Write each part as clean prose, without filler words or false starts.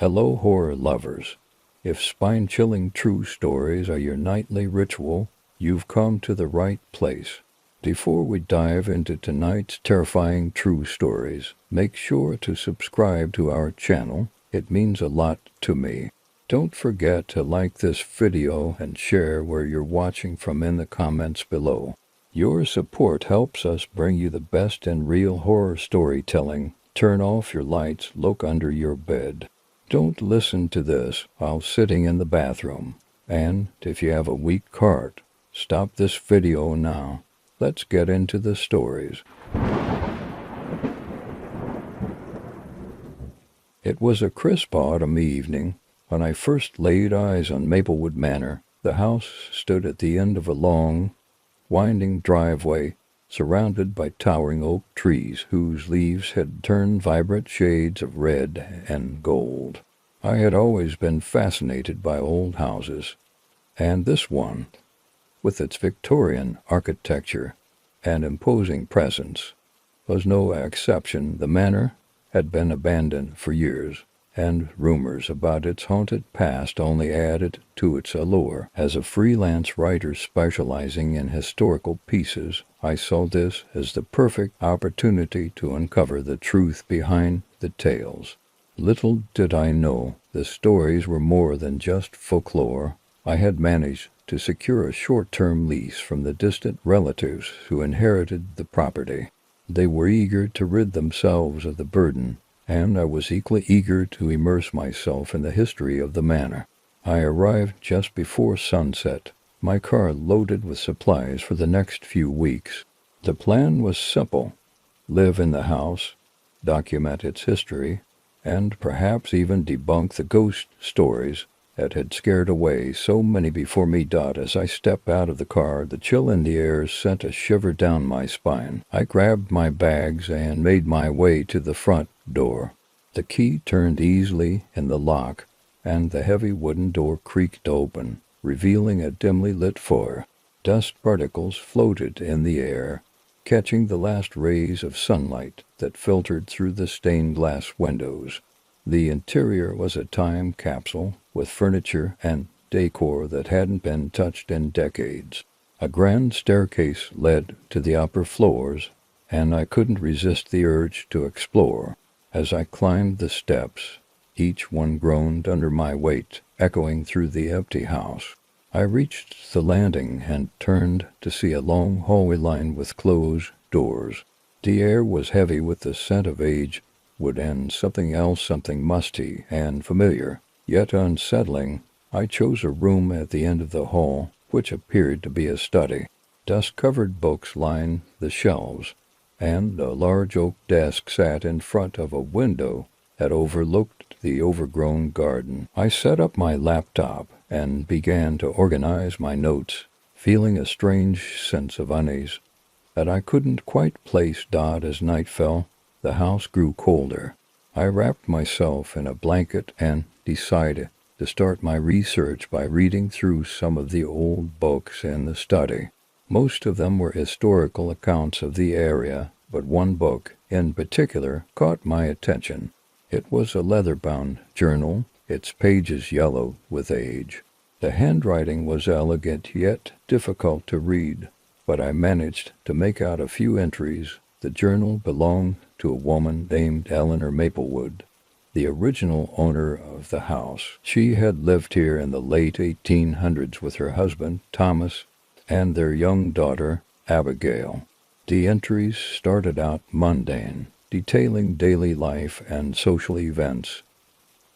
Hello, horror lovers. If spine-chilling true stories are your nightly ritual, you've come to the right place. Before we dive into tonight's terrifying true stories, make sure to subscribe to our channel. It means a lot to me. Don't forget to like this video and share where you're watching from in the comments below. Your support helps us bring you the best in real horror storytelling. Turn off your lights, look under your bed. Don't listen to this while sitting in the bathroom. And if you have a weak heart, stop this video now. Let's get into the stories. It was a crisp autumn evening when I first laid eyes on Maplewood Manor. The house stood at the end of a long, winding driveway surrounded by towering oak trees whose leaves had turned vibrant shades of red and gold. I had always been fascinated by old houses, and this one, with its Victorian architecture and imposing presence, was no exception. The manor had been abandoned for years, and rumors about its haunted past only added to its allure. As a freelance writer specializing in historical pieces, I saw this as the perfect opportunity to uncover the truth behind the tales. Little did I know the stories were more than just folklore. I had managed to secure a short-term lease from the distant relatives who inherited the property. They were eager to rid themselves of the burden, and I was equally eager to immerse myself in the history of the manor. I arrived just before sunset, my car loaded with supplies for the next few weeks. The plan was simple: live in the house, document its history, and perhaps even debunk the ghost stories that had scared away so many before me. As I stepped out of the car, the chill in the air sent a shiver down my spine. I grabbed my bags and made my way to the front door. The key turned easily in the lock, and the heavy wooden door creaked open, revealing a dimly lit foyer. Dust particles floated in the air, catching the last rays of sunlight that filtered through the stained glass windows. The interior was a time capsule, with furniture and decor that hadn't been touched in decades. A grand staircase led to the upper floors, and I couldn't resist the urge to explore. As I climbed the steps, each one groaned under my weight, echoing through the empty house. I reached the landing and turned to see a long hallway lined with closed doors. The air was heavy with the scent of age, wood, and something else, something musty and familiar, yet unsettling. I chose a room at the end of the hall, which appeared to be a study. Dust-covered books lined the shelves, and a large oak desk sat in front of a window that overlooked the overgrown garden. I set up my laptop and began to organize my notes, feeling a strange sense of unease that I couldn't quite place. As night fell, the house grew colder. I wrapped myself in a blanket and decided to start my research by reading through some of the old books in the study. Most of them were historical accounts of the area, but one book in particular caught my attention. It was a leather-bound journal, its pages yellowed with age. The handwriting was elegant yet difficult to read, but I managed to make out a few entries. The journal belonged to a woman named Eleanor Maplewood, the original owner of the house. She had lived here in the late 1800s with her husband, Thomas, and their young daughter, Abigail. The entries started out mundane, detailing daily life and social events.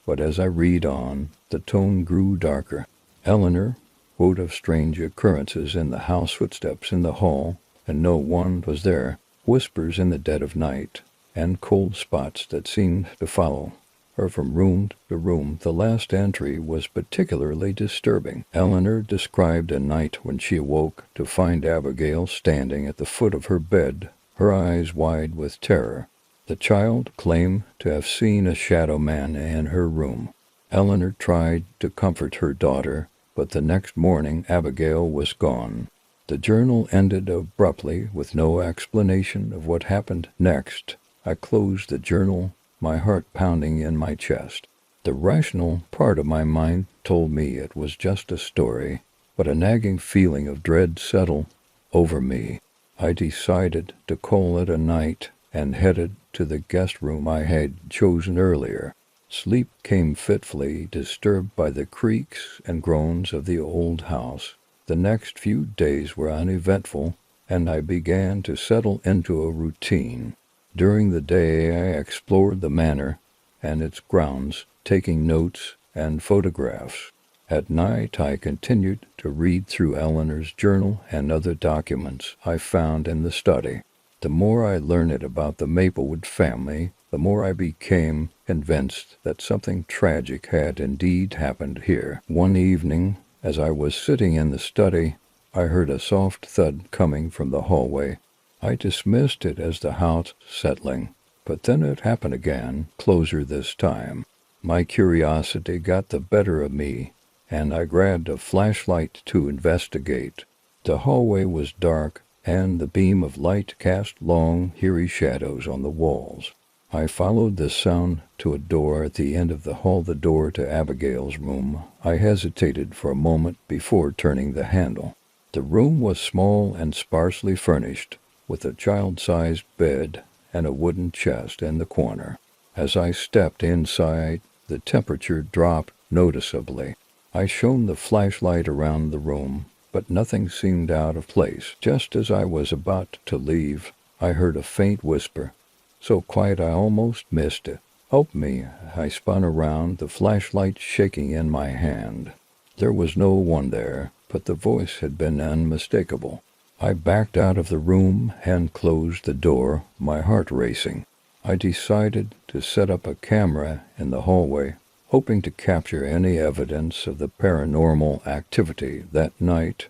But as I read on, the tone grew darker. Eleanor wrote of strange occurrences in the house, footsteps in the hall, and no one was there, whispers in the dead of night, and cold spots that seemed to follow her from room to room. The last entry was particularly disturbing. Eleanor described a night when she awoke to find Abigail standing at the foot of her bed, her eyes wide with terror. The child claimed to have seen a shadow man in her room. Eleanor tried to comfort her daughter, but the next morning Abigail was gone. The journal ended abruptly with no explanation of what happened next. I closed the journal, my heart pounding in my chest. The rational part of my mind told me it was just a story, but a nagging feeling of dread settled over me. I decided to call it a night and headed to the guest room I had chosen earlier. Sleep came fitfully, disturbed by the creaks and groans of the old house. The next few days were uneventful, and I began to settle into a routine. During the day I explored the manor and its grounds, taking notes and photographs. At night I continued to read through Eleanor's journal and other documents I found in the study. The more I learned about the Maplewood family, the more I became convinced that something tragic had indeed happened here. One evening, as I was sitting in the study, I heard a soft thud coming from the hallway. I dismissed it as the house settling, but then it happened again, closer this time. My curiosity got the better of me, and I grabbed a flashlight to investigate. The hallway was dark, and the beam of light cast long, eerie shadows on the walls. I followed the sound to a door at the end of the hall, the door to Abigail's room. I hesitated for a moment before turning the handle. The room was small and sparsely furnished, with a child-sized bed and a wooden chest in the corner. As I stepped inside, the temperature dropped noticeably. I shone the flashlight around the room, but nothing seemed out of place. Just as I was about to leave, I heard a faint whisper, so quiet I almost missed it. "Help me." I spun around, the flashlight shaking in my hand. There was no one there, but the voice had been unmistakable. I backed out of the room and closed the door, my heart racing. I decided to set up a camera in the hallway, hoping to capture any evidence of the paranormal activity that night.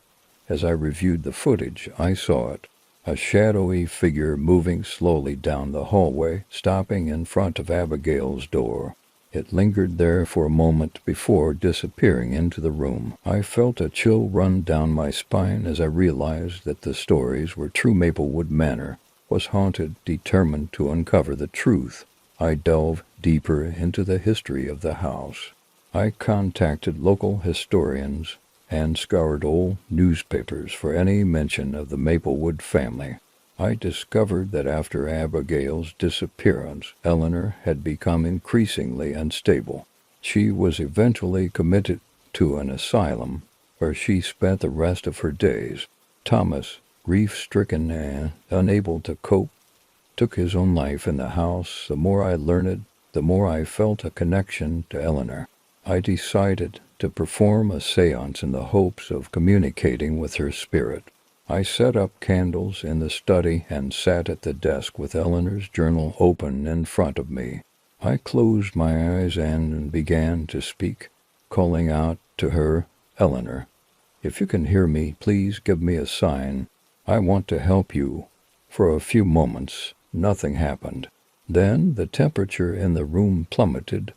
As I reviewed the footage, I saw it. A shadowy figure moving slowly down the hallway, stopping in front of Abigail's door. It lingered there for a moment before disappearing into the room. I felt a chill run down my spine as I realized that the stories were true. Maplewood Manor was haunted. Determined to uncover the truth, I delved deeper into the history of the house. I contacted local historians and scoured old newspapers for any mention of the Maplewood family. I discovered that after Abigail's disappearance, Eleanor had become increasingly unstable. She was eventually committed to an asylum, where she spent the rest of her days. Thomas, grief-stricken and unable to cope, took his own life in the house. The more I learned, the more I felt a connection to Eleanor. I decided to perform a séance in the hopes of communicating with her spirit. I set up candles in the study and sat at the desk with Eleanor's journal open in front of me. I closed my eyes and began to speak, calling out to her, "Eleanor, if you can hear me, please give me a sign. I want to help you." For a few moments, nothing happened. Then the temperature in the room plummeted,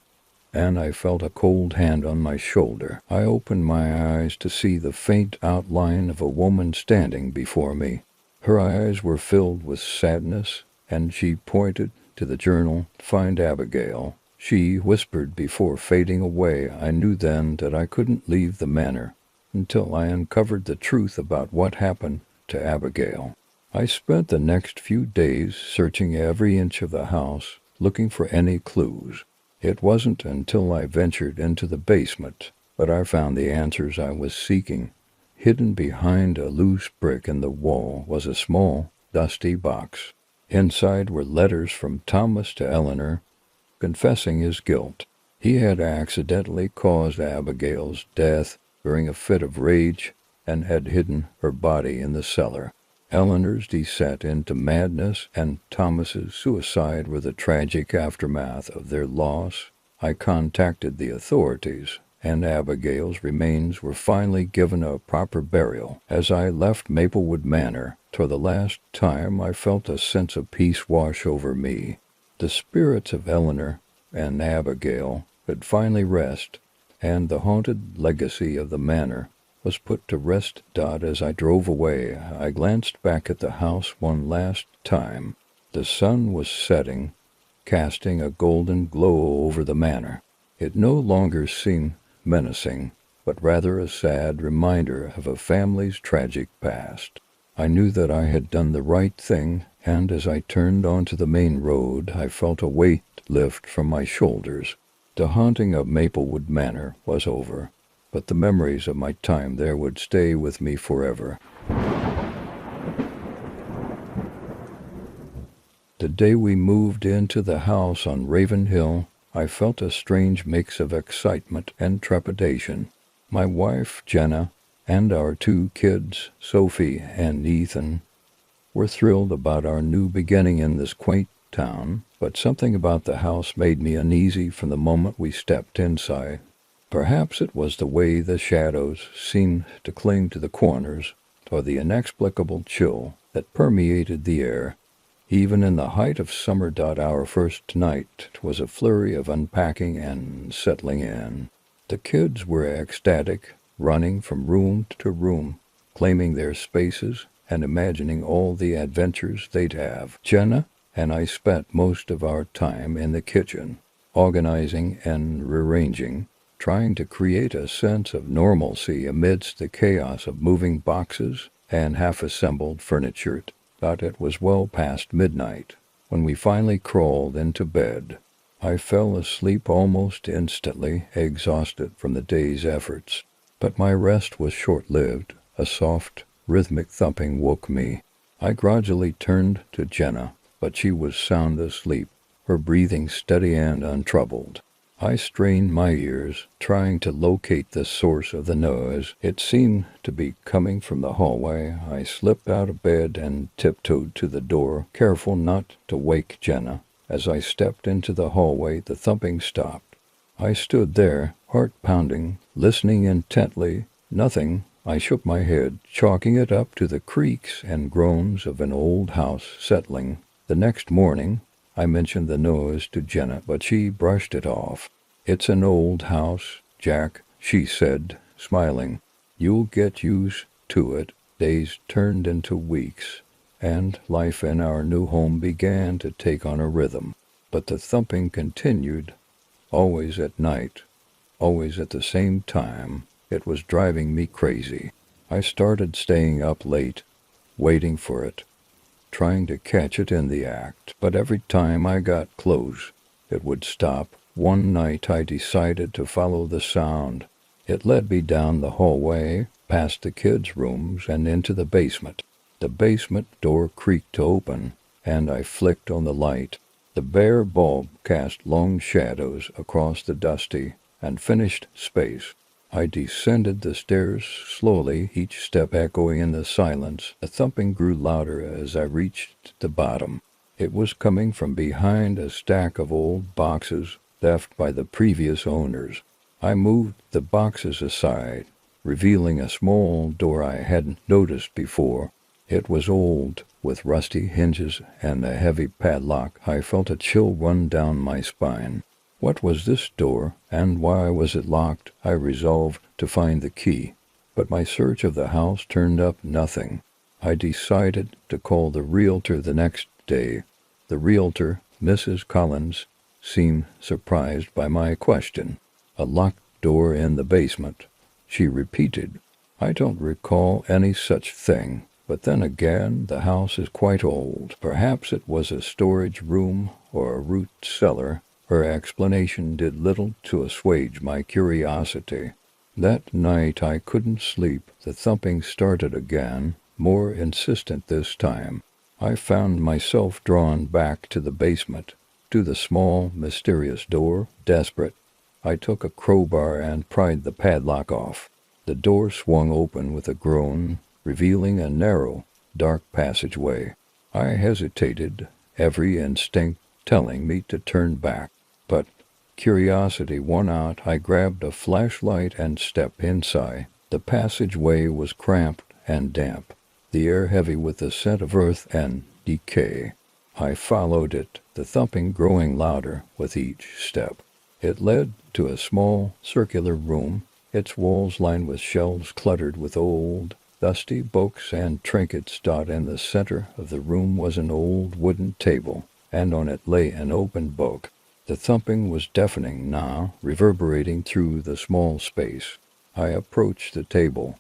and I felt a cold hand on my shoulder. I opened my eyes to see the faint outline of a woman standing before me. Her eyes were filled with sadness, and she pointed to the journal. "Find Abigail," she whispered before fading away. I knew then that I couldn't leave the manor until I uncovered the truth about what happened to Abigail. I spent the next few days searching every inch of the house, looking for any clues. It wasn't until I ventured into the basement that I found the answers I was seeking. Hidden behind a loose brick in the wall was a small, dusty box. Inside were letters from Thomas to Eleanor, confessing his guilt. He had accidentally caused Abigail's death during a fit of rage and had hidden her body in the cellar. Eleanor's descent into madness and Thomas's suicide were the tragic aftermath of their loss. I contacted the authorities, and Abigail's remains were finally given a proper burial. As I left Maplewood Manor, for the last time I felt a sense of peace wash over me. The spirits of Eleanor and Abigail could finally rest, and the haunted legacy of the manor was put to rest. As I drove away, I glanced back at the house one last time. The sun was setting, casting a golden glow over the manor. It no longer seemed menacing, but rather a sad reminder of a family's tragic past. I knew that I had done the right thing, and as I turned onto the main road, I felt a weight lift from my shoulders. The haunting of Maplewood Manor was over, but the memories of my time there would stay with me forever. The day we moved into the house on Raven Hill, I felt a strange mix of excitement and trepidation. My wife, Jenna, and our 2 kids, Sophie and Ethan, were thrilled about our new beginning in this quaint town, but something about the house made me uneasy from the moment we stepped inside. Perhaps it was the way the shadows seemed to cling to the corners, or the inexplicable chill that permeated the air. Even in the height of summer, our first night was a flurry of unpacking and settling in. The kids were ecstatic, running from room to room, claiming their spaces and imagining all the adventures they'd have. Jenna and I spent most of our time in the kitchen, organizing and rearranging, trying to create a sense of normalcy amidst the chaos of moving boxes and half-assembled furniture. But it was well past midnight when we finally crawled into bed. I fell asleep almost instantly, exhausted from the day's efforts. But my rest was short-lived. A soft, rhythmic thumping woke me. I gradually turned to Jenna, but she was sound asleep, her breathing steady and untroubled. I strained my ears, trying to locate the source of the noise. It seemed to be coming from the hallway. I slipped out of bed and tiptoed to the door, careful not to wake Jenna. As I stepped into the hallway, the thumping stopped. I stood there, heart pounding, listening intently. Nothing. I shook my head, chalking it up to the creaks and groans of an old house settling. The next morning, I mentioned the noise to Jenna, but she brushed it off. "It's an old house, Jack," she said, smiling. "You'll get used to it." Days turned into weeks, and life in our new home began to take on a rhythm. But the thumping continued, always at night, always at the same time. It was driving me crazy. I started staying up late, waiting for it, trying to catch it in the act. But every time I got close, it would stop. One night I decided to follow the sound. It led me down the hallway, past the kids' rooms, and into the basement. The basement door creaked open, and I flicked on the light. The bare bulb cast long shadows across the dusty and finished space. I descended the stairs slowly, each step echoing in the silence. The thumping grew louder as I reached the bottom. It was coming from behind a stack of old boxes left by the previous owners. I moved the boxes aside, revealing a small door I hadn't noticed before. It was old, with rusty hinges and a heavy padlock. I felt a chill run down my spine. What was this door, and why was it locked? I resolved to find the key, but my search of the house turned up nothing. I decided to call the realtor the next day. The realtor, Mrs. Collins, seemed surprised by my question. "A locked door in the basement," she repeated. "I don't recall any such thing. But then again, the house is quite old. Perhaps it was a storage room or a root cellar." Her explanation did little to assuage my curiosity. That night I couldn't sleep. The thumping started again, more insistent this time. I found myself drawn back to the basement, to the small, mysterious door. Desperate, I took a crowbar and pried the padlock off. The door swung open with a groan, revealing a narrow, dark passageway. I hesitated, every instinct telling me to turn back. But curiosity won out. I grabbed a flashlight and stepped inside. The passageway was cramped and damp, the air heavy with the scent of earth and decay. I followed it, the thumping growing louder with each step. It led to a small, circular room, its walls lined with shelves cluttered with old, dusty books and trinkets. In the center of the room was an old wooden table, and on it lay an open book. The thumping was deafening now, reverberating through the small space. I approached the table,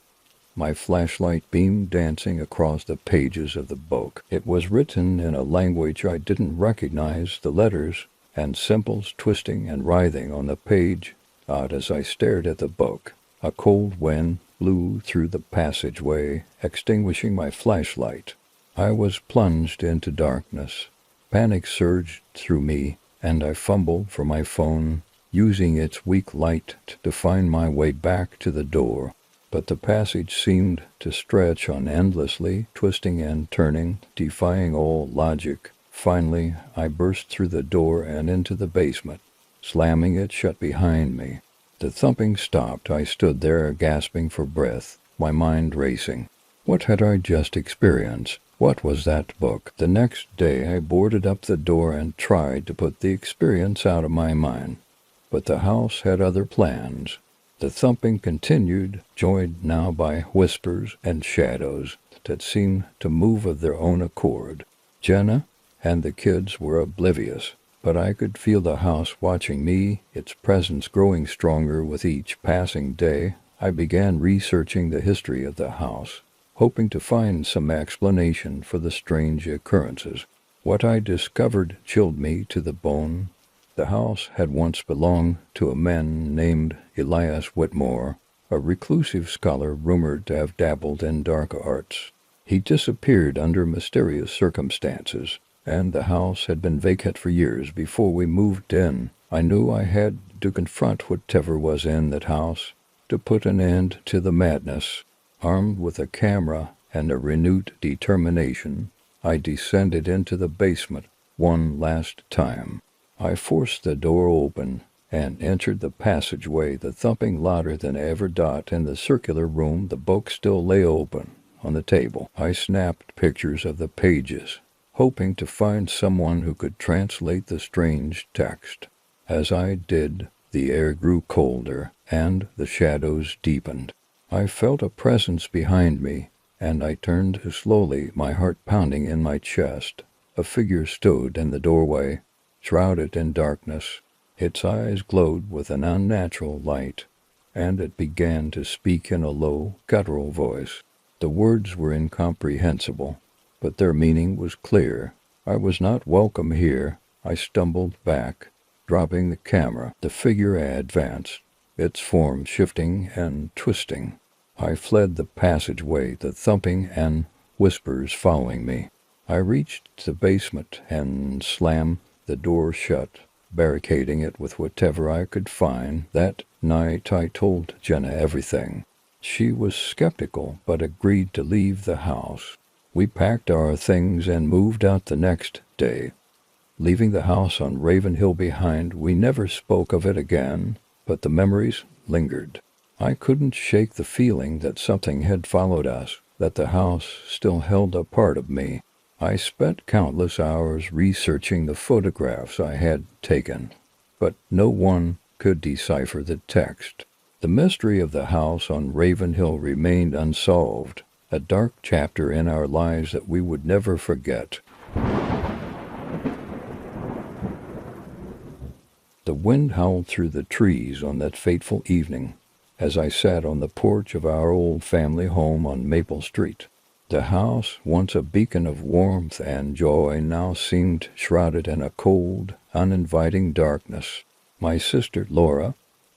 my flashlight beam dancing across the pages of the book. It was written in a language I didn't recognize, the letters and symbols twisting and writhing on the page. As I stared at the book, a cold wind blew through the passageway, extinguishing my flashlight. I was plunged into darkness. Panic surged through me, and I fumbled for my phone, using its weak light to find my way back to the door. But the passage seemed to stretch on endlessly, twisting and turning, defying all logic. Finally, I burst through the door and into the basement, slamming it shut behind me. The thumping stopped. I stood there, gasping for breath, my mind racing. What had I just experienced? What was that book? The next day, I boarded up the door and tried to put the experience out of my mind. But the house had other plans. The thumping continued, joined now by whispers and shadows that seemed to move of their own accord. Jenna and the kids were oblivious, but I could feel the house watching me, its presence growing stronger with each passing day. I began researching the history of the house, hoping to find some explanation for the strange occurrences. What I discovered chilled me to the bone. The house had once belonged to a man named Elias Whitmore, a reclusive scholar rumored to have dabbled in dark arts. He disappeared under mysterious circumstances, and the house had been vacant for years before we moved in. I knew I had to confront whatever was in that house, to put an end to the madness. Armed with a camera and a renewed determination, I descended into the basement one last time. I forced the door open and entered the passageway, the thumping louder than ever. In the circular room, the book still lay open on the table. I snapped pictures of the pages, hoping to find someone who could translate the strange text. As I did, the air grew colder and the shadows deepened. I felt a presence behind me, and I turned slowly, my heart pounding in my chest. A figure stood in the doorway, shrouded in darkness. Its eyes glowed with an unnatural light, and it began to speak in a low, guttural voice. The words were incomprehensible, but their meaning was clear. I was not welcome here. I stumbled back, dropping the camera. The figure advanced, its form shifting and twisting. I fled the passageway, the thumping and whispers following me. I reached the basement and slammed the door shut, barricading it with whatever I could find. That night I told Jenna everything. She was skeptical, but agreed to leave the house. We packed our things and moved out the next day. Leaving the house on Raven Hill behind, we never spoke of it again, but the memories lingered. I couldn't shake the feeling that something had followed us, that the house still held a part of me. I spent countless hours researching the photographs I had taken, but no one could decipher the text. The mystery of the house on Raven Hill remained unsolved, a dark chapter in our lives that we would never forget. The wind howled through the trees on that fateful evening, as I sat on the porch of our old family home on Maple Street. The house, once a beacon of warmth and joy, now seemed shrouded in a cold, uninviting darkness. My sister, Laura,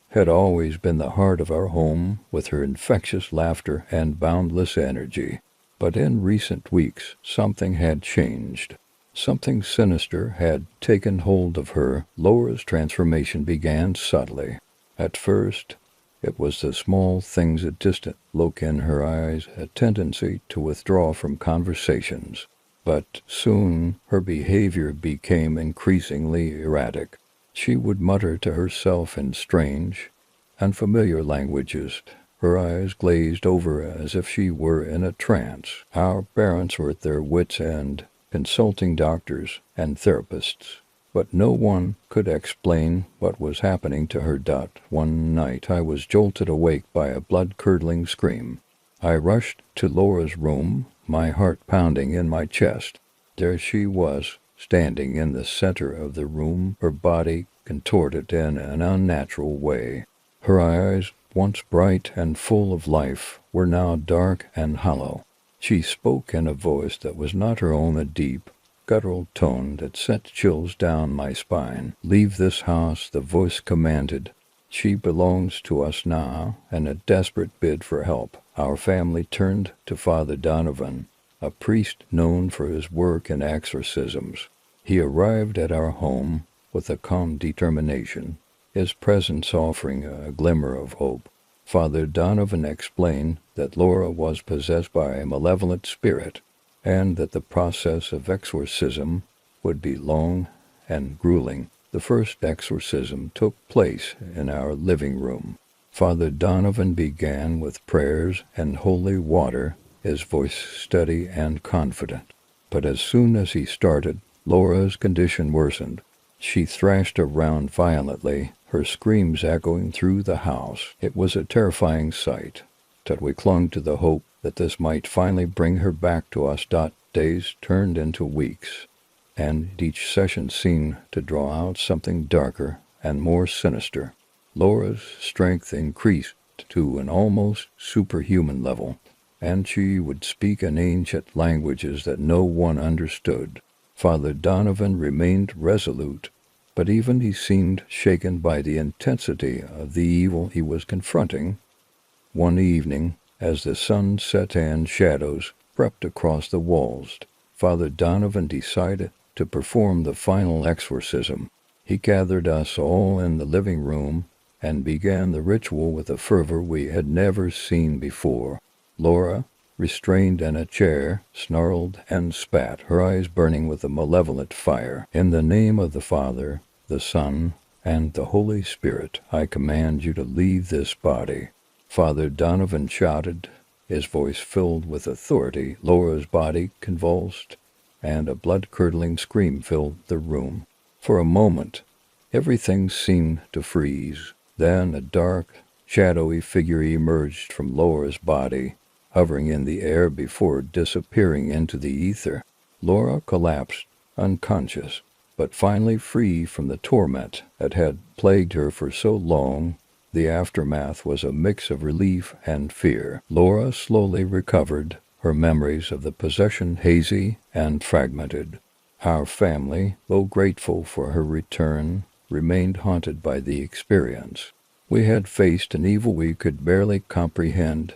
had always been the heart of our home, with her infectious laughter and boundless energy. But in recent weeks, something had changed. Something sinister had taken hold of her. Laura's transformation began subtly. At first, it was the small things, a distant look in her eyes, a tendency to withdraw from conversations. But soon her behavior became increasingly erratic. She would mutter to herself in strange, unfamiliar languages. Her eyes glazed over as if she were in a trance. Our parents were at their wits' end, consulting doctors and therapists, but no one could explain what was happening to her. One night I was jolted awake by a blood-curdling scream. I rushed to Laura's room, my heart pounding in my chest. There she was, standing in the center of the room, her body contorted in an unnatural way. Her eyes, once bright and full of life, were now dark and hollow. She spoke in a voice that was not her own, a deep, guttural tone that sent chills down my spine. "Leave this house," the voice commanded. "She belongs to us now," and a desperate bid for help. Our family turned to Father Donovan, a priest known for his work in exorcisms. He arrived at our home with a calm determination, his presence offering a glimmer of hope. Father Donovan explained that Laura was possessed by a malevolent spirit, and that the process of exorcism would be long and grueling. The first exorcism took place in our living room. Father Donovan began with prayers and holy water, his voice steady and confident. But as soon as he started, Laura's condition worsened. She thrashed around violently, her screams echoing through the house. It was a terrifying sight, but we clung to the hope that this might finally bring her back to us. Days turned into weeks, and each session seemed to draw out something darker and more sinister. Laura's strength increased to an almost superhuman level, and she would speak in ancient languages that no one understood. Father Donovan remained resolute, but even he seemed shaken by the intensity of the evil he was confronting. One evening, as the sun set and shadows crept across the walls, Father Donovan decided to perform the final exorcism. He gathered us all in the living room and began the ritual with a fervor we had never seen before. Laura, restrained in a chair, snarled and spat, her eyes burning with a malevolent fire. "In the name of the Father, the Son, and the Holy Spirit, I command you to leave this body." Father Donovan shouted, his voice filled with authority. Laura's body convulsed, and a blood-curdling scream filled the room. For a moment, everything seemed to freeze. Then a dark, shadowy figure emerged from Laura's body, hovering in the air before disappearing into the ether. Laura collapsed, unconscious, but finally free from the torment that had plagued her for so long. The aftermath was a mix of relief and fear. Laura slowly recovered, her memories of the possession hazy and fragmented. Our family, though grateful for her return, remained haunted by the experience. We had faced an evil we could barely comprehend,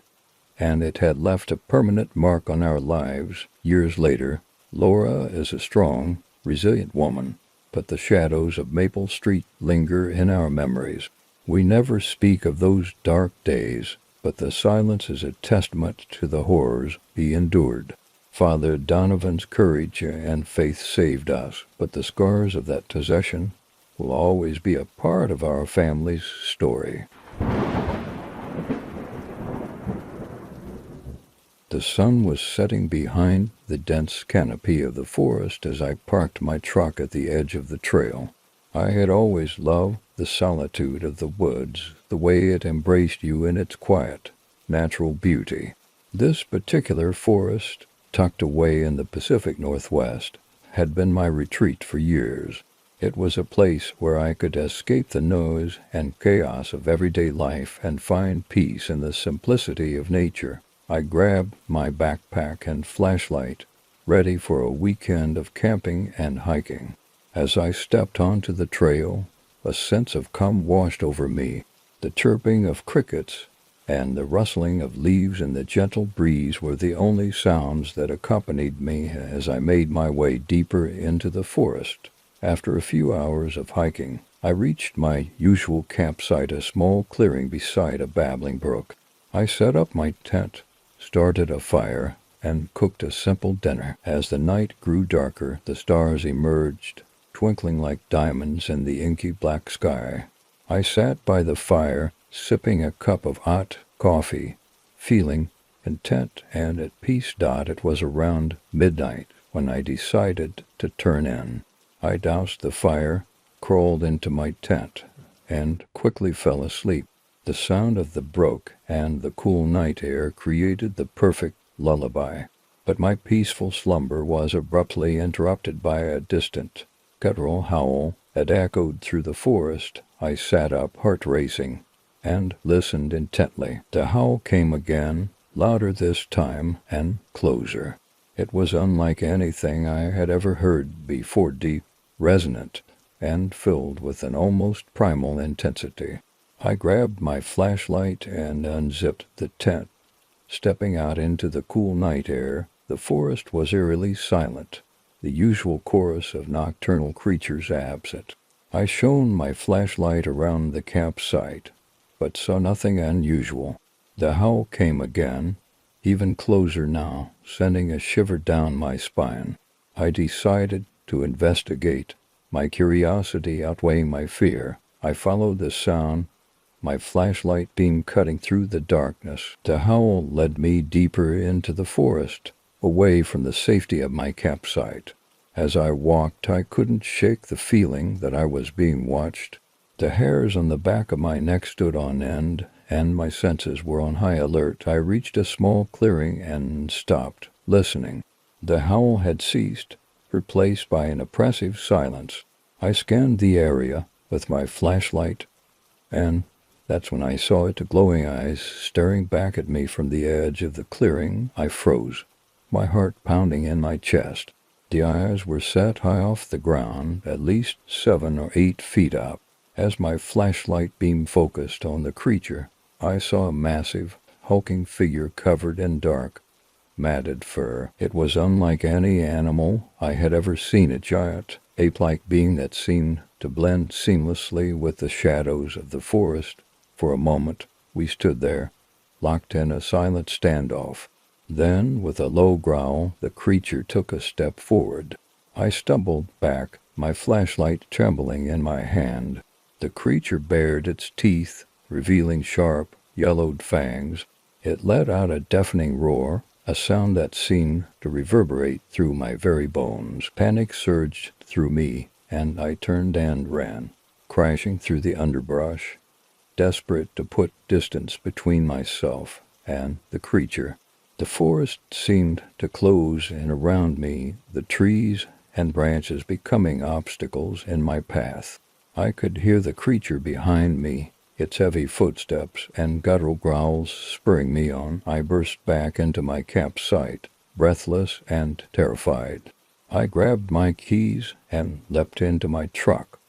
and it had left a permanent mark on our lives. Years later, Laura is a strong, resilient woman, but the shadows of Maple Street linger in our memories. We never speak of those dark days, but the silence is a testament to the horrors he endured. Father Donovan's courage and faith saved us, but the scars of that possession will always be a part of our family's story. The sun was setting behind the dense canopy of the forest as I parked my truck at the edge of the trail. I had always loved the solitude of the woods, the way it embraced you in its quiet, natural beauty. This particular forest, tucked away in the Pacific Northwest, had been my retreat for years. It was a place where I could escape the noise and chaos of everyday life and find peace in the simplicity of nature. I grabbed my backpack and flashlight, ready for a weekend of camping and hiking. As I stepped onto the trail, a sense of calm washed over me. The chirping of crickets and the rustling of leaves in the gentle breeze were the only sounds that accompanied me as I made my way deeper into the forest. After a few hours of hiking, I reached my usual campsite, a small clearing beside a babbling brook. I set up my tent, started a fire, and cooked a simple dinner. As the night grew darker, the stars emerged, twinkling like diamonds in the inky black sky. I sat by the fire, sipping a cup of hot coffee, feeling content and at peace. It was around midnight when I decided to turn in. I doused the fire, crawled into my tent, and quickly fell asleep. The sound of the brook and the cool night air created the perfect lullaby. But my peaceful slumber was abruptly interrupted by a distant, guttural howl that echoed through the forest. I sat up, heart racing, and listened intently. The howl came again, louder this time and closer. It was unlike anything I had ever heard before, deep, resonant, and filled with an almost primal intensity. I grabbed my flashlight and unzipped the tent. Stepping out into the cool night air, the forest was eerily silent, the usual chorus of nocturnal creatures absent. I shone my flashlight around the campsite, but saw nothing unusual. The howl came again, even closer now, sending a shiver down my spine. I decided to investigate, my curiosity outweighing my fear. I followed the sound, my flashlight beam cutting through the darkness. The howl led me deeper into the forest, away from the safety of my campsite. As I walked, I couldn't shake the feeling that I was being watched. The hairs on the back of my neck stood on end, and my senses were on high alert. I reached a small clearing and stopped, listening. The howl had ceased, replaced by an oppressive silence. I scanned the area with my flashlight, and that's when I saw its glowing eyes staring back at me from the edge of the clearing. I froze, my heart pounding in my chest. The eyes were set high off the ground, at least 7 or 8 feet up. As my flashlight beam focused on the creature, I saw a massive, hulking figure covered in dark, matted fur. It was unlike any animal I had ever seen, a giant, ape-like being that seemed to blend seamlessly with the shadows of the forest. For a moment, we stood there, locked in a silent standoff. Then, with a low growl, the creature took a step forward. I stumbled back, my flashlight trembling in my hand. The creature bared its teeth, revealing sharp, yellowed fangs. It let out a deafening roar, a sound that seemed to reverberate through my very bones. Panic surged through me, and I turned and ran, crashing through the underbrush, desperate to put distance between myself and the creature. The forest seemed to close in around me, the trees and branches becoming obstacles in my path. I could hear the creature behind me, its heavy footsteps and guttural growls spurring me on. I burst back into my campsite, breathless and terrified. I grabbed my keys and leapt into my truck,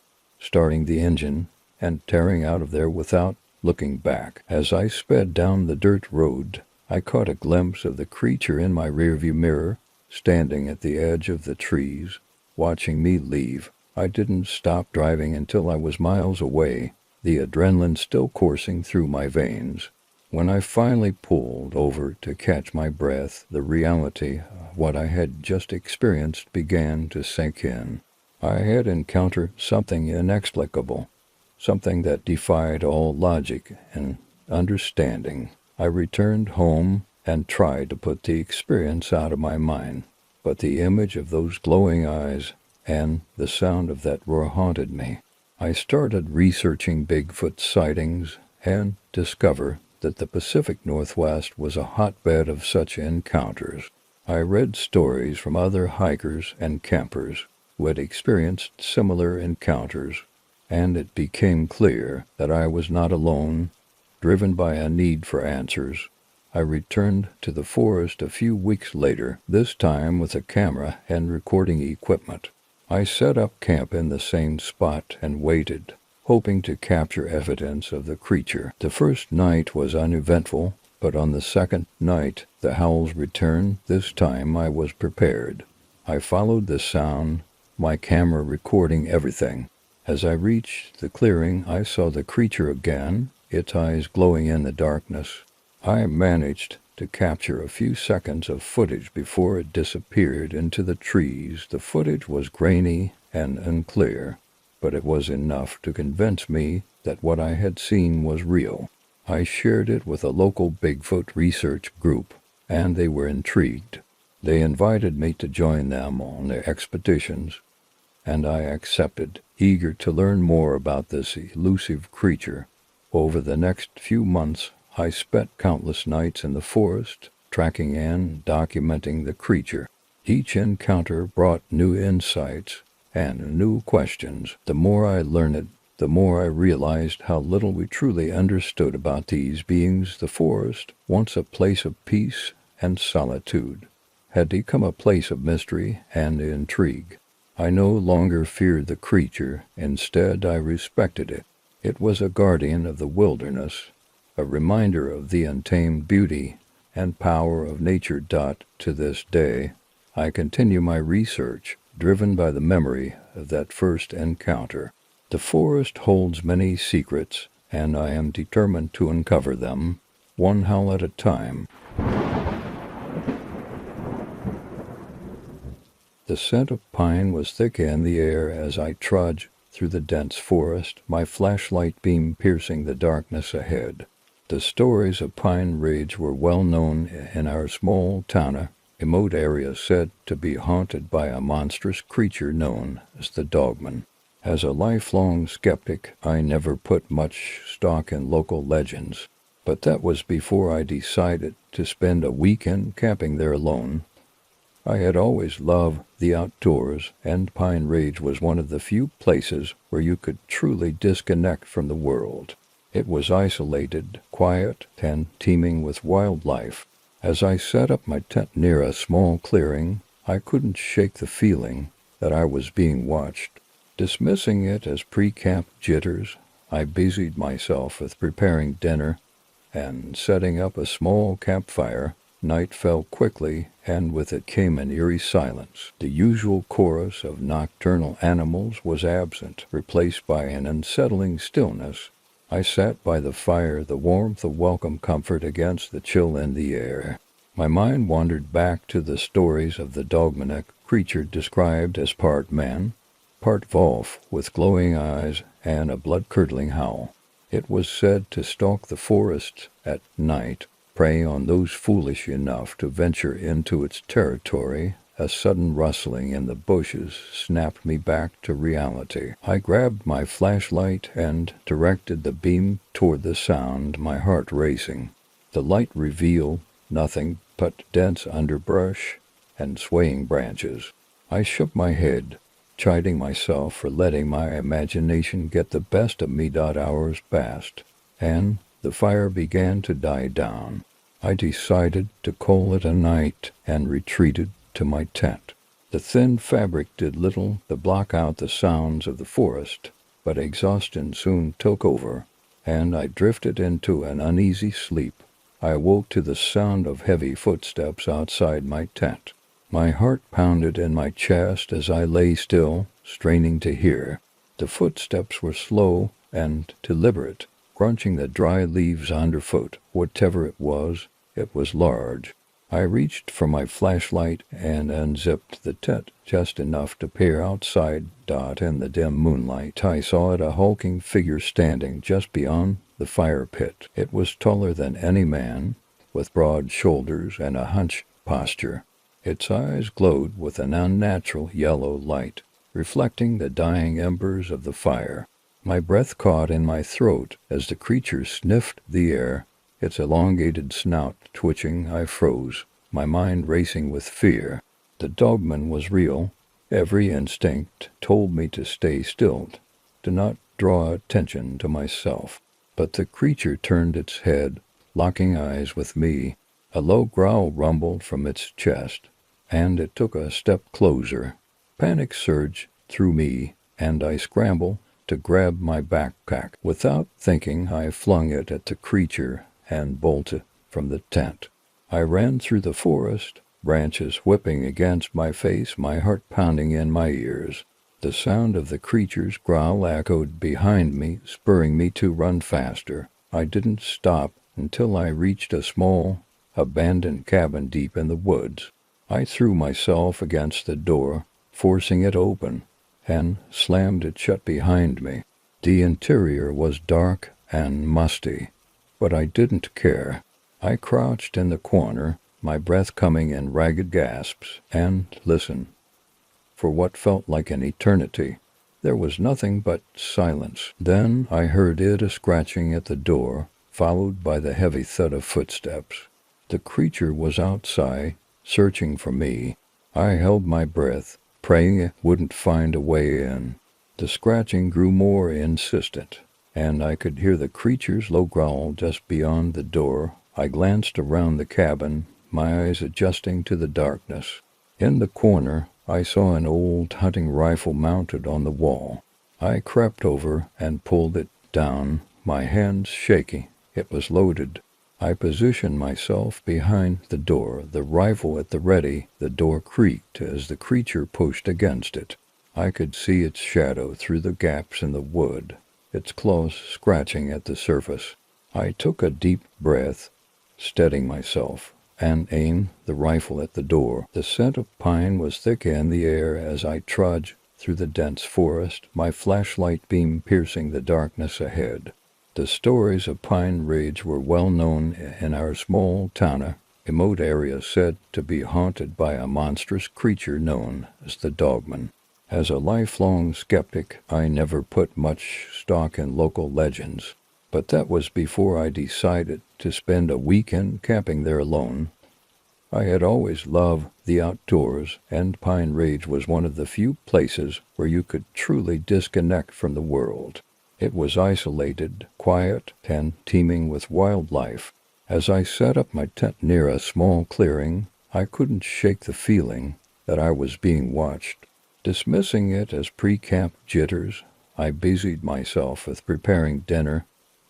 starting the engine and tearing out of there without looking back. As I sped down the dirt road, I caught a glimpse of the creature in my rearview mirror, standing at the edge of the trees, watching me leave. I didn't stop driving until I was miles away, the adrenaline still coursing through my veins. When I finally pulled over to catch my breath, the reality of what I had just experienced began to sink in. I had encountered something inexplicable, something that defied all logic and understanding. I returned home and tried to put the experience out of my mind, but the image of those glowing eyes and the sound of that roar haunted me. I started researching Bigfoot sightings and discovered that the Pacific Northwest was a hotbed of such encounters. I read stories from other hikers and campers who had experienced similar encounters, and it became clear that I was not alone. Driven by a need for answers, I returned to the forest a few weeks later, this time with a camera and recording equipment. I set up camp in the same spot and waited, hoping to capture evidence of the creature. The first night was uneventful, but on the second night the howls returned. This time I was prepared. I followed the sound, my camera recording everything. As I reached the clearing, I saw the creature again, its eyes glowing in the darkness. I managed to capture a few seconds of footage before it disappeared into the trees. The footage was grainy and unclear, but it was enough to convince me that what I had seen was real. I shared it with a local Bigfoot research group, and they were intrigued. They invited me to join them on their expeditions, and I accepted, eager to learn more about this elusive creature. Over the next few months, I spent countless nights in the forest, tracking and documenting the creature. Each encounter brought new insights and new questions. The more I learned, the more I realized how little we truly understood about these beings. The forest, once a place of peace and solitude, had become a place of mystery and intrigue. I no longer feared the creature. Instead, I respected it. It was a guardian of the wilderness, a reminder of the untamed beauty and power of nature. To this day, I continue my research, driven by the memory of that first encounter. The forest holds many secrets, and I am determined to uncover them, one howl at a time. The scent of pine was thick in the air as I trudged through the dense forest, my flashlight beam piercing the darkness ahead. The stories of Pine Ridge were well known in our small town, remote area said to be haunted by a monstrous creature known as the Dogman. As a lifelong skeptic, I never put much stock in local legends, but that was before I decided to spend a weekend camping there alone. I had always loved the outdoors, and Pine Ridge was one of the few places where you could truly disconnect from the world. It was isolated, quiet, and teeming with wildlife. As I set up my tent near a small clearing, I couldn't shake the feeling that I was being watched. Dismissing it as pre-camp jitters, I busied myself with preparing dinner and setting up a small campfire. Night fell quickly, and with it came an eerie silence. The usual chorus of nocturnal animals was absent, replaced by an unsettling stillness. I sat by the fire, the warmth of welcome comfort against the chill in the air. My mind wandered back to the stories of the dogmatic creature described as part man, part wolf, with glowing eyes and a blood-curdling howl. It was said to stalk the forests at night, prey on those foolish enough to venture into its territory. A sudden rustling in the bushes snapped me back to reality. I grabbed my flashlight and directed the beam toward the sound, my heart racing. The light revealed nothing but dense underbrush and swaying branches. I shook my head, chiding myself for letting my imagination get the best of me. Hours passed, and the fire began to die down. I decided to call it a night and retreated to my tent. The thin fabric did little to block out the sounds of the forest, but exhaustion soon took over, and I drifted into an uneasy sleep. I awoke to the sound of heavy footsteps outside my tent. My heart pounded in my chest as I lay still, straining to hear. The footsteps were slow and deliberate, crunching the dry leaves underfoot. Whatever it was large. I reached for my flashlight and unzipped the tent just enough to peer outside. In the dim moonlight, I saw a hulking figure standing just beyond the fire pit. It was taller than any man, with broad shoulders and a hunched posture. Its eyes glowed with an unnatural yellow light, reflecting the dying embers of the fire. My breath caught in my throat as the creature sniffed the air, its elongated snout twitching. I froze, my mind racing with fear. The dogman was real. Every instinct told me to stay still, to not draw attention to myself. But the creature turned its head, locking eyes with me. A low growl rumbled from its chest, and it took a step closer. Panic surged through me, and I scrambled to grab my backpack. Without thinking, I flung it at the creature and bolted from the tent. I ran through the forest, branches whipping against my face, my heart pounding in my ears. The sound of the creature's growl echoed behind me, spurring me to run faster. I didn't stop until I reached a small, abandoned cabin deep in the woods. I threw myself against the door, forcing it open, and slammed it shut behind me. The interior was dark and musty, but I didn't care. I crouched in the corner, my breath coming in ragged gasps, and listened. For what felt like an eternity, there was nothing but silence. Then I heard it a scratching at the door, followed by the heavy thud of footsteps. The creature was outside, searching for me. I held my breath, praying it wouldn't find a way in. The scratching grew more insistent, and I could hear the creature's low growl just beyond the door. I glanced around the cabin, my eyes adjusting to the darkness. In the corner, I saw an old hunting rifle mounted on the wall. I crept over and pulled it down, my hands shaking. It was loaded. I positioned myself behind the door, the rifle at the ready. The door creaked as the creature pushed against it. I could see its shadow through the gaps in the wood, its claws scratching at the surface. I took a deep breath, steadying myself, and aimed the rifle at the door. The scent of pine was thick in the air as I trudged through the dense forest, my flashlight beam piercing the darkness ahead. The stories of Pine Ridge were well known in our small town, remote area said to be haunted by a monstrous creature known as the Dogman. As a lifelong skeptic, I never put much stock in local legends, but that was before I decided to spend a weekend camping there alone. I had always loved the outdoors, and Pine Ridge was one of the few places where you could truly disconnect from the world. It was isolated, quiet, and teeming with wildlife. As I set up my tent near a small clearing, I couldn't shake the feeling that I was being watched. Dismissing it as pre-camp jitters, I busied myself with preparing dinner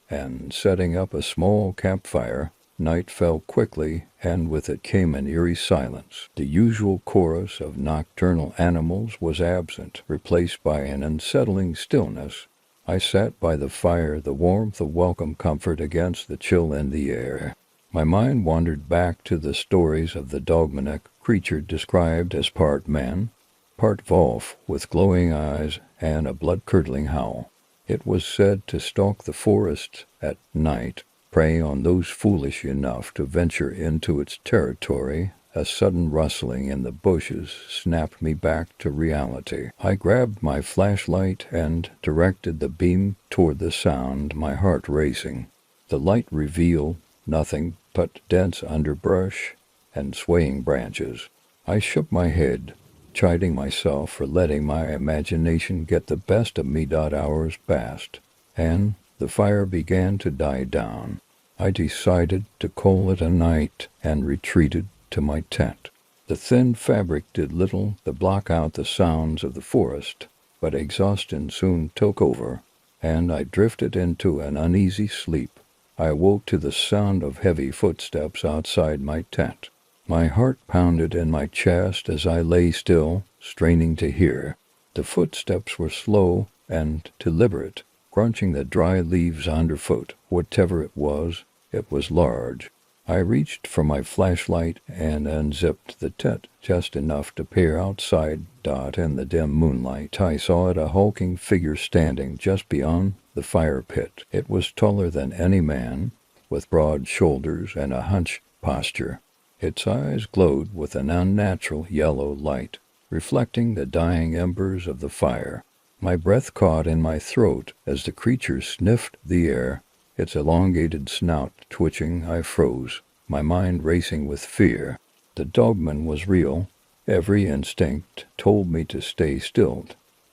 and setting up a small campfire. Night fell quickly, and with it came an eerie silence. The usual chorus of nocturnal animals was absent, replaced by an unsettling stillness. I sat by the fire, the warmth of welcome comfort against the chill in the air. My mind wandered back to the stories of the dogmanic creature described as part man, part wolf, with glowing eyes and a blood-curdling howl. It was said to stalk the forest at night, prey on those foolish enough to venture into its territory. A sudden rustling in the bushes snapped me back to reality. I grabbed my flashlight and directed the beam toward the sound, my heart racing. The light revealed nothing but dense underbrush and swaying branches. I shook my head, chiding myself for letting my imagination get the best of me. Hours passed, and the fire began to die down. I decided to call it a night and retreated to my tent. The thin fabric did little to block out the sounds of the forest, but exhaustion soon took over, and I drifted into an uneasy sleep. I awoke to the sound of heavy footsteps outside my tent. My heart pounded in my chest as I lay still, straining to hear. The footsteps were slow and deliberate, crunching the dry leaves underfoot. Whatever it was large. I reached for my flashlight and unzipped the tent just enough to peer outside. In the dim moonlight, I saw it, a hulking figure standing just beyond the fire pit. It was taller than any man, with broad shoulders and a hunched posture. Its eyes glowed with an unnatural yellow light, reflecting the dying embers of the fire. My breath caught in my throat as the creature sniffed the air, its elongated snout twitching. I froze, my mind racing with fear. The dogman was real. Every instinct told me to stay still,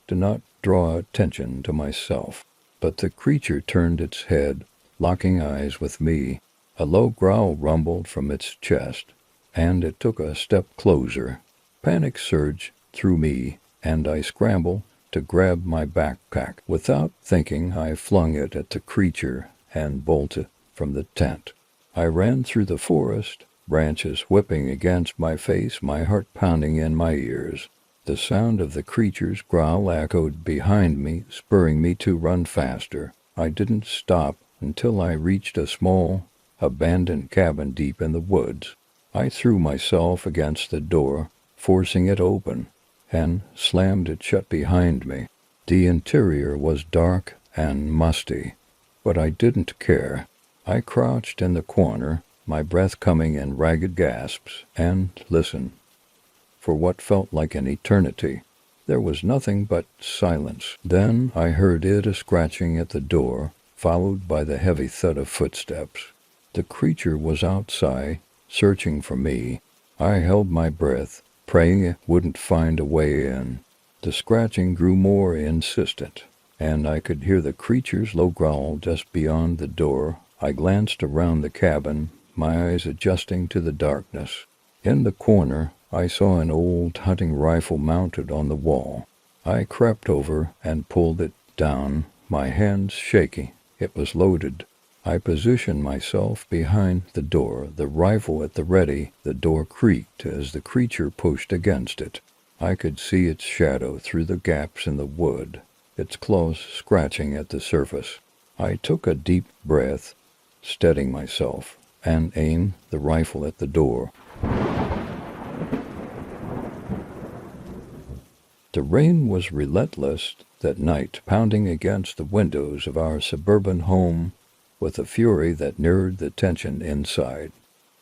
to not draw attention to myself. But the creature turned its head, locking eyes with me. A low growl rumbled from its chest, and it took a step closer. Panic surged through me, and I scrambled to grab my backpack. Without thinking, I flung it at the creature and bolted from the tent. I ran through the forest, branches whipping against my face, my heart pounding in my ears. The sound of the creature's growl echoed behind me, spurring me to run faster. I didn't stop until I reached a small, abandoned cabin deep in the woods. I threw myself against the door, forcing it open, and slammed it shut behind me. The interior was dark and musty, but I didn't care. I crouched in the corner, my breath coming in ragged gasps, and listened. For what felt like an eternity, there was nothing but silence. Then I heard it a scratching at the door, followed by the heavy thud of footsteps. The creature was outside, searching for me. I held my breath, praying it wouldn't find a way in. The scratching grew more insistent, and I could hear the creature's low growl just beyond the door. I glanced around the cabin, my eyes adjusting to the darkness. In the corner, I saw an old hunting rifle mounted on the wall. I crept over and pulled it down, my hands shaking. It was loaded. I positioned myself behind the door, the rifle at the ready. The door creaked as the creature pushed against it. I could see its shadow through the gaps in the wood, its claws scratching at the surface. I took a deep breath, steadying myself, and aimed the rifle at the door. The rain was relentless that night, pounding against the windows of our suburban home with a fury that mirrored the tension inside.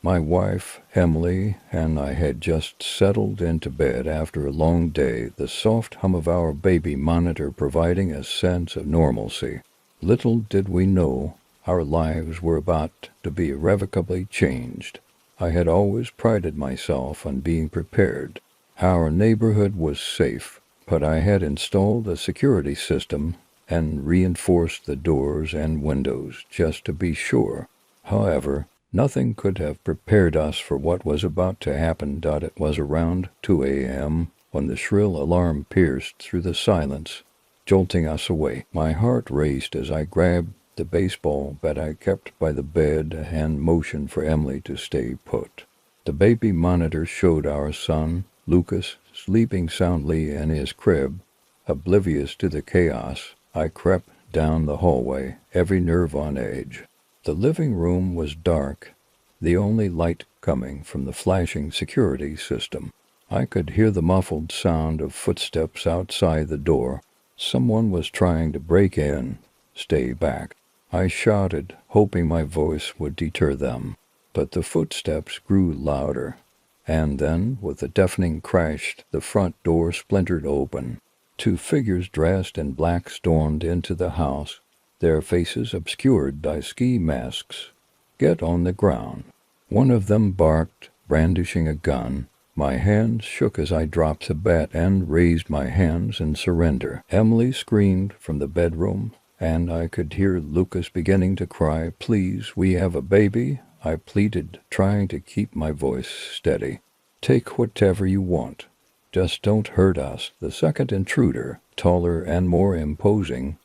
My wife, Emily, and I had just settled into bed after a long day, the soft hum of our baby monitor providing a sense of normalcy. Little did we know our lives were about to be irrevocably changed. I had always prided myself on being prepared. Our neighborhood was safe, but I had installed a security system and reinforced the doors and windows just to be sure. However, nothing could have prepared us for what was about to happen. It was around 2 a.m. when the shrill alarm pierced through the silence, jolting us awake. My heart raced as I grabbed the baseball bat I kept by the bed and motioned for Emily to stay put. The baby monitor showed our son, Lucas, sleeping soundly in his crib, oblivious to the chaos. I crept down the hallway, every nerve on edge. The living room was dark, the only light coming from the flashing security system. I could hear the muffled sound of footsteps outside the door. Someone was trying to break in. Stay back. I shouted, hoping my voice would deter them. But the footsteps grew louder, and then, with a deafening crash, the front door splintered open. 2 figures dressed in black stormed into the house, their faces obscured by ski masks. "Get on the ground." One of them barked, brandishing a gun. My hands shook as I dropped the bat and raised my hands in surrender. Emily screamed from the bedroom, and I could hear Lucas beginning to cry, "Please, we have a baby," I pleaded, trying to keep my voice steady. "Take whatever you want. Just don't hurt us." The second intruder, taller and more imposing,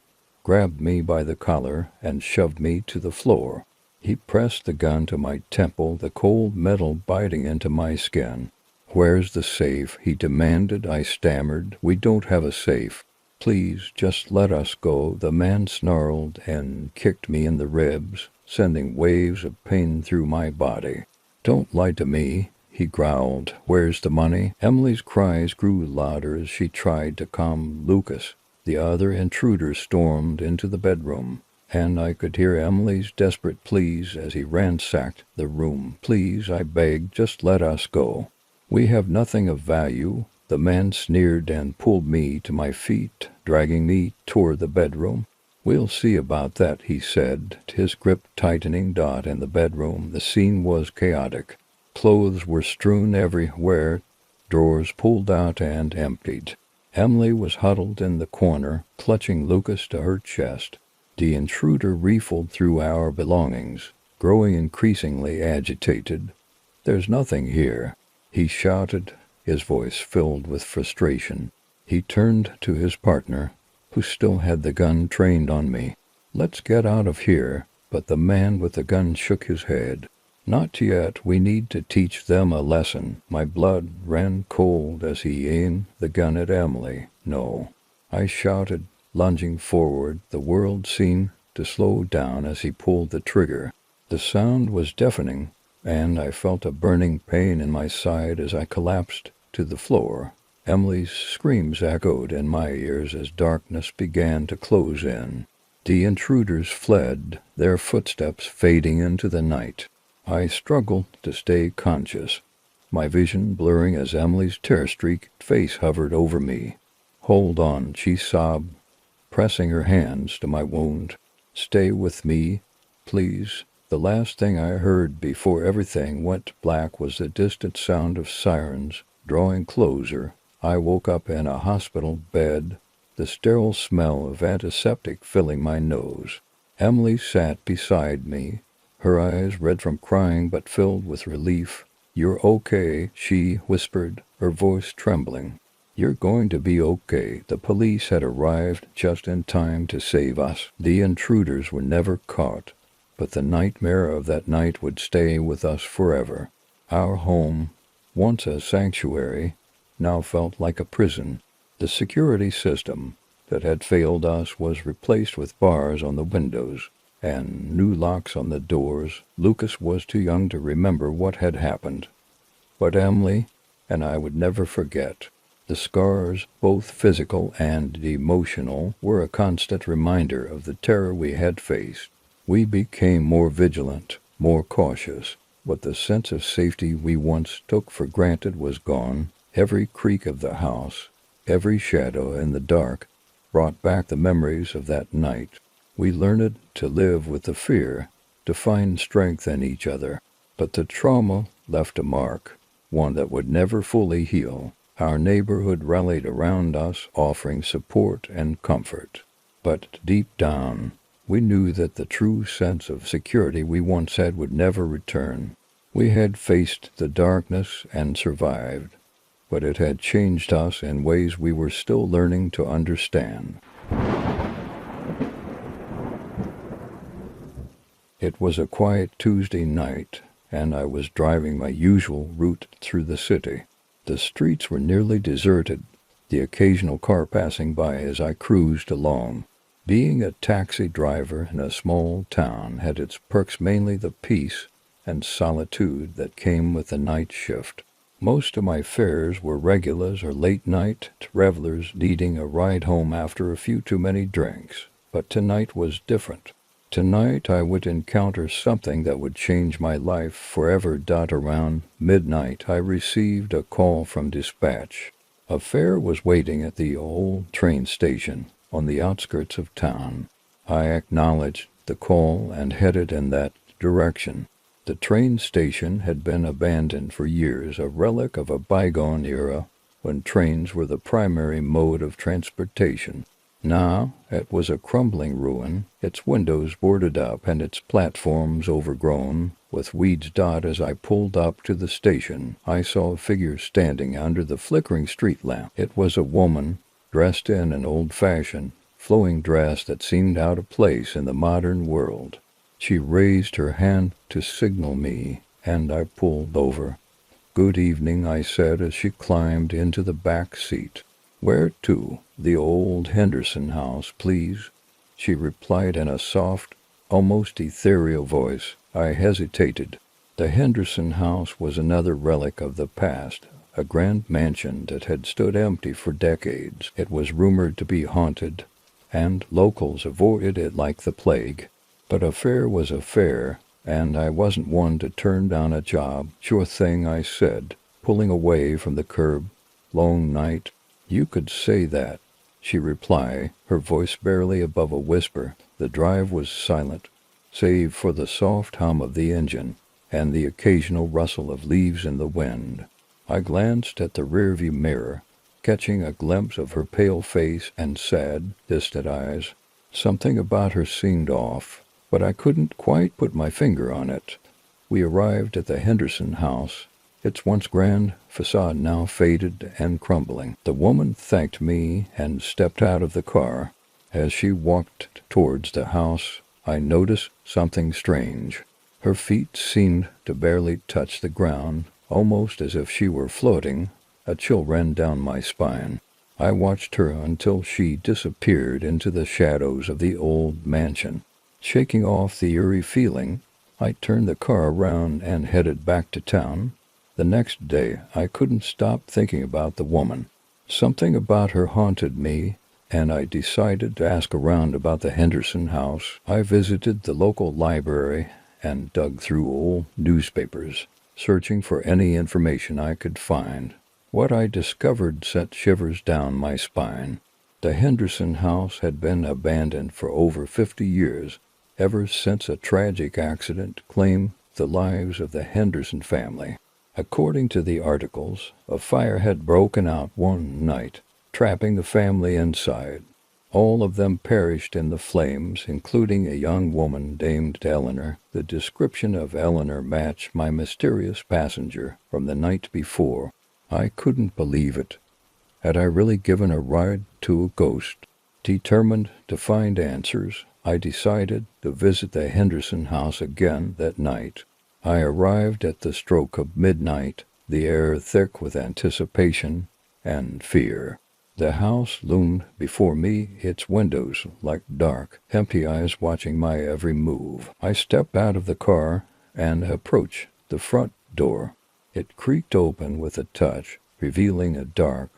grabbed me by the collar and shoved me to the floor. He pressed the gun to my temple, the cold metal biting into my skin. "Where's the safe?" he demanded. I stammered, "We don't have a safe. Please, just let us go." The man snarled and kicked me in the ribs, sending waves of pain through my body. "Don't lie to me," he growled. "Where's the money?" Emily's cries grew louder as she tried to calm Lucas. The other intruder stormed into the bedroom, and I could hear Emily's desperate pleas as he ransacked the room. "Please," I begged, "just let us go. We have nothing of value." The man sneered and pulled me to my feet, dragging me toward the bedroom. "We'll see about that," he said, his grip tightening. In the bedroom, the scene was chaotic. Clothes were strewn everywhere, drawers pulled out and emptied. Emily was huddled in the corner, clutching Lucas to her chest. The intruder riffled through our belongings, growing increasingly agitated. "There's nothing here," he shouted, his voice filled with frustration. He turned to his partner, who still had the gun trained on me. "Let's get out of here," but the man with the gun shook his head. "Not yet. We need to teach them a lesson." My blood ran cold as he aimed the gun at Emily. "No," I shouted, lunging forward. The world seemed to slow down as he pulled the trigger. The sound was deafening, and I felt a burning pain in my side as I collapsed to the floor. Emily's screams echoed in my ears as darkness began to close in. The intruders fled, their footsteps fading into the night. I struggled to stay conscious, my vision blurring as Emily's tear-streaked face hovered over me. "Hold on," she sobbed, pressing her hands to my wound. "Stay with me, please." The last thing I heard before everything went black was the distant sound of sirens drawing closer. I woke up in a hospital bed, the sterile smell of antiseptic filling my nose. Emily sat beside me, her eyes red from crying but filled with relief. "You're okay," she whispered, her voice trembling. "You're going to be okay." The police had arrived just in time to save us. The intruders were never caught, but the nightmare of that night would stay with us forever. Our home, once a sanctuary, now felt like a prison. The security system that had failed us was replaced with bars on the windows and new locks on the doors. Lucas was too young to remember what had happened, but Emily and I would never forget. The scars, both physical and emotional, were a constant reminder of the terror we had faced. We became more vigilant, more cautious, but the sense of safety we once took for granted was gone. Every creak of the house, every shadow in the dark, brought back the memories of that night. We learned to live with the fear, to find strength in each other, but the trauma left a mark, one that would never fully heal. Our neighborhood rallied around us, offering support and comfort. But deep down, we knew that the true sense of security we once had would never return. We had faced the darkness and survived, but it had changed us in ways we were still learning to understand. It was a quiet Tuesday night, and I was driving my usual route through the city. The streets were nearly deserted, the occasional car passing by as I cruised along. Being a taxi driver in a small town had its perks, mainly the peace and solitude that came with the night shift. Most of my fares were regulars or late-night revelers needing a ride home after a few too many drinks. But tonight was different. Tonight I would encounter something that would change my life forever. Around midnight I received a call from dispatch. A fare was waiting at the old train station on the outskirts of town. I acknowledged the call and headed in that direction. The train station had been abandoned for years, a relic of a bygone era when trains were the primary mode of transportation. Now it was a crumbling ruin, its windows boarded up and its platforms overgrown with weeds. As I pulled up to the station, I saw a figure standing under the flickering street lamp. It was a woman, dressed in an old-fashioned, flowing dress that seemed out of place in the modern world. She raised her hand to signal me, and I pulled over. "Good evening," I said as she climbed into the back seat. "Where to?" "The old Henderson house, please," she replied in a soft, almost ethereal voice. I hesitated. The Henderson house was another relic of the past, a grand mansion that had stood empty for decades. It was rumored to be haunted, and locals avoided it like the plague. But a fare was a fare, and I wasn't one to turn down a job. "Sure thing," I said, pulling away from the curb. "Long night?" "You could say that," she replied, her voice barely above a whisper. The drive was silent, save for the soft hum of the engine and the occasional rustle of leaves in the wind. I glanced at the rearview mirror, catching a glimpse of her pale face and sad, distant eyes. Something about her seemed off, but I couldn't quite put my finger on it. We arrived at the Henderson house, its once grand facade now faded and crumbling. The woman thanked me and stepped out of the car. As she walked towards the house, I noticed something strange. Her feet seemed to barely touch the ground, almost as if she were floating. A chill ran down my spine. I watched her until she disappeared into the shadows of the old mansion. Shaking off the eerie feeling, I turned the car around and headed back to town. The next day, I couldn't stop thinking about the woman. Something about her haunted me, and I decided to ask around about the Henderson house. I visited the local library and dug through old newspapers, searching for any information I could find. What I discovered sent shivers down my spine. The Henderson house had been abandoned for over 50 years, ever since a tragic accident claimed the lives of the Henderson family. According to the articles, a fire had broken out one night, trapping the family inside. All of them perished in the flames, including a young woman named Eleanor. The description of Eleanor matched my mysterious passenger from the night before. I couldn't believe it. Had I really given a ride to a ghost? Determined to find answers, I decided to visit the Henderson house again that night. I arrived at the stroke of midnight, the air thick with anticipation and fear. The house loomed before me, its windows like dark, empty eyes watching my every move. I stepped out of the car and approached the front door. It creaked open with a touch, revealing a dark,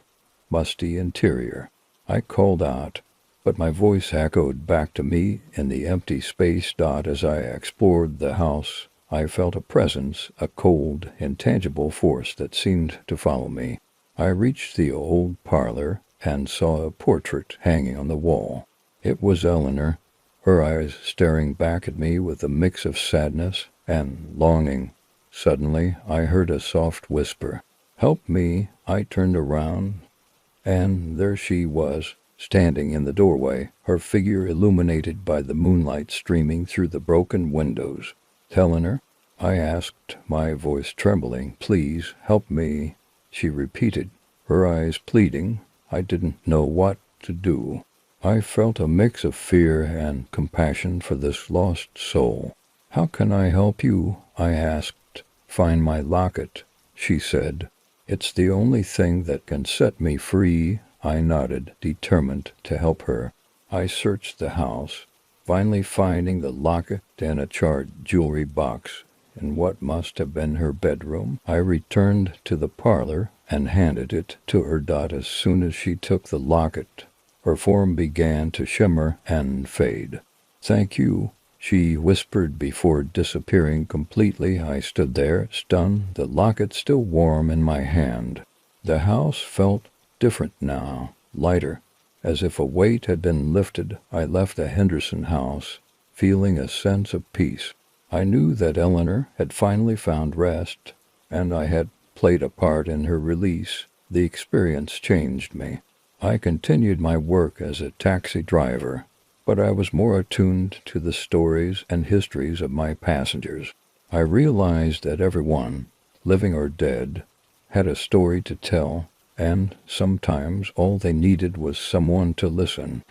musty interior. I called out, but my voice echoed back to me in the empty space. As I explored the house, I felt a presence, a cold, intangible force that seemed to follow me. I reached the old parlor and saw a portrait hanging on the wall. It was Eleanor, her eyes staring back at me with a mix of sadness and longing. Suddenly, I heard a soft whisper, "Help me." I turned around, and there she was, standing in the doorway, her figure illuminated by the moonlight streaming through the broken windows. "Eleanor?" I asked, my voice trembling. "Please, help me," she repeated, her eyes pleading. I didn't know what to do. I felt a mix of fear and compassion for this lost soul. "How can I help you?" I asked. "Find my locket," she said. "It's the only thing that can set me free." I nodded, determined to help her. I searched the house, finally finding the locket in a charred jewelry box in what must have been her bedroom. I returned to the parlor and handed it to her. As soon as she took the locket, her form began to shimmer and fade. "Thank you," she whispered before disappearing completely. I stood there, stunned, the locket still warm in my hand. The house felt different now, lighter, as if a weight had been lifted. I left the Henderson house, feeling a sense of peace. I knew that Eleanor had finally found rest, and I had played a part in her release. The experience changed me. I continued my work as a taxi driver, but I was more attuned to the stories and histories of my passengers. I realized that everyone, living or dead, had a story to tell, and sometimes all they needed was someone to listen.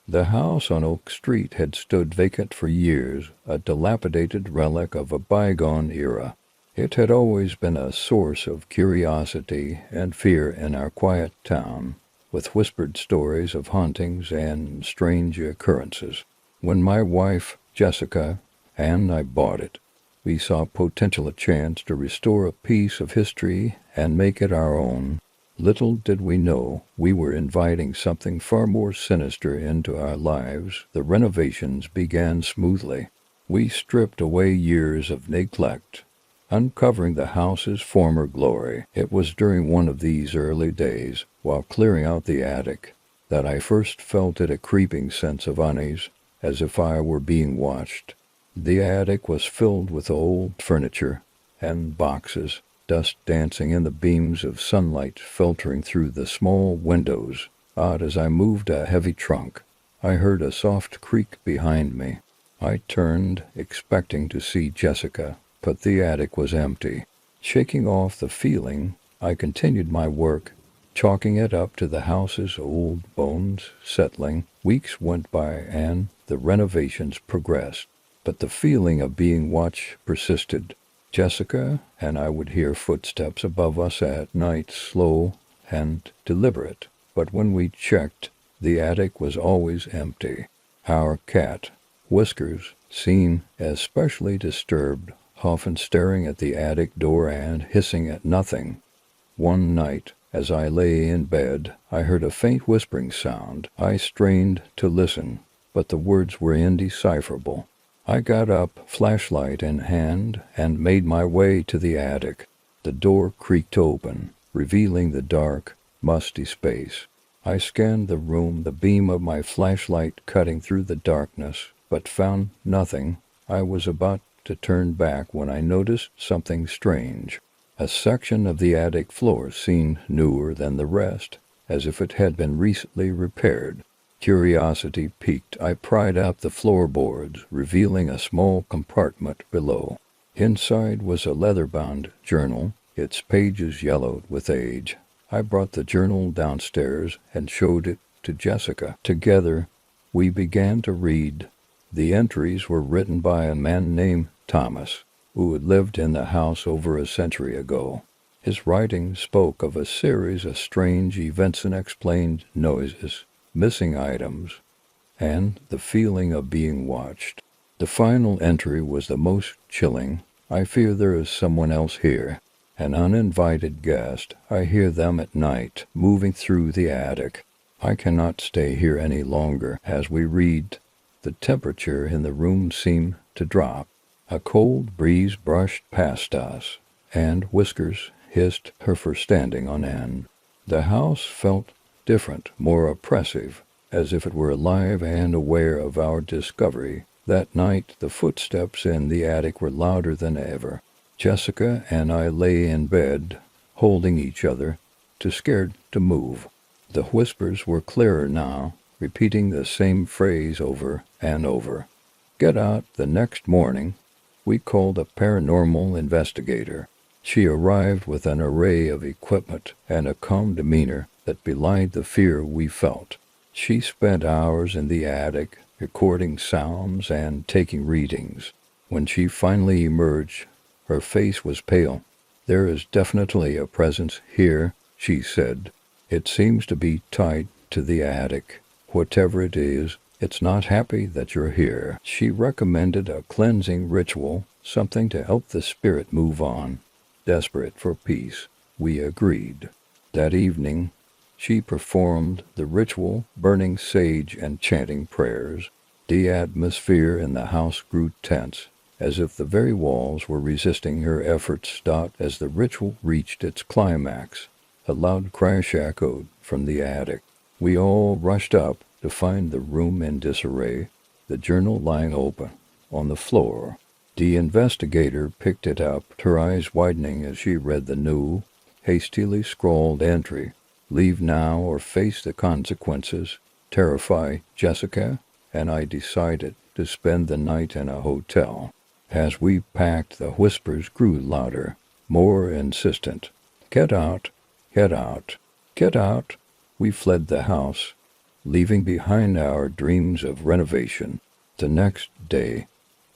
The house on Oak Street had stood vacant for years, a dilapidated relic of a bygone era. It had always been a source of curiosity and fear in our quiet town, with whispered stories of hauntings and strange occurrences. When my wife, Jessica, and I bought it, we saw potential a chance to restore a piece of history and make it our own. Little did we know we were inviting something far more sinister into our lives. The renovations began smoothly. We stripped away years of neglect, uncovering the house's former glory. It was during one of these early days, while clearing out the attic, that I first felt a creeping sense of unease, as if I were being watched. The attic was filled with old furniture and boxes, dust dancing in the beams of sunlight filtering through the small windows. As I moved a heavy trunk, I heard a soft creak behind me. I turned, expecting to see Jessica, but the attic was empty. Shaking off the feeling, I continued my work, chalking it up to the house's old bones settling. Weeks went by and the renovations progressed, but the feeling of being watched persisted. Jessica and I would hear footsteps above us at night, slow and deliberate, but when we checked, the attic was always empty. Our cat, Whiskers, seemed especially disturbed, often staring at the attic door and hissing at nothing. One night, as I lay in bed, I heard a faint whispering sound. I strained to listen, but the words were indecipherable. I got up, flashlight in hand, and made my way to the attic. The door creaked open, revealing the dark, musty space. I scanned the room, the beam of my flashlight cutting through the darkness, but found nothing. I was about to turn back when I noticed something strange. A section of the attic floor seemed newer than the rest, as if it had been recently repaired. Curiosity piqued. I pried out the floorboards, revealing a small compartment below. Inside was a leather-bound journal, its pages yellowed with age. I brought the journal downstairs and showed it to Jessica. Together, we began to read. The entries were written by a man named Thomas, who had lived in the house over a century ago. His writing spoke of a series of strange events, unexplained noises, missing items, and the feeling of being watched. The final entry was the most chilling. I fear there is someone else here, an uninvited guest. I hear them at night, moving through the attic. I cannot stay here any longer. As we read, the temperature in the room seemed to drop. A cold breeze brushed past us, and whiskers hissed her for standing on end. The house felt different, more oppressive, as if it were alive and aware of our discovery. That night, the footsteps in the attic were louder than ever. Jessica and I lay in bed, holding each other, too scared to move. The whispers were clearer now, repeating the same phrase over and over. Get out. The next morning, we called a paranormal investigator. She arrived with an array of equipment and a calm demeanor that belied the fear we felt. She spent hours in the attic, recording sounds and taking readings. When she finally emerged, her face was pale. There is definitely a presence here, she said. It seems to be tied to the attic. Whatever it is, it's not happy that you're here. She recommended a cleansing ritual, something to help the spirit move on. Desperate for peace, we agreed. That evening, she performed the ritual, burning sage and chanting prayers. The atmosphere in the house grew tense, as if the very walls were resisting her efforts. As the ritual reached its climax, a loud crash echoed from the attic. We all rushed up to find the room in disarray, the journal lying open on the floor. The investigator picked it up, her eyes widening as she read the new, hastily scrawled entry. Leave now or face the consequences. Terrify Jessica, and I decided to spend the night in a hotel. As we packed, the whispers grew louder, more insistent. Get out, get out, get out. We fled the house, leaving behind our dreams of renovation. The next day,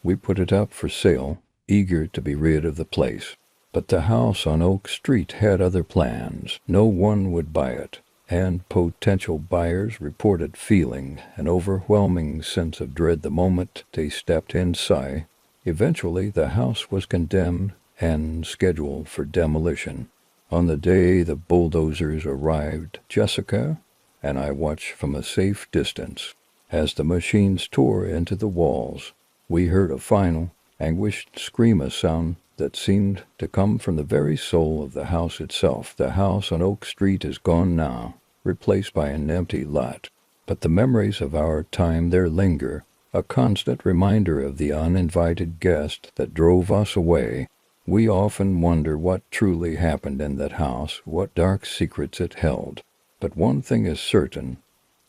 we put it up for sale, eager to be rid of the place. But the house on Oak Street had other plans. No one would buy it, and potential buyers reported feeling an overwhelming sense of dread the moment they stepped inside. Eventually, the house was condemned and scheduled for demolition. On the day the bulldozers arrived, Jessica and I watched from a safe distance. As the machines tore into the walls, we heard a final, anguished scream, a sound that seemed to come from the very soul of the house itself. The house on Oak Street is gone now, replaced by an empty lot. But the memories of our time there linger, a constant reminder of the uninvited guest that drove us away. We often wonder what truly happened in that house, what dark secrets it held. But one thing is certain,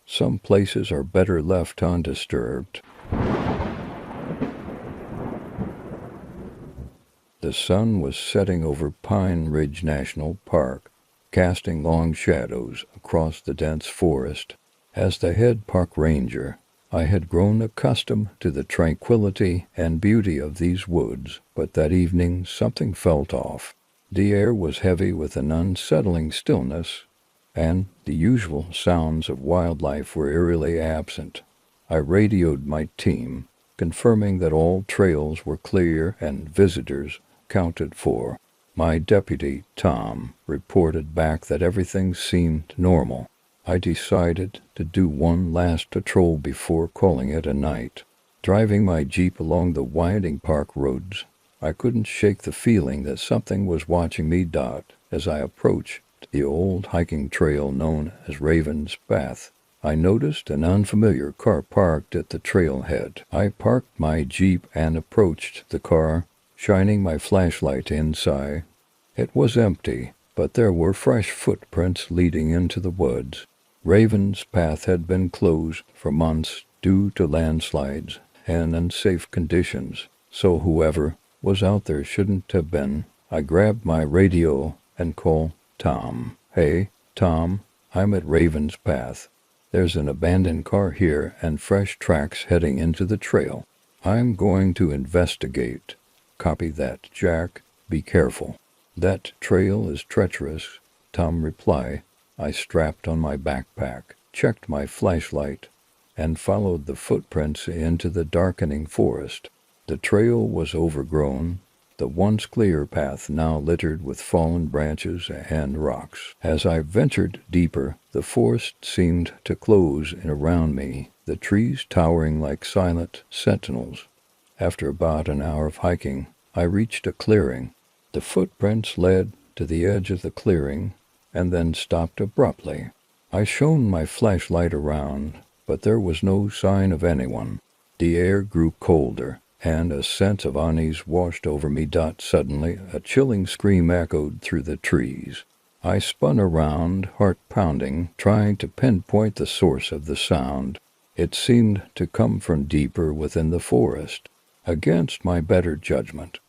some places are better left undisturbed. The sun was setting over Pine Ridge National Park, casting long shadows across the dense forest. As the head park ranger, I had grown accustomed to the tranquility and beauty of these woods, but that evening something felt off. The air was heavy with an unsettling stillness, and the usual sounds of wildlife were eerily absent. I radioed my team, confirming that all trails were clear and visitors counted for. My deputy, Tom, reported back that everything seemed normal. I decided to do one last patrol before calling it a night. Driving my Jeep along the winding park roads, I couldn't shake the feeling that something was watching me. As I approached the old hiking trail known as Raven's Path. I noticed an unfamiliar car parked at the trailhead. I parked my Jeep and approached the car, shining my flashlight inside. It was empty, but there were fresh footprints leading into the woods. Raven's Path had been closed for months due to landslides and unsafe conditions, so whoever was out there shouldn't have been. I grabbed my radio and called Tom. "Hey, Tom, I'm at Raven's Path. There's an abandoned car here and fresh tracks heading into the trail. I'm going to investigate." "Copy that, Jack. Be careful." "That trail is treacherous," Tom replied. I strapped on my backpack, checked my flashlight, and followed the footprints into the darkening forest. The trail was overgrown, the once clear path now littered with fallen branches and rocks. As I ventured deeper, the forest seemed to close in around me, the trees towering like silent sentinels. After about an hour of hiking, I reached a clearing. The footprints led to the edge of the clearing and then stopped abruptly. I shone my flashlight around, but there was no sign of anyone. The air grew colder, and a sense of unease washed over me. Suddenly, a chilling scream echoed through the trees. I spun around, heart pounding, trying to pinpoint the source of the sound. It seemed to come from deeper within the forest. Against my better judgment,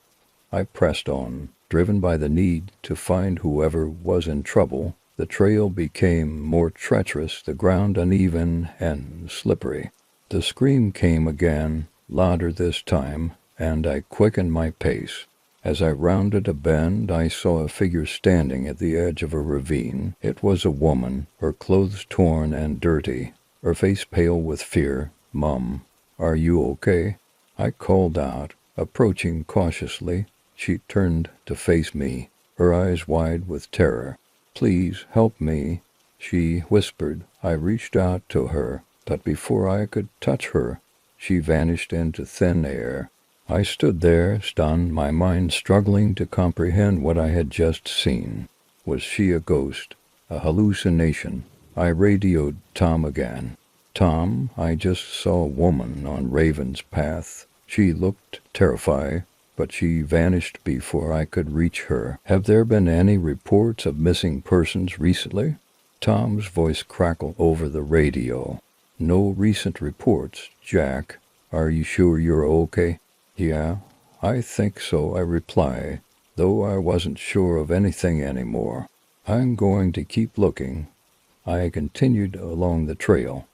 I pressed on, driven by the need to find whoever was in trouble. The trail became more treacherous, the ground uneven and slippery. The scream came again, louder this time, and I quickened my pace. As I rounded a bend, I saw a figure standing at the edge of a ravine. It was a woman, her clothes torn and dirty, her face pale with fear. "Mum, are you okay?" I called out, approaching cautiously. She turned to face me, her eyes wide with terror. "Please help me," she whispered. I reached out to her, but before I could touch her, she vanished into thin air. I stood there, stunned, my mind struggling to comprehend what I had just seen. Was she a ghost? A hallucination? I radioed Tom again. "Tom, I just saw a woman on Raven's Path. She looked terrified, but she vanished before I could reach her. Have there been any reports of missing persons recently?" Tom's voice crackled over the radio. "No recent reports, Jack. Are you sure you're okay?" "Yeah, I think so," I replied, though I wasn't sure of anything anymore. "I'm going to keep looking." I continued along the trail,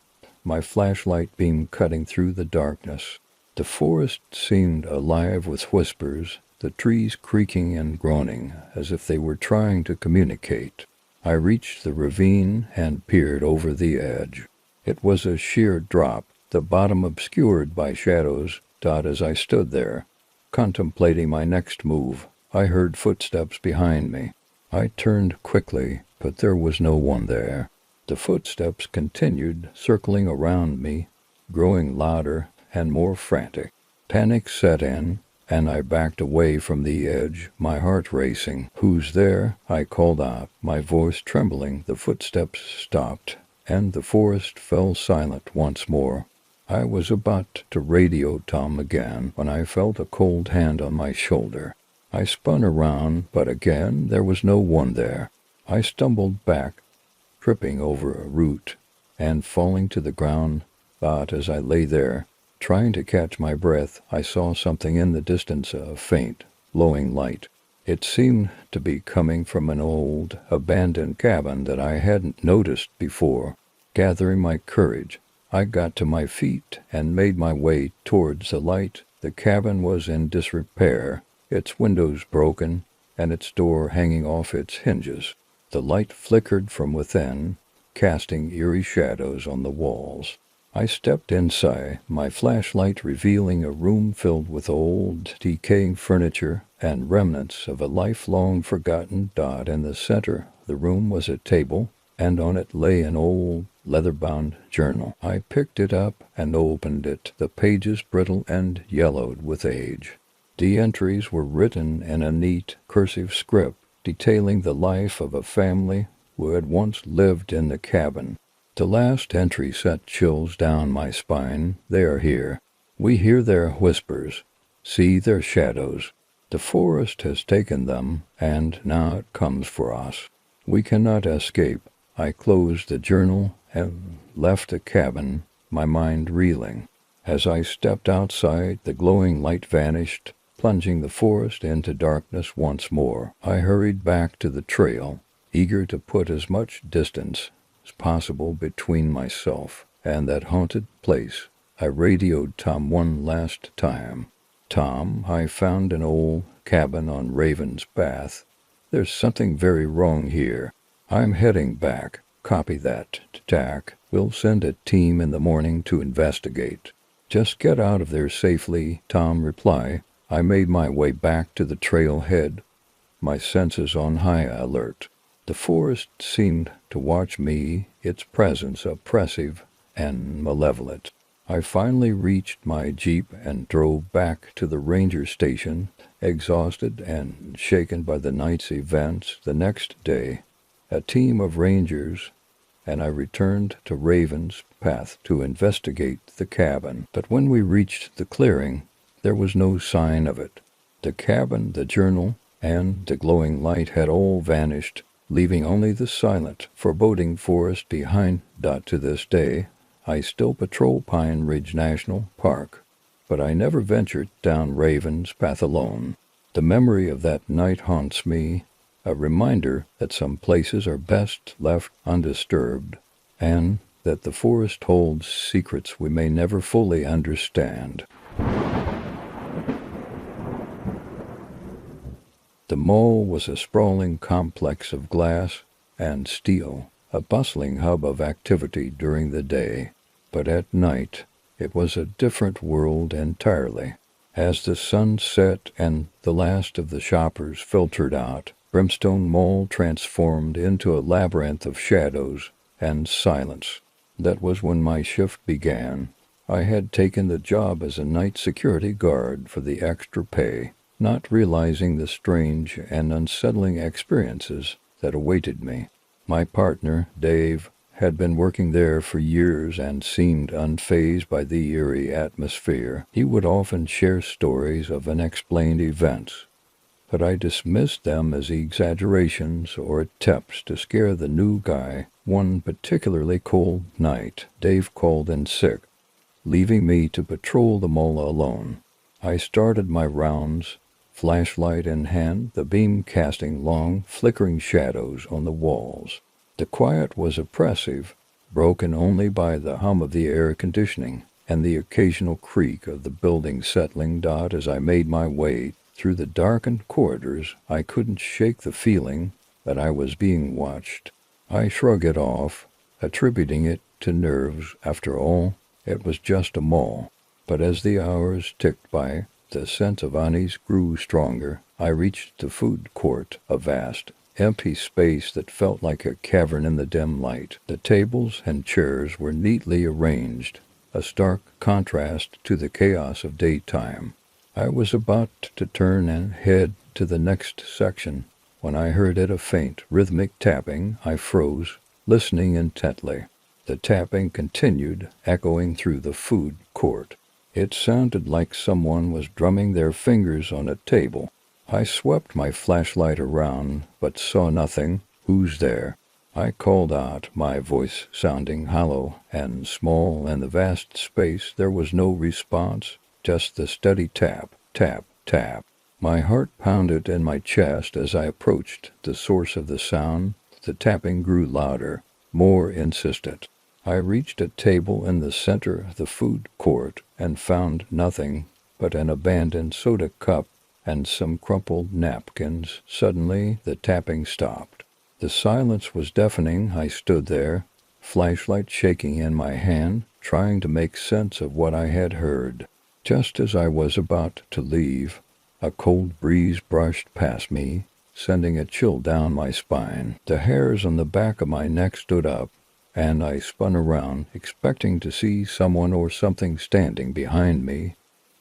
my flashlight beam cutting through the darkness. The forest seemed alive with whispers, the trees creaking and groaning as if they were trying to communicate. I reached the ravine and peered over the edge. It was a sheer drop, the bottom obscured by shadows. As I stood there, contemplating my next move, I heard footsteps behind me. I turned quickly, but there was no one there. The footsteps continued, circling around me, growing louder and more frantic. Panic set in, and I backed away from the edge, my heart racing. "Who's there?" I called out, my voice trembling. The footsteps stopped, and the forest fell silent once more. I was about to radio Tom again when I felt a cold hand on my shoulder. I spun around, but again there was no one there. I stumbled back, tripping over a root and falling to the ground. But as I lay there, trying to catch my breath, I saw something in the distance, a faint, glowing light. It seemed to be coming from an old, abandoned cabin that I hadn't noticed before. Gathering my courage, I got to my feet and made my way towards the light. The cabin was in disrepair, its windows broken, and its door hanging off its hinges. The light flickered from within, casting eerie shadows on the walls. I stepped inside, my flashlight revealing a room filled with old, decaying furniture and remnants of a lifelong forgotten. In the center of the room was a table, and on it lay an old, leather-bound journal. I picked it up and opened it, the pages brittle and yellowed with age. The entries were written in a neat, cursive script, detailing the life of a family who had once lived in the cabin. The last entry sent chills down my spine. They are here. We hear their whispers, see their shadows. The forest has taken them, and now it comes for us. We cannot escape. I closed the journal and left the cabin, my mind reeling. As I stepped outside, the glowing light vanished, plunging the forest into darkness once more. I hurried back to the trail, eager to put as much distance as possible between myself and that haunted place. I radioed Tom one last time. "Tom, I found an old cabin on Raven's Path. There's something very wrong here. I'm heading back. Copy that, Jack. We'll send a team in the morning to investigate." "Just get out of there safely," Tom replied. I made my way back to the trailhead, my senses on high alert. The forest seemed to watch me, its presence oppressive and malevolent. I finally reached my Jeep and drove back to the ranger station, exhausted and shaken by the night's events. The next day, a team of rangers and I returned to Raven's Path to investigate the cabin. But when we reached the clearing, there was no sign of it. The cabin, the journal, and the glowing light had all vanished, leaving only the silent, foreboding forest behind. To this day, I still patrol Pine Ridge National Park, but I never ventured down Raven's Path alone. The memory of that night haunts me, a reminder that some places are best left undisturbed, and that the forest holds secrets we may never fully understand. The mall was a sprawling complex of glass and steel, a bustling hub of activity during the day. But at night, it was a different world entirely. As the sun set and the last of the shoppers filtered out, Brimstone Mall transformed into a labyrinth of shadows and silence. That was when my shift began. I had taken the job as a night security guard for the extra pay, not realizing the strange and unsettling experiences that awaited me. My partner, Dave, had been working there for years and seemed unfazed by the eerie atmosphere. He would often share stories of unexplained events, but I dismissed them as exaggerations or attempts to scare the new guy. One particularly cold night, Dave called in sick, leaving me to patrol the mall alone. I started my rounds, flashlight in hand, the beam casting long, flickering shadows on the walls. The quiet was oppressive, broken only by the hum of the air conditioning and the occasional creak of the building settling. As I made my way through the darkened corridors, I couldn't shake the feeling that I was being watched. I shrugged it off, attributing it to nerves. After all, it was just a mall. But as the hours ticked by, the sense of unease grew stronger. I reached the food court, a vast, empty space that felt like a cavern in the dim light. The tables and chairs were neatly arranged, a stark contrast to the chaos of daytime. I was about to turn and head to the next section when I heard a faint, rhythmic tapping. I froze, listening intently. The tapping continued, echoing through the food court. It sounded like someone was drumming their fingers on a table. I swept my flashlight around, but saw nothing. "Who's there?" I called out, my voice sounding hollow and small in the vast space. There was no response, just the steady tap, tap, tap. My heart pounded in my chest as I approached the source of the sound. The tapping grew louder, more insistent. I reached a table in the center of the food court and found nothing but an abandoned soda cup and some crumpled napkins. Suddenly, the tapping stopped. The silence was deafening. I stood there, flashlight shaking in my hand, trying to make sense of what I had heard. Just as I was about to leave, a cold breeze brushed past me, sending a chill down my spine. The hairs on the back of my neck stood up, and I spun around, expecting to see someone or something standing behind me,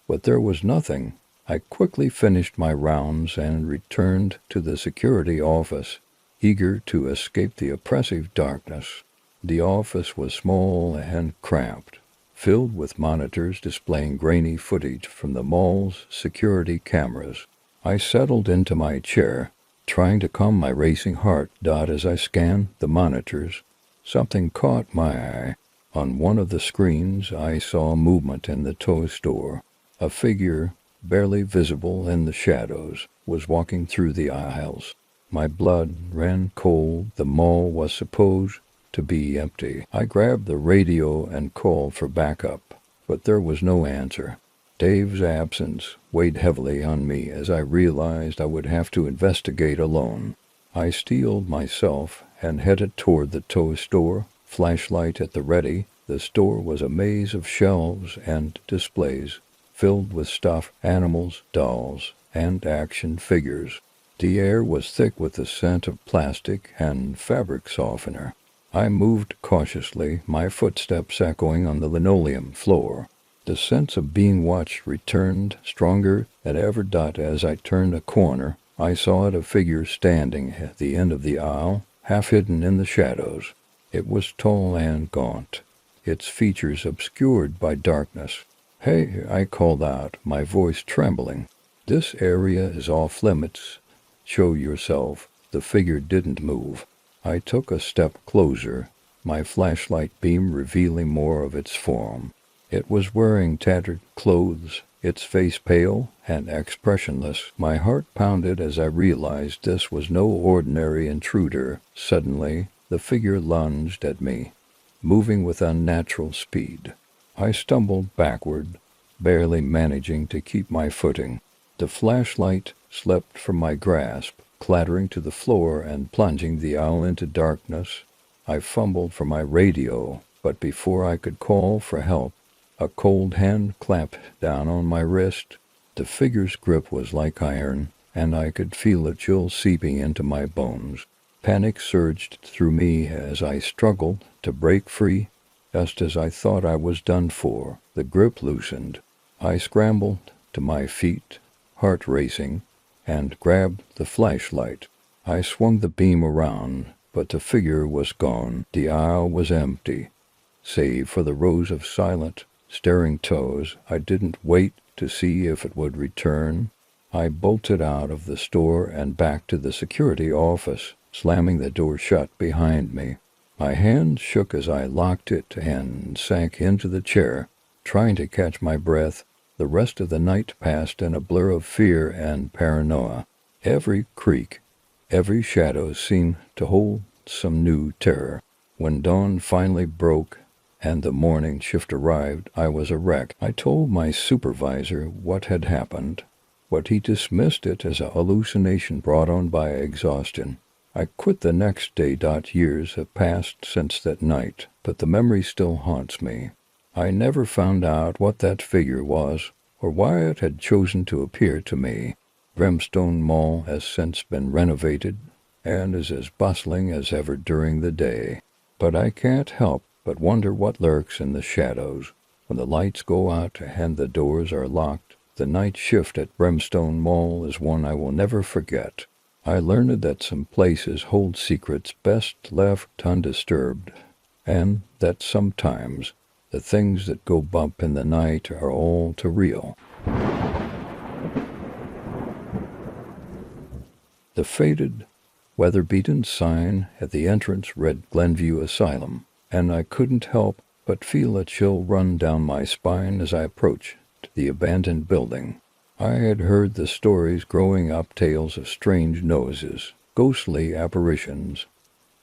but there was nothing. I quickly finished my rounds and returned to the security office, eager to escape the oppressive darkness. The office was small and cramped, filled with monitors displaying grainy footage from the mall's security cameras. I settled into my chair, trying to calm my racing heart. As I scanned the monitors, something caught my eye. On one of the screens, I saw movement in the toy store. A figure, barely visible in the shadows, was walking through the aisles. My blood ran cold. The mall was supposed to be empty. I grabbed the radio and called for backup, but there was no answer. Dave's absence weighed heavily on me as I realized I would have to investigate alone. I steeled myself and headed toward the toy store, flashlight at the ready. The store was a maze of shelves and displays, filled with stuffed animals, dolls, and action figures. The air was thick with the scent of plastic and fabric softener. I moved cautiously, my footsteps echoing on the linoleum floor. The sense of being watched returned, stronger than ever. As I turned a corner, I saw a figure standing at the end of the aisle, half hidden in the shadows. It was tall and gaunt, its features obscured by darkness. "Hey," I called out, my voice trembling. "This area is off limits. Show yourself." The figure didn't move. I took a step closer, my flashlight beam revealing more of its form. It was wearing tattered clothes, its face pale and expressionless. My heart pounded as I realized this was no ordinary intruder. Suddenly, the figure lunged at me, moving with unnatural speed. I stumbled backward, barely managing to keep my footing. The flashlight slipped from my grasp, clattering to the floor and plunging the aisle into darkness. I fumbled for my radio, but before I could call for help, a cold hand clamped down on my wrist. The figure's grip was like iron, and I could feel a chill seeping into my bones. Panic surged through me as I struggled to break free. Just as I thought I was done for, the grip loosened. I scrambled to my feet, heart racing, and grabbed the flashlight. I swung the beam around, but the figure was gone. The aisle was empty, save for the rows of silent, staring toes. I didn't wait to see if it would return. I bolted out of the store and back to the security office, slamming the door shut behind me. My hand shook as I locked it and sank into the chair, trying to catch my breath. The rest of the night passed in a blur of fear and paranoia. Every creak, every shadow seemed to hold some new terror. When dawn finally broke and the morning shift arrived, I was a wreck. I told my supervisor what had happened, but he dismissed it as a hallucination brought on by exhaustion. I quit the next day. Years have passed since that night, but the memory still haunts me. I never found out what that figure was, or why it had chosen to appear to me. Brimstone Mall has since been renovated, and is as bustling as ever during the day. But I can't help but wonder what lurks in the shadows. When the lights go out and the doors are locked, the night shift at Brimstone Mall is one I will never forget. I learned that some places hold secrets best left undisturbed, and that sometimes the things that go bump in the night are all too real. The faded, weather-beaten sign at the entrance read Glenview Asylum, and I couldn't help but feel a chill run down my spine as I approached the abandoned building. I had heard the stories growing up, tales of strange noises, ghostly apparitions,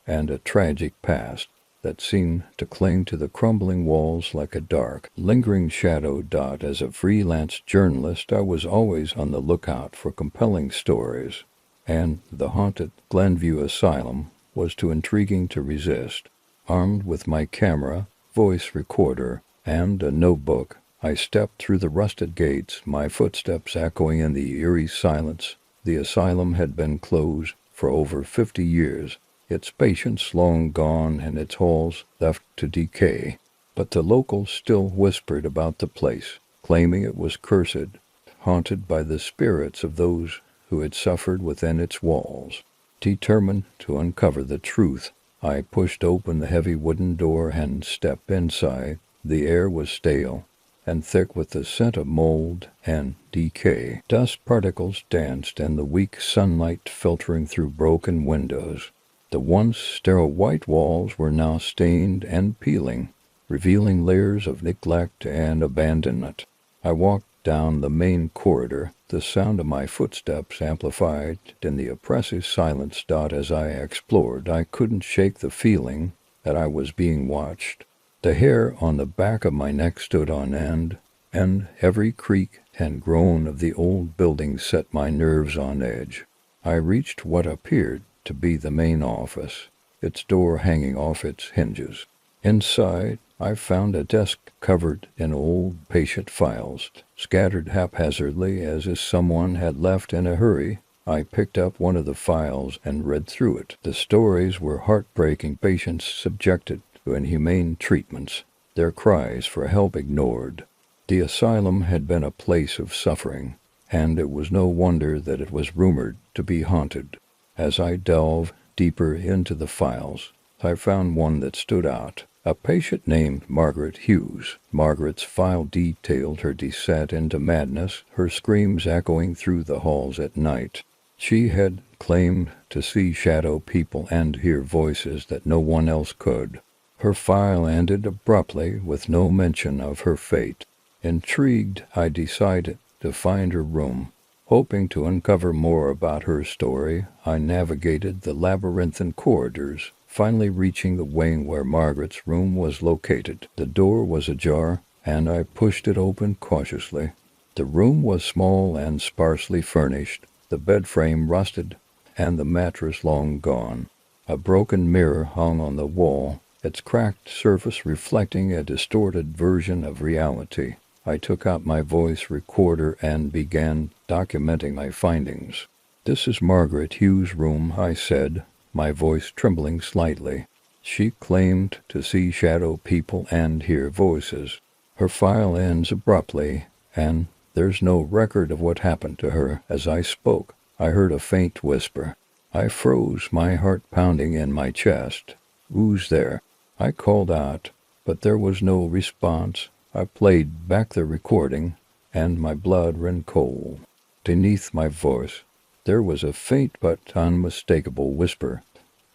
and a tragic past that seemed to cling to the crumbling walls like a dark, lingering shadow. As a freelance journalist, I was always on the lookout for compelling stories, and the haunted Glenview Asylum was too intriguing to resist. Armed with my camera, voice recorder, and a notebook, I stepped through the rusted gates, my footsteps echoing in the eerie silence. The asylum had been closed for over 50 years, its patients long gone and its halls left to decay. But the locals still whispered about the place, claiming it was cursed, haunted by the spirits of those who had suffered within its walls. Determined to uncover the truth, I pushed open the heavy wooden door and stepped inside. The air was stale and thick with the scent of mold and decay. Dust particles danced in the weak sunlight filtering through broken windows. The once sterile white walls were now stained and peeling, revealing layers of neglect and abandonment. I walked down the main corridor, the sound of my footsteps amplified in the oppressive silence. As I explored, I couldn't shake the feeling that I was being watched. The hair on the back of my neck stood on end, and every creak and groan of the old building set my nerves on edge. I reached what appeared to be the main office, its door hanging off its hinges. Inside, I found a desk covered in old patient files, scattered haphazardly as if someone had left in a hurry. I picked up one of the files and read through it. The stories were heartbreaking, patients subjected to inhumane treatments, their cries for help ignored. The asylum had been a place of suffering, and it was no wonder that it was rumored to be haunted. As I delved deeper into the files, I found one that stood out. A patient named Margaret Hughes. Margaret's file detailed her descent into madness, her screams echoing through the halls at night. She had claimed to see shadow people and hear voices that no one else could. Her file ended abruptly with no mention of her fate. Intrigued, I decided to find her room. Hoping to uncover more about her story, I navigated the labyrinthine corridors, finally reaching the wing where Margaret's room was located. The door was ajar, and I pushed it open cautiously. The room was small and sparsely furnished, the bed frame rusted, and the mattress long gone. A broken mirror hung on the wall, its cracked surface reflecting a distorted version of reality. I took out my voice recorder and began documenting my findings. "This is Margaret Hughes' room," I said, my voice trembling slightly. "She claimed to see shadow people and hear voices. Her file ends abruptly, and there's no record of what happened to her." As I spoke, I heard a faint whisper. I froze, my heart pounding in my chest. "Who's there?" I called out, but there was no response. I played back the recording, and my blood ran cold. Beneath my voice, there was a faint but unmistakable whisper.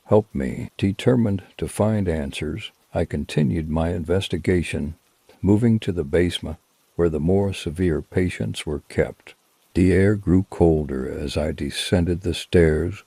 "Help me." Determined to find answers, I continued my investigation, moving to the basement where the more severe patients were kept. The air grew colder as I descended the stairs,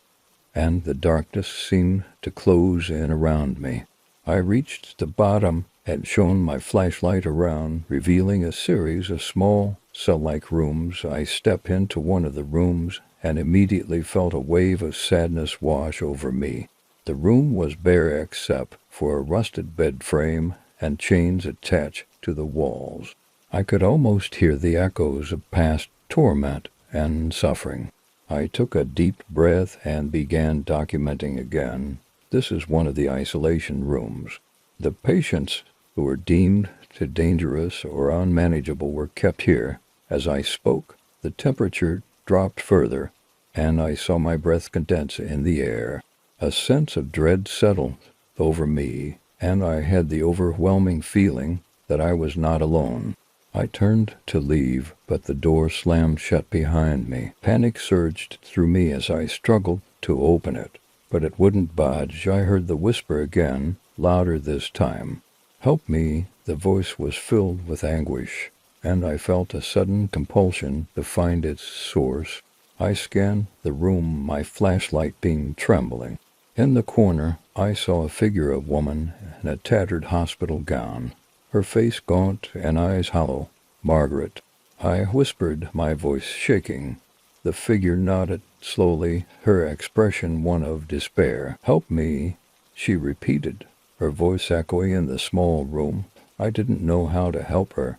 and the darkness seemed to close in around me. I reached the bottom and shone my flashlight around, revealing a series of small, cell-like rooms. I stepped into one of the rooms and immediately felt a wave of sadness wash over me. The room was bare except for a rusted bed frame and chains attached to the walls. I could almost hear the echoes of past torment and suffering. I took a deep breath and began documenting again. This is one of the isolation rooms. The patients who were deemed too dangerous or unmanageable were kept here. As I spoke, the temperature dropped further, and I saw my breath condense in the air. A sense of dread settled over me, and I had the overwhelming feeling that I was not alone. I turned to leave, but the door slammed shut behind me. Panic surged through me as I struggled to open it, but it wouldn't budge. I heard the whisper again, louder this time. "Help me." The voice was filled with anguish, and I felt a sudden compulsion to find its source. I scanned the room, my flashlight beam trembling. In the corner, I saw a figure of woman in a tattered hospital gown, her face gaunt and eyes hollow. "Margaret." I whispered, my voice shaking. The figure nodded slowly, her expression one of despair. "Help me," she repeated, her voice echoing in the small room. I didn't know how to help her,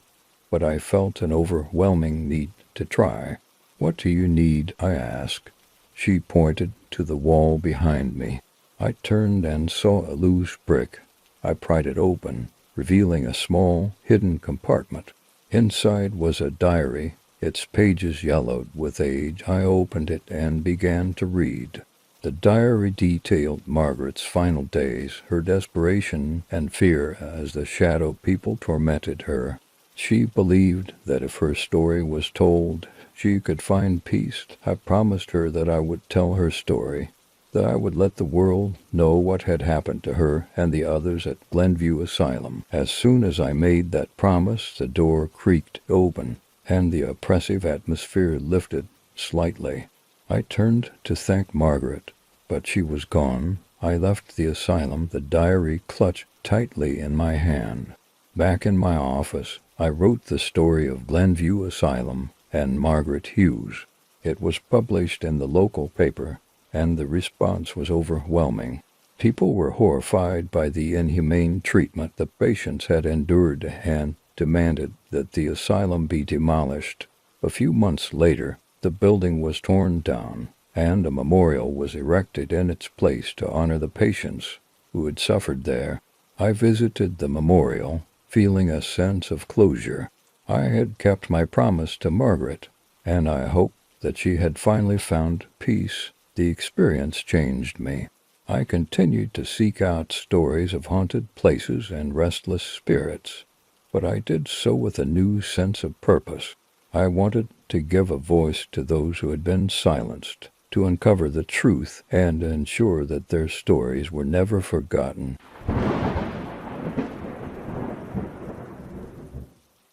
but I felt an overwhelming need to try. "What do you need?" I asked. She pointed to the wall behind me. I turned and saw a loose brick. I pried it open, revealing a small, hidden compartment. Inside was a diary, its pages yellowed with age. I opened it and began to read. The diary detailed Margaret's final days, her desperation and fear as the shadow people tormented her. She believed that if her story was told, she could find peace. I promised her that I would tell her story, that I would let the world know what had happened to her and the others at Glenview Asylum. As soon as I made that promise, the door creaked open, and the oppressive atmosphere lifted slightly. I turned to thank Margaret, but she was gone. I left the asylum, the diary clutched tightly in my hand. Back in my office, I wrote the story of Glenview Asylum and Margaret Hughes. It was published in the local paper, and the response was overwhelming. People were horrified by the inhumane treatment the patients had endured and demanded that the asylum be demolished. A few months later, the building was torn down, and a memorial was erected in its place to honor the patients who had suffered there. I visited the memorial, feeling a sense of closure. I had kept my promise to Margaret, and I hoped that she had finally found peace. The experience changed me. I continued to seek out stories of haunted places and restless spirits, but I did so with a new sense of purpose. I wanted to give a voice to those who had been silenced, to uncover the truth and ensure that their stories were never forgotten.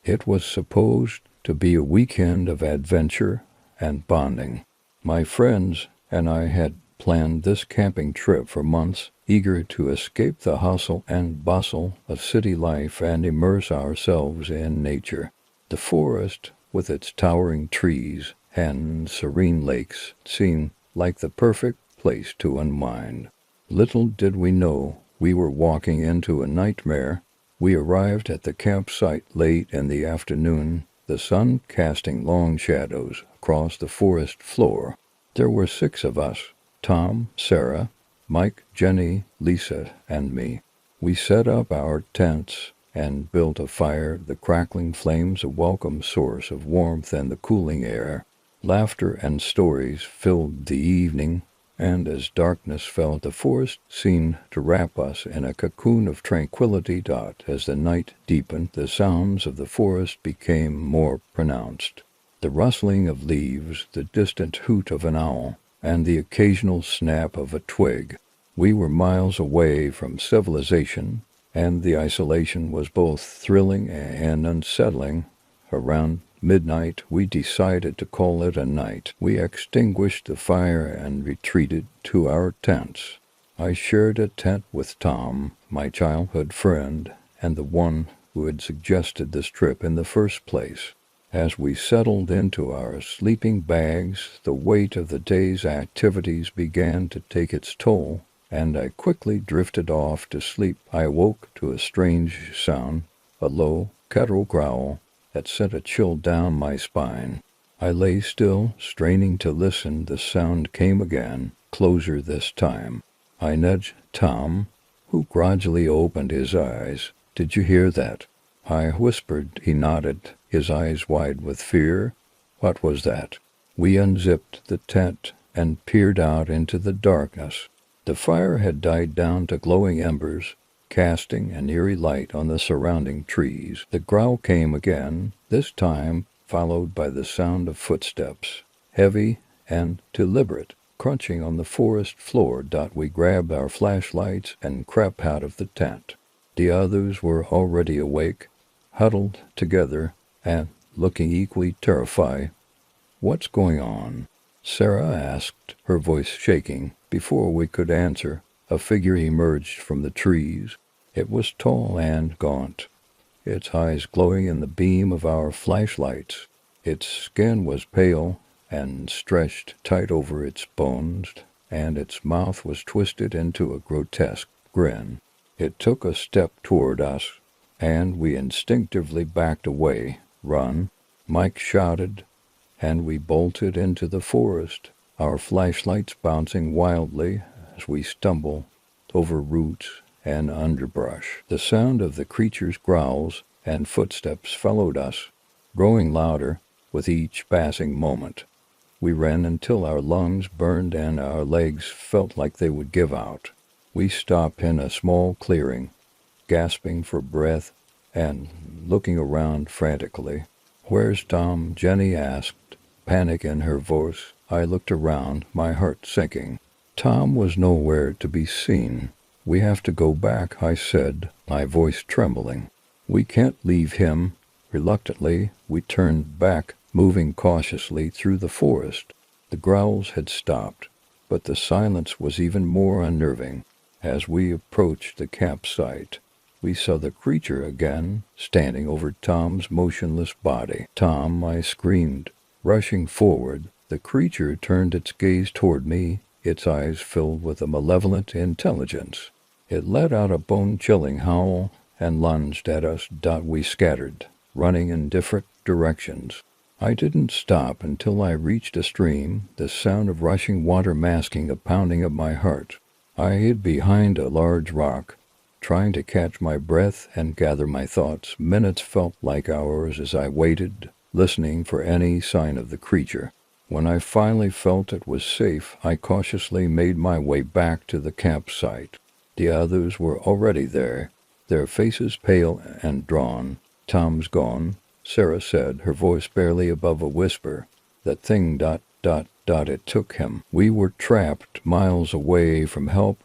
It was supposed to be a weekend of adventure and bonding. My friends and I had planned this camping trip for months, eager to escape the hustle and bustle of city life and immerse ourselves in nature. The forest, with its towering trees and serene lakes, seemed like the perfect place to unwind. Little did we know we were walking into a nightmare. We arrived at the campsite late in the afternoon, the sun casting long shadows across the forest floor. There were 6 of us: Tom, Sarah, Mike, Jenny, Lisa, and me. We set up our tents and built a fire, the crackling flames a welcome source of warmth in the cooling air. Laughter and stories filled the evening, and as darkness fell, the forest seemed to wrap us in a cocoon of tranquility. As the night deepened, the sounds of the forest became more pronounced. The rustling of leaves, the distant hoot of an owl, and the occasional snap of a twig. We were miles away from civilization, and the isolation was both thrilling and unsettling. Around midnight, we decided to call it a night. We extinguished the fire and retreated to our tents. I shared a tent with Tom, my childhood friend, and the one who had suggested this trip in the first place. As we settled into our sleeping bags, the weight of the day's activities began to take its toll, and I quickly drifted off to sleep. I awoke to a strange sound, a low, guttural growl that sent a chill down my spine. I lay still, straining to listen. The sound came again, closer this time. I nudged Tom, who gradually opened his eyes. "Did you hear that?" I whispered. He nodded, his eyes wide with fear. "What was that?" We unzipped the tent and peered out into the darkness. The fire had died down to glowing embers, casting an eerie light on the surrounding trees. The growl came again, this time followed by the sound of footsteps, heavy and deliberate, crunching on the forest floor. We grabbed our flashlights and crept out of the tent. The others were already awake, huddled together and looking equally terrified. "What's going on?" Sarah asked, her voice shaking. Before we could answer, a figure emerged from the trees. It was tall and gaunt, its eyes glowing in the beam of our flashlights. Its skin was pale and stretched tight over its bones, and its mouth was twisted into a grotesque grin. It took a step toward us, and we instinctively backed away. "Run!" Mike shouted, and we bolted into the forest, our flashlights bouncing wildly as we stumbled over roots and underbrush. The sound of the creature's growls and footsteps followed us, growing louder with each passing moment. We ran until our lungs burned and our legs felt like they would give out. We stopped in a small clearing, gasping for breath and looking around frantically. "Where's Tom?" Jenny asked, panic in her voice. I looked around, my heart sinking. Tom was nowhere to be seen. "We have to go back," I said, my voice trembling. "We can't leave him." Reluctantly, we turned back, moving cautiously through the forest. The growls had stopped, but the silence was even more unnerving. As we approached the campsite, we saw the creature again, standing over Tom's motionless body. "Tom!" I screamed. Rushing forward, the creature turned its gaze toward me, its eyes filled with a malevolent intelligence. It let out a bone-chilling howl and lunged at us. We scattered, running in different directions. I didn't stop until I reached a stream, the sound of rushing water masking the pounding of my heart. I hid behind a large rock, trying to catch my breath and gather my thoughts. Minutes felt like hours as I waited, listening for any sign of the creature. When I finally felt it was safe, I cautiously made my way back to the campsite. The others were already there, their faces pale and drawn. "Tom's gone," Sarah said, her voice barely above a whisper. "That thing ... it took him." We were trapped miles away from help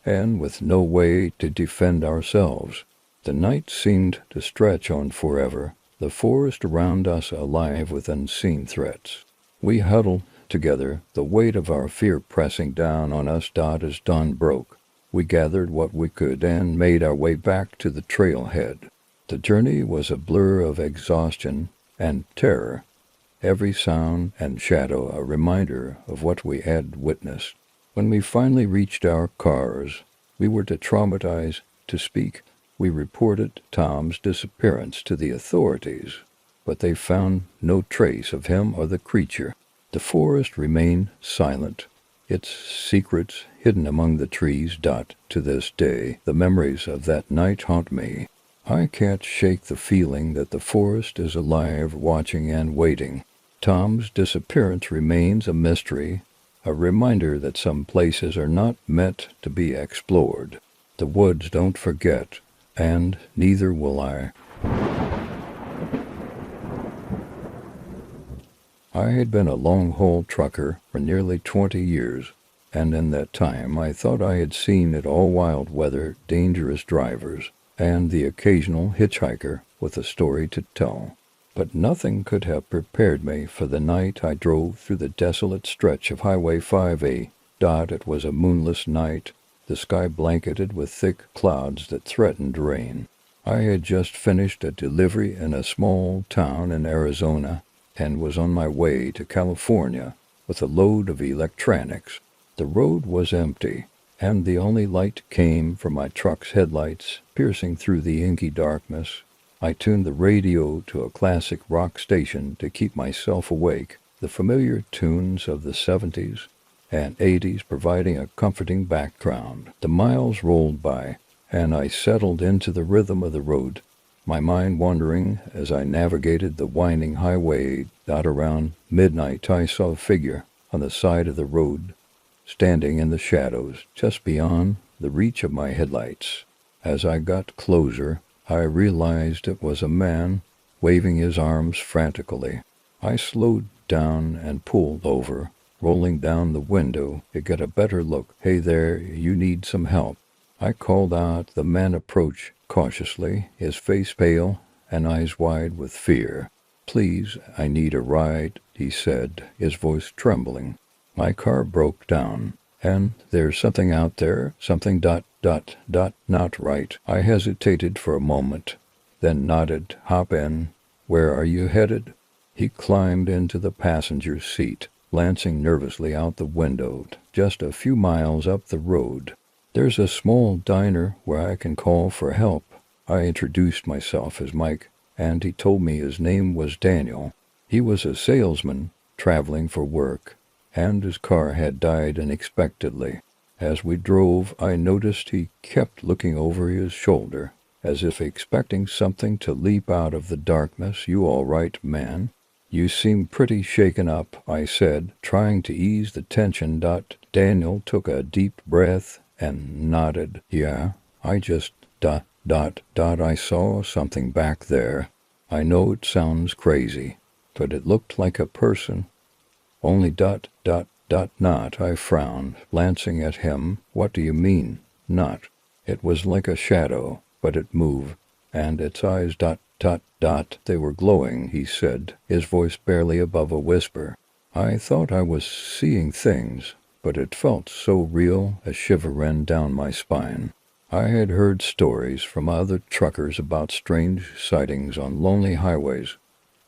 and with no way to defend ourselves. The night seemed to stretch on forever, the forest around us alive with unseen threats. We huddled together, the weight of our fear pressing down on us. As dawn broke, we gathered what we could and made our way back to the trailhead. The journey was a blur of exhaustion and terror, every sound and shadow a reminder of what we had witnessed. When we finally reached our cars, we were too traumatized to speak. We reported Tom's disappearance to the authorities, but they found no trace of him or the creature. The forest remained silent, its secrets hidden among the trees. To this day, the memories of that night haunt me. I can't shake the feeling that the forest is alive, watching and waiting. Tom's disappearance remains a mystery, a reminder that some places are not meant to be explored. The woods don't forget, and neither will I. I had been a long-haul trucker for nearly 20 years, and in that time I thought I had seen it all: wild weather, dangerous drivers, and the occasional hitchhiker with a story to tell. But nothing could have prepared me for the night I drove through the desolate stretch of Highway 5A. It was a moonless night, the sky blanketed with thick clouds that threatened rain. I had just finished a delivery in a small town in Arizona and was on my way to California with a load of electronics. The road was empty, and the only light came from my truck's headlights, piercing through the inky darkness. I tuned the radio to a classic rock station to keep myself awake, the familiar tunes of the 70s and 80s providing a comforting background. The miles rolled by, and I settled into the rhythm of the road, my mind wandering as I navigated the winding highway. Around midnight, I saw a figure on the side of the road, standing in the shadows, just beyond the reach of my headlights. As I got closer, I realized it was a man, waving his arms frantically. I slowed down and pulled over, rolling down the window to get a better look. "Hey there, you need some help?" I called out. The man approached cautiously, his face pale and eyes wide with fear. "Please, I need a ride," he said, his voice trembling. "My car broke down, and there's something out there, something ... not right." I hesitated for a moment, then nodded. "Hop in. Where are you headed?" He climbed into the passenger seat, glancing nervously out the window. "Just a few miles up the road. There's a small diner where I can call for help." I introduced myself as Mike, and he told me his name was Daniel. He was a salesman traveling for work, and his car had died unexpectedly. As we drove, I noticed he kept looking over his shoulder, as if expecting something to leap out of the darkness. "You all right, man?" "You seem pretty shaken up," I said, trying to ease the tension. Daniel took a deep breath and nodded. "Yeah, I just... I saw something back there. I know it sounds crazy, but it looked like a person. Only ... not." I frowned, glancing at him. "What do you mean, not?" "It was like a shadow, but it moved, and its eyes ... They were glowing," he said, his voice barely above a whisper. I thought I was seeing things, but it felt so real a shiver ran down my spine. I had heard stories from other truckers about strange sightings on lonely highways,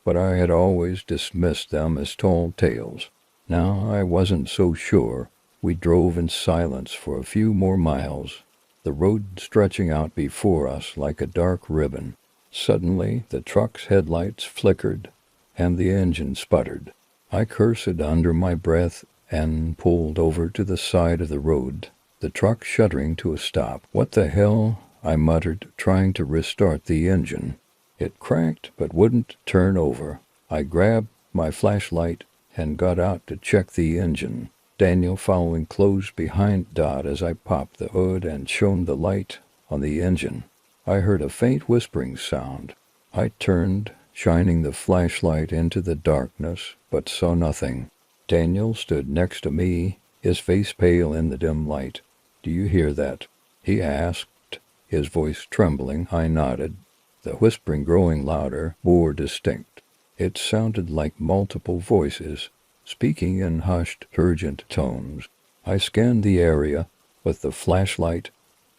but I had always dismissed them as tall tales. Now I wasn't so sure. We drove in silence for a few more miles, the road stretching out before us like a dark ribbon. Suddenly, the truck's headlights flickered, and the engine sputtered. I cursed under my breath and pulled over to the side of the road, the truck shuddering to a stop. "What the hell?" I muttered, trying to restart the engine. It cranked but wouldn't turn over. I grabbed my flashlight and got out to check the engine, Daniel following close behind as I popped the hood and shone the light on the engine. I heard a faint whispering sound. I turned, shining the flashlight into the darkness, but saw nothing. Daniel stood next to me, his face pale in the dim light. "Do you hear that?" he asked, his voice trembling. I nodded, the whispering growing louder, more distinct. It sounded like multiple voices, speaking in hushed, urgent tones. I scanned the area with the flashlight,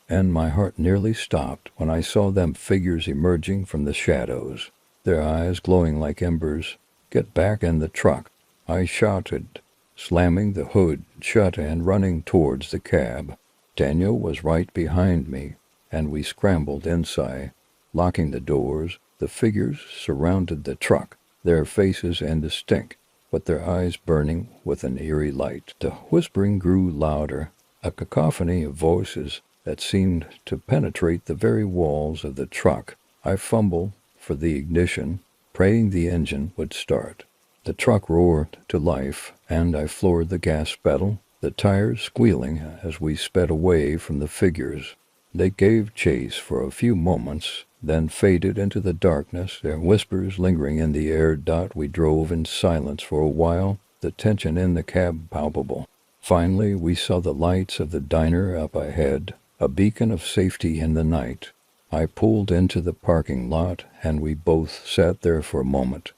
and my heart nearly stopped when I saw them figures emerging from the shadows, their eyes glowing like embers. "Get back in the truck," I shouted, slamming the hood shut and running towards the cab. Daniel was right behind me, and we scrambled inside, locking the doors. The figures surrounded the truck, their faces indistinct, but their eyes burning with an eerie light. The whispering grew louder, a cacophony of voices that seemed to penetrate the very walls of the truck. I fumbled for the ignition, praying the engine would start. The truck roared to life, and I floored the gas pedal, the tires squealing as we sped away from the figures. They gave chase for a few moments, then faded into the darkness, their whispers lingering in the air. We drove in silence for a while, the tension in the cab palpable. Finally, we saw the lights of the diner up ahead, a beacon of safety in the night. I pulled into the parking lot, and we both sat there for a moment,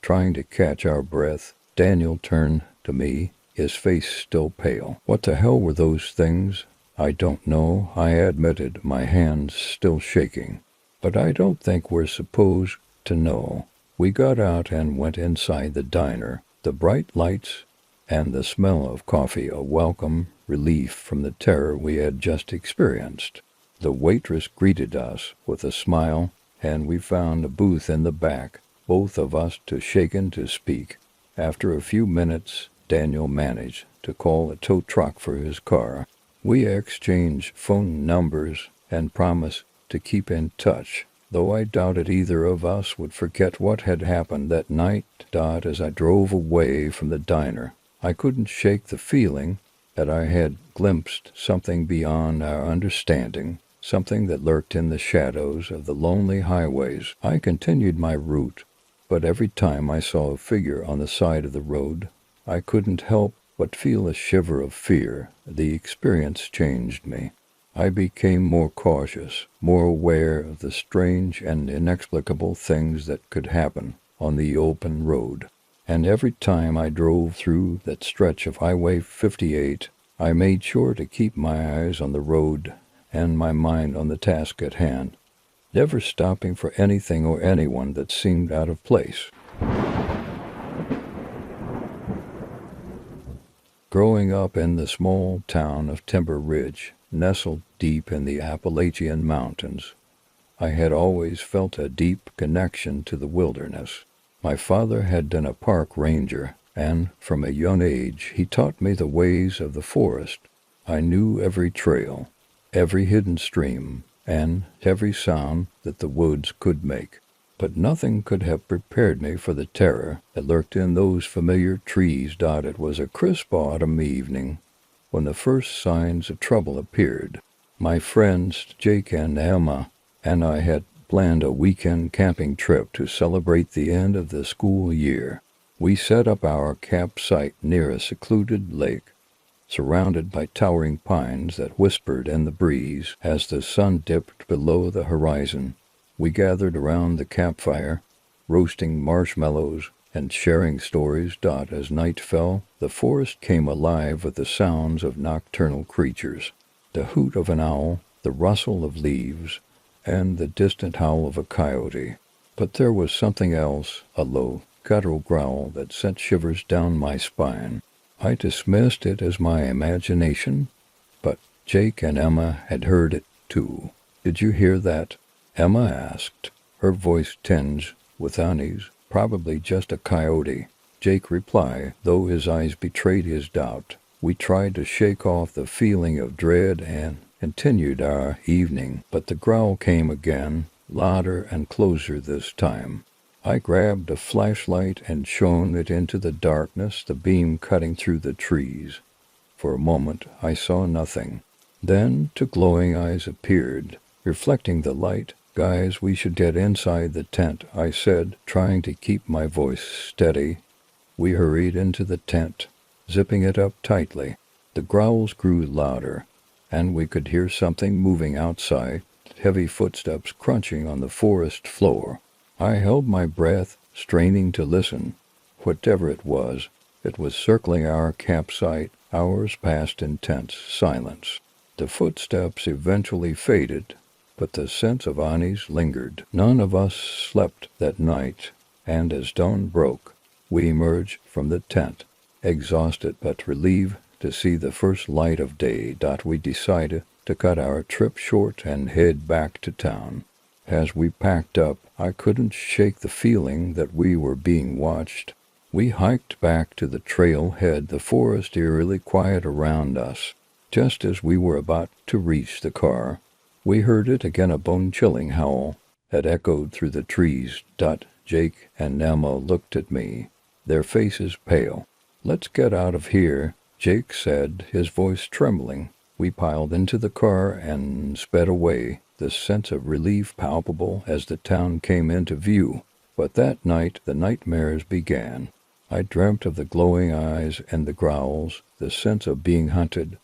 trying to catch our breath. Daniel turned to me, his face still pale. "What the hell were those things?" "I don't know," I admitted, my hands still shaking. "But I don't think we're supposed to know." We got out and went inside the diner, the bright lights and the smell of coffee a welcome relief from the terror we had just experienced. The waitress greeted us with a smile, and we found a booth in the back, both of us too shaken to speak. After a few minutes, Daniel managed to call a tow truck for his car. We exchanged phone numbers and promised to keep in touch, though I doubted either of us would forget what had happened that night. As I drove away from the diner, I couldn't shake the feeling that I had glimpsed something beyond our understanding, something that lurked in the shadows of the lonely highways. I continued my route, but every time I saw a figure on the side of the road, I couldn't help but feel a shiver of fear. The experience changed me. I became more cautious, more aware of the strange and inexplicable things that could happen on the open road. And every time I drove through that stretch of Highway 58, I made sure to keep my eyes on the road and my mind on the task at hand, never stopping for anything or anyone that seemed out of place. Growing up in the small town of Timber Ridge, nestled deep in the Appalachian Mountains, I had always felt a deep connection to the wilderness. My father had been a park ranger, and from a young age he taught me the ways of the forest. I knew every trail, every hidden stream, and every sound that the woods could make. but nothing could have prepared me for the terror that lurked in those familiar trees. It was a crisp autumn evening when the first signs of trouble appeared. My friends Jake and Emma and I had planned a weekend camping trip to celebrate the end of the school year. We set up our campsite near a secluded lake, surrounded by towering pines that whispered in the breeze as the sun dipped below the horizon. We gathered around the campfire, roasting marshmallows and sharing stories. As night fell, the forest came alive with the sounds of nocturnal creatures, the hoot of an owl, the rustle of leaves, and the distant howl of a coyote. But there was something else, a low, guttural growl that sent shivers down my spine. I dismissed it as my imagination, but Jake and Emma had heard it too. "Did you hear that?" Emma asked, her voice tinged with unease. "Probably just a coyote," Jake replied, though his eyes betrayed his doubt. We tried to shake off the feeling of dread and continued our evening, but the growl came again, louder and closer this time. I grabbed a flashlight and shone it into the darkness, the beam cutting through the trees. For a moment I saw nothing. Then two glowing eyes appeared, reflecting the light. "Guys, we should get inside the tent," I said, trying to keep my voice steady. We hurried into the tent, zipping it up tightly. The growls grew louder, and we could hear something moving outside, heavy footsteps crunching on the forest floor. I held my breath, straining to listen. Whatever it was circling our campsite. Hours passed in tense silence. The footsteps eventually faded, but the sense of unease lingered. None of us slept that night, and as dawn broke, we emerged from the tent, exhausted but relieved to see the first light of day. We decided to cut our trip short and head back to town. As we packed up, I couldn't shake the feeling that we were being watched. We hiked back to the trailhead, the forest eerily quiet around us. Just as we were about to reach the car, we heard it again, a bone-chilling howl that echoed through the trees. Jake and Emma looked at me, their faces pale. "Let's get out of here," Jake said, his voice trembling. We piled into the car and sped away, the sense of relief palpable as the town came into view. But that night the nightmares began. I dreamt of the glowing eyes and the growls, the sense of being hunted,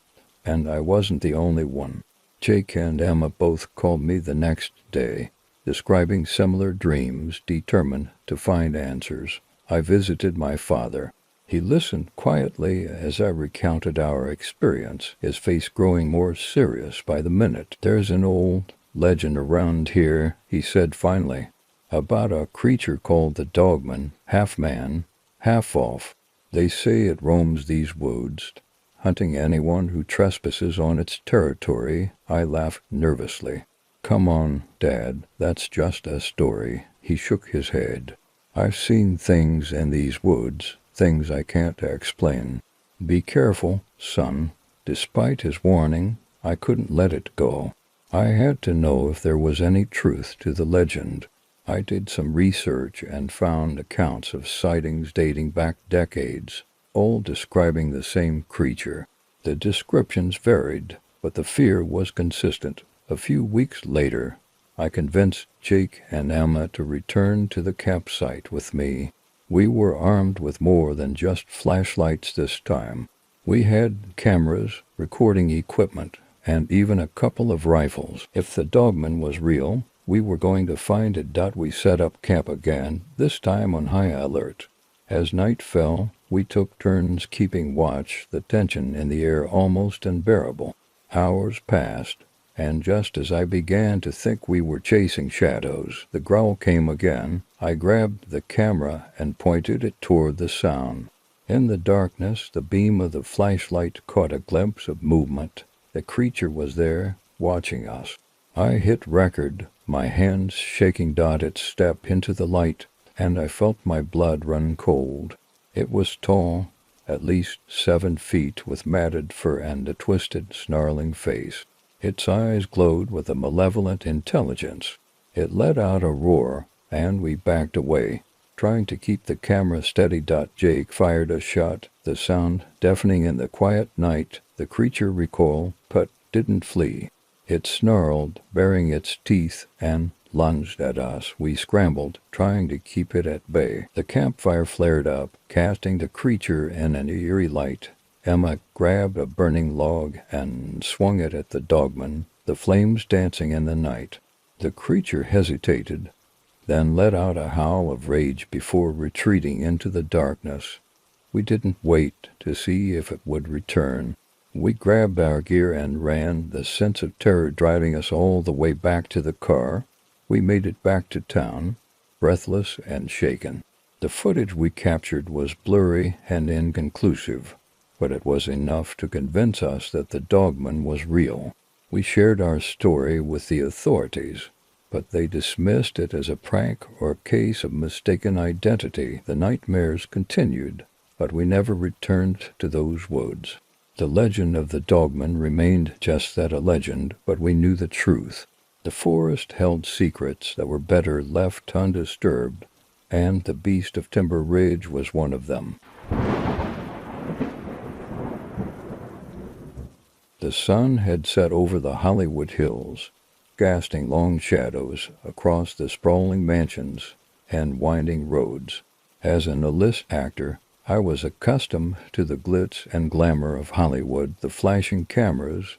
and I wasn't the only one. Jake and Emma both called me the next day, describing similar dreams, determined to find answers. I visited my father. He listened quietly as I recounted our experience, his face growing more serious by the minute. "There's an old legend around here," he said finally, "about a creature called the Dogman, half man, half elf. They say it roams these woods, hunting anyone who trespasses on its territory." I laughed nervously. "Come on, Dad, that's just a story." He shook his head. "I've seen things in these woods, things I can't explain. Be careful, son." Despite his warning, I couldn't let it go. I had to know if there was any truth to the legend. I did some research and found accounts of sightings dating back decades, all describing the same creature. The descriptions varied, but the fear was consistent. A few weeks later, I convinced Jake and Emma to return to the campsite with me. We were armed with more than just flashlights this time. We had cameras, recording equipment, and even a couple of rifles. If the Dogman was real, we were going to find it. We set up camp again, this time on high alert. As night fell, we took turns keeping watch, the tension in the air almost unbearable. Hours passed, and just as I began to think we were chasing shadows, the growl came again. I grabbed the camera and pointed it toward the sound. In the darkness, the beam of the flashlight caught a glimpse of movement. The creature was there, watching us. I hit record, my hands shaking. Its step into the light, and I felt my blood run cold. It was tall, at least 7 feet, with matted fur and a twisted, snarling face. Its eyes glowed with a malevolent intelligence. It let out a roar, and we backed away, trying to keep the camera steady. Jake fired a shot, the sound deafening in the quiet night. The creature recoiled, but didn't flee. It snarled, baring its teeth, and lunged at us. We scrambled, trying to keep it at bay. The campfire flared up, casting the creature in an eerie light. Emma grabbed a burning log and swung it at the dogman, the flames dancing in the night. The creature hesitated, then let out a howl of rage before retreating into the darkness. We didn't wait to see if it would return. We grabbed our gear and ran, the sense of terror driving us all the way back to the car. We made it back to town, breathless and shaken. The footage we captured was blurry and inconclusive, but it was enough to convince us that the dogman was real. We shared our story with the authorities, but they dismissed it as a prank or case of mistaken identity. The nightmares continued, but we never returned to those woods. The legend of the dogman remained just that, a legend, but we knew the truth. The forest held secrets that were better left undisturbed, and the beast of Timber Ridge was one of them. The sun had set over the Hollywood Hills, casting long shadows across the sprawling mansions and winding roads. As an A-list actor, I was accustomed to the glitz and glamour of Hollywood, the flashing cameras,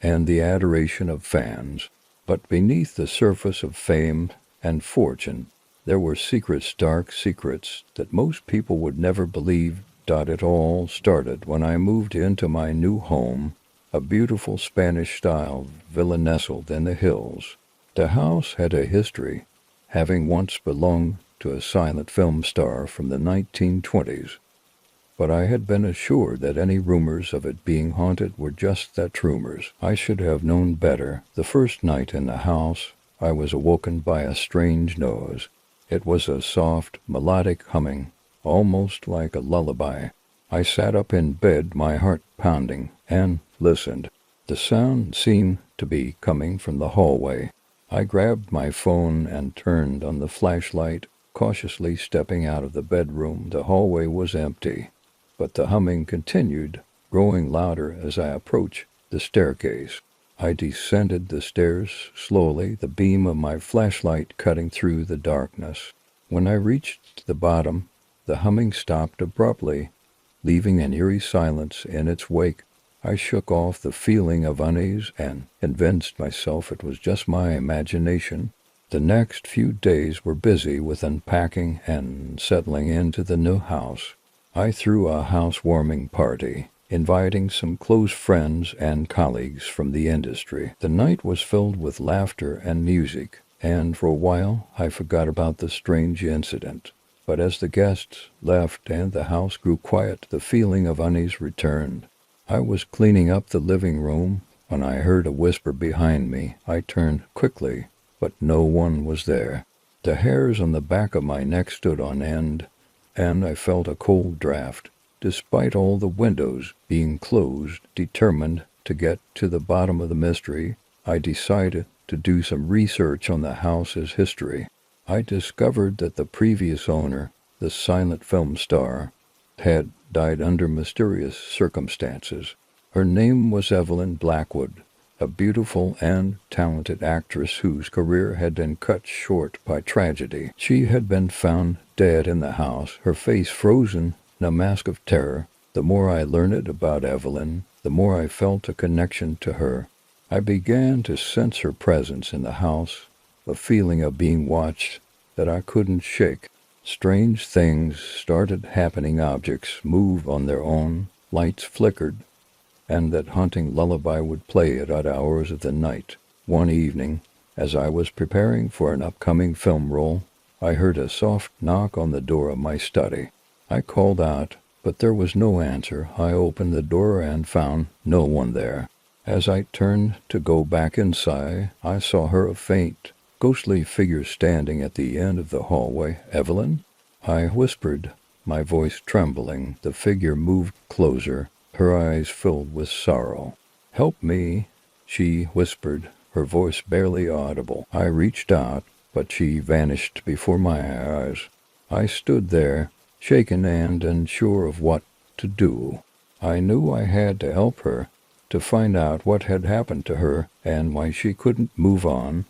and the adoration of fans. But beneath the surface of fame and fortune, there were secrets, dark secrets, that most people would never believe. It all started when I moved into my new home, a beautiful Spanish-style villa nestled in the hills. The house had a history, having once belonged to a silent film star from the 1920s. But I had been assured that any rumors of it being haunted were just that, rumors. I should have known better. The first night in the house, I was awoken by a strange noise. It was a soft, melodic humming, almost like a lullaby. I sat up in bed, my heart pounding, and listened. The sound seemed to be coming from the hallway. I grabbed my phone and turned on the flashlight, cautiously stepping out of the bedroom. The hallway was empty, but the humming continued, growing louder as I approached the staircase. I descended the stairs slowly, the beam of my flashlight cutting through the darkness. When I reached the bottom, the humming stopped abruptly, leaving an eerie silence in its wake. I shook off the feeling of unease and convinced myself it was just my imagination. The next few days were busy with unpacking and settling into the new house. I threw a housewarming party, inviting some close friends and colleagues from the industry. The night was filled with laughter and music, and for a while I forgot about the strange incident. But as the guests left and the house grew quiet, the feeling of unease returned. I was cleaning up the living room when I heard a whisper behind me. I turned quickly, but no one was there. The hairs on the back of my neck stood on end, and I felt a cold draft. Despite all the windows being closed, determined to get to the bottom of the mystery, I decided to do some research on the house's history. I discovered that the previous owner, the silent film star, had died under mysterious circumstances. Her name was Evelyn Blackwood, a beautiful and talented actress whose career had been cut short by tragedy. She had been found dead in the house, her face frozen in a mask of terror. The more I learned about Evelyn, the more I felt a connection to her. I began to sense her presence in the house, a feeling of being watched that I couldn't shake. Strange things started happening. Objects moved on their own, lights flickered, and that haunting lullaby would play at odd hours of the night. One evening, as I was preparing for an upcoming film role, I heard a soft knock on the door of my study. I called out, but there was no answer. I opened the door and found no one there. As I turned to go back inside, I saw her, a faint, ghostly figure standing at the end of the hallway. "Evelyn?" I whispered, my voice trembling. The figure moved closer, her eyes filled with sorrow. "Help me," she whispered, her voice barely audible. I reached out, but she vanished before my eyes. I stood there, shaken and unsure of what to do. I knew I had to help her, to find out what had happened to her and why she couldn't move on.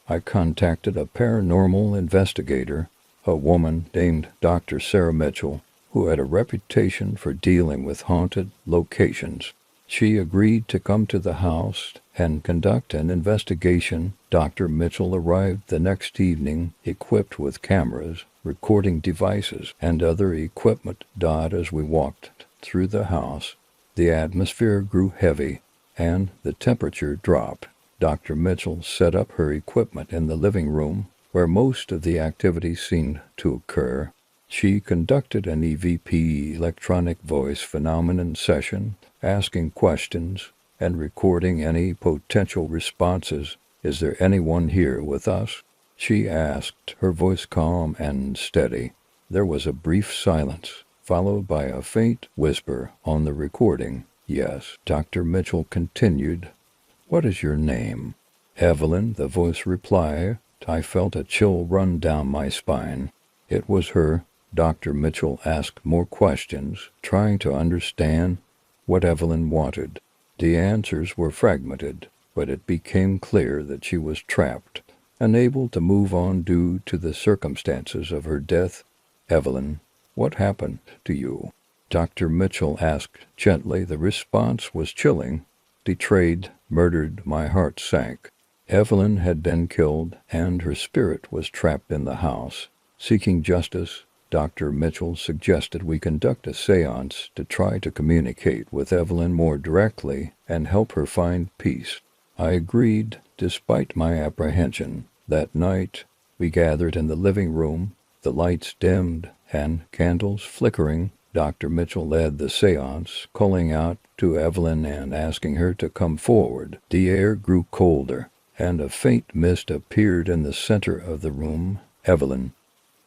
I contacted a paranormal investigator, a woman named Dr. Sarah Mitchell, who had a reputation for dealing with haunted locations. She agreed to come to the house and conduct an investigation. Dr. Mitchell arrived the next evening, equipped with cameras, recording devices, and other equipment. As we walked through the house, the atmosphere grew heavy, and the temperature dropped. Dr. Mitchell set up her equipment in the living room, where most of the activity seemed to occur. She conducted an EVP, electronic voice phenomenon session, asking questions and recording any potential responses. "Is there anyone here with us?" she asked, her voice calm and steady. There was a brief silence, followed by a faint whisper on the recording. "Yes," Dr. Mitchell continued. "What is your name?" "Evelyn," the voice replied. I felt a chill run down my spine. It was her. Dr. Mitchell asked more questions, trying to understand what Evelyn wanted. The answers were fragmented, but it became clear that she was trapped, unable to move on due to the circumstances of her death. "Evelyn, what happened to you?" Dr. Mitchell asked gently. The response was chilling. "Betrayed, murdered." My heart sank. Evelyn had been killed, and her spirit was trapped in the house, seeking justice. Dr. Mitchell suggested we conduct a séance to try to communicate with Evelyn more directly and help her find peace. I agreed, despite my apprehension. That night, we gathered in the living room, the lights dimmed and candles flickering. Dr. Mitchell led the séance, calling out to Evelyn and asking her to come forward. The air grew colder, and a faint mist appeared in the center of the room. "Evelyn,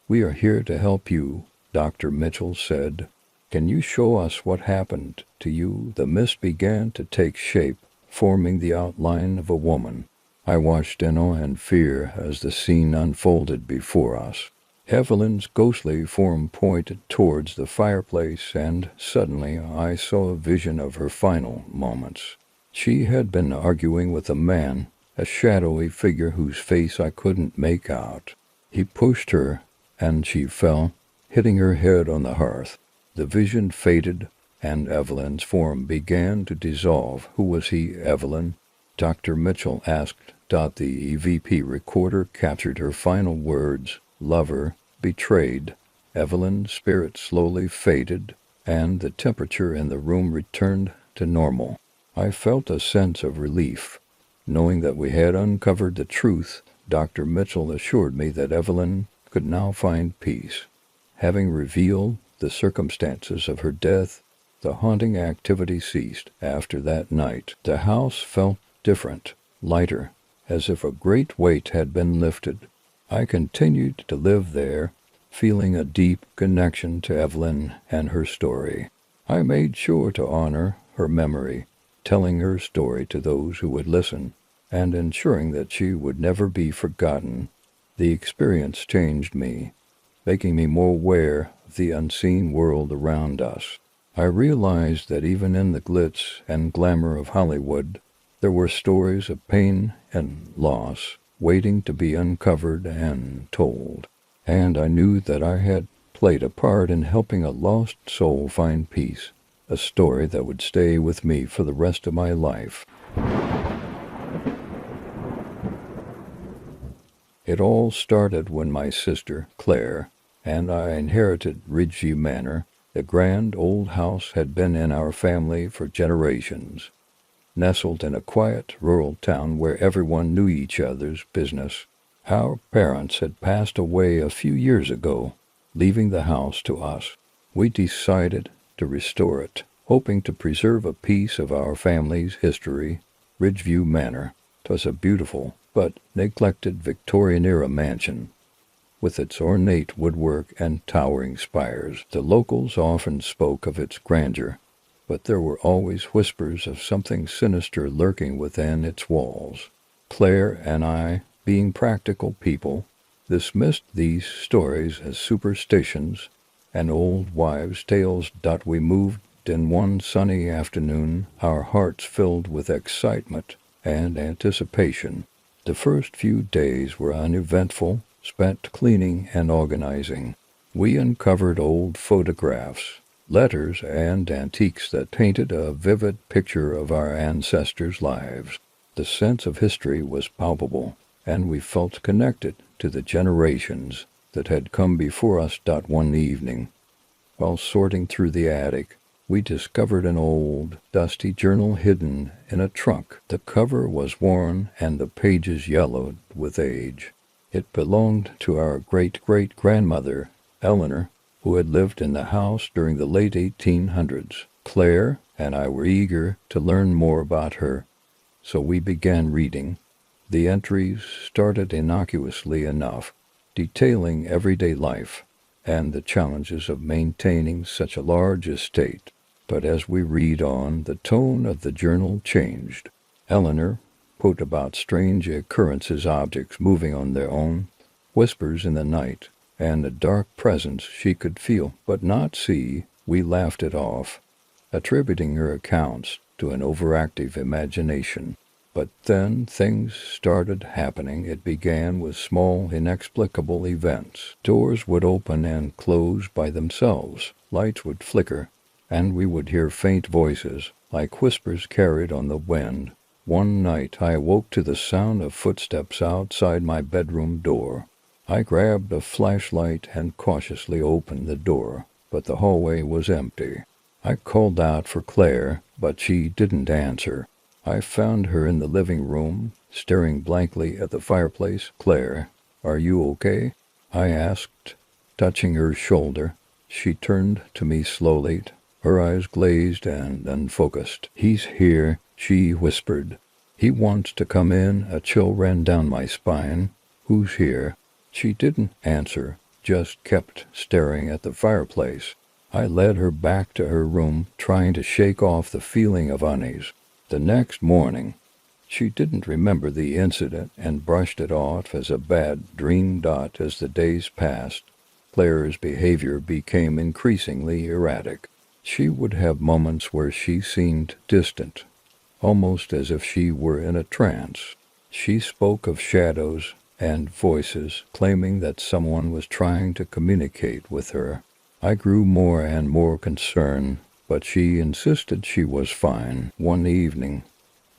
we are here to help you," Dr. Mitchell said. "Can you show us what happened to you?" The mist began to take shape, forming the outline of a woman. I watched in awe and fear as the scene unfolded before us. Evelyn's ghostly form pointed towards the fireplace, and suddenly I saw a vision of her final moments. She had been arguing with a man, a shadowy figure whose face I couldn't make out. He pushed her, and she fell, hitting her head on the hearth. The vision faded, and Evelyn's form began to dissolve. "Who was he, Evelyn?" Dr. Mitchell asked. The EVP recorder captured her final words. "Lover, betrayed." Evelyn's spirit slowly faded, and the temperature in the room returned to normal. I felt a sense of relief, knowing that we had uncovered the truth. Dr. Mitchell assured me that Evelyn could now find peace. Having revealed the circumstances of her death, the haunting activity ceased. After that night, the house felt different, lighter, as if a great weight had been lifted. I continued to live there, feeling a deep connection to Evelyn and her story. I made sure to honor her memory, telling her story to those who would listen, and ensuring that she would never be forgotten. The experience changed me, making me more aware of the unseen world around us. I realized that even in the glitz and glamour of Hollywood, there were stories of pain and loss waiting to be uncovered and told. And I knew that I had played a part in helping a lost soul find peace, a story that would stay with me for the rest of my life. It all started when my sister, Claire, and I inherited Ridgeview Manor. The grand old house had been in our family for generations, nestled in a quiet rural town where everyone knew each other's business. Our parents had passed away a few years ago, leaving the house to us. We decided to restore it, hoping to preserve a piece of our family's history. Ridgeview Manor was a beautiful but neglected Victorian-era mansion, with its ornate woodwork and towering spires. The locals often spoke of its grandeur, but there were always whispers of something sinister lurking within its walls. Claire and I, being practical people, dismissed these stories as superstitions and old wives' tales. We moved in one sunny afternoon, our hearts filled with excitement and anticipation. The first few days were uneventful, spent cleaning and organizing. We uncovered old photographs, letters, and antiques that painted a vivid picture of our ancestors' lives. The sense of history was palpable, and we felt connected to the generations that had come before us. One evening, while sorting through the attic, we discovered an old, dusty journal hidden in a trunk. The cover was worn and the pages yellowed with age. It belonged to our great-great-grandmother, Eleanor, who had lived in the house during the late 1800s. Claire and I were eager to learn more about her, so we began reading. The entries started innocuously enough, detailing everyday life and the challenges of maintaining such a large estate. But as we read on, the tone of the journal changed. Eleanor wrote about strange occurrences, objects moving on their own, whispers in the night, and a dark presence she could feel but not see. We laughed it off, attributing her accounts to an overactive imagination. But then things started happening. It began with small, inexplicable events. Doors would open and close by themselves. Lights would flicker, and we would hear faint voices, like whispers carried on the wind. One night I awoke to the sound of footsteps outside my bedroom door. I grabbed a flashlight and cautiously opened the door, but the hallway was empty. I called out for Claire, but she didn't answer. I found her in the living room, staring blankly at the fireplace. "Claire, are you okay?" I asked, touching her shoulder. She turned to me slowly, her eyes glazed and unfocused. "He's here," she whispered. "He wants to come in." A chill ran down my spine. "Who's here?" She didn't answer, just kept staring at the fireplace. I led her back to her room, trying to shake off the feeling of unease. The next morning, she didn't remember the incident and brushed it off as a bad dream. As the days passed, Claire's behavior became increasingly erratic. She would have moments where she seemed distant, almost as if she were in a trance. She spoke of shadows and voices, claiming that someone was trying to communicate with her. I grew more and more concerned, but she insisted she was fine. One evening,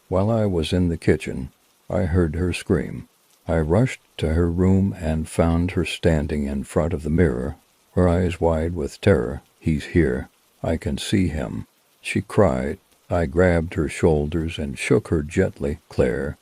while I was in the kitchen, I heard her scream. I rushed to her room and found her standing in front of the mirror, her eyes wide with terror. "He's here. I can see him," she cried. I grabbed her shoulders and shook her gently. "Claire,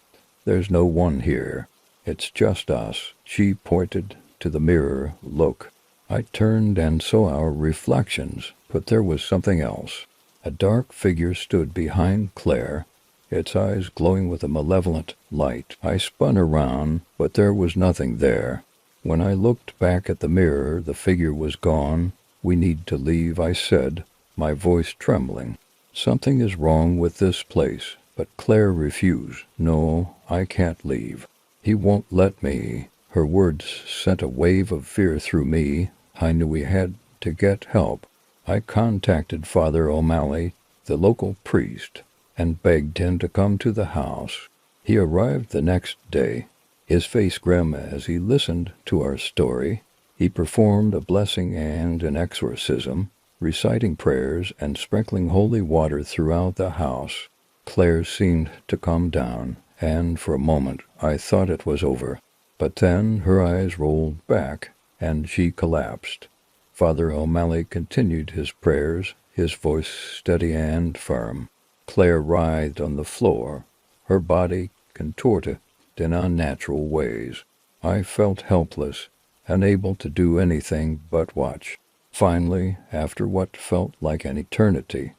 there's no one here. It's just us." She pointed to the mirror. "Look." I turned and saw our reflections, but there was something else. A dark figure stood behind Claire, its eyes glowing with a malevolent light. I spun around, but there was nothing there. When I looked back at the mirror, the figure was gone. "We need to leave," I said, my voice trembling. "Something is wrong with this place." But Claire refused. "No, I can't leave. He won't let me." Her words sent a wave of fear through me. I knew we had to get help. I contacted Father O'Malley, the local priest, and begged him to come to the house. He arrived the next day, his face grim as he listened to our story. He performed a blessing and an exorcism, reciting prayers and sprinkling holy water throughout the house. Claire seemed to calm down, and for a moment I thought it was over. But then her eyes rolled back, and she collapsed. Father O'Malley continued his prayers, his voice steady and firm. Claire writhed on the floor, her body contorted in unnatural ways. I felt helpless, unable to do anything but watch. Finally, after what felt like an eternity,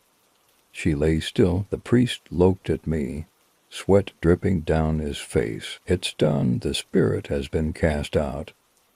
she lay still. The priest looked at me, sweat dripping down his face. "It's done. The spirit has been cast out."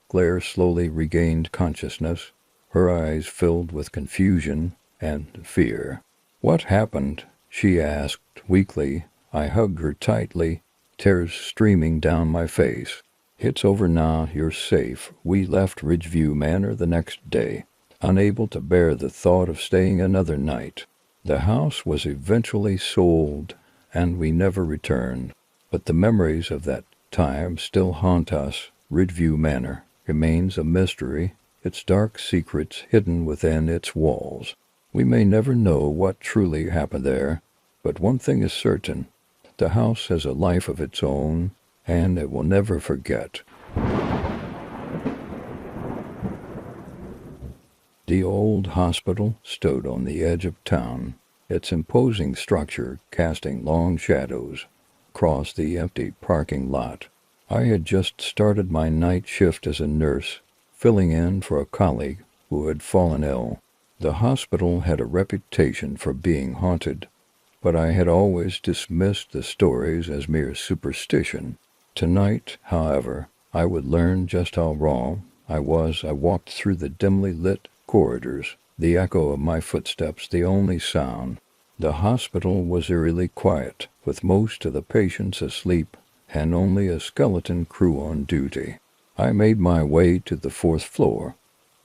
Claire slowly regained consciousness, her eyes filled with confusion and fear. "What happened?" she asked weakly. I hugged her tightly, tears streaming down my face. It's over now, you're safe. We left Ridgeview Manor the next day, unable to bear the thought of staying another night. The house was eventually sold, and we never returned. But the memories of that time still haunt us. Ridgeview Manor remains a mystery, its dark secrets hidden within its walls. We may never know what truly happened there, but one thing is certain. The house has a life of its own, and it will never forget. The old hospital stood on the edge of town, its imposing structure casting long shadows across the empty parking lot. I had just started my night shift as a nurse, filling in for a colleague who had fallen ill. The hospital had a reputation for being haunted, but I had always dismissed the stories as mere superstition. Tonight, however, I would learn just how wrong I was. I walked through the dimly lit corridors, the echo of my footsteps the only sound. The hospital was eerily quiet, with most of the patients asleep and only a skeleton crew on duty. I made my way to the 4th floor,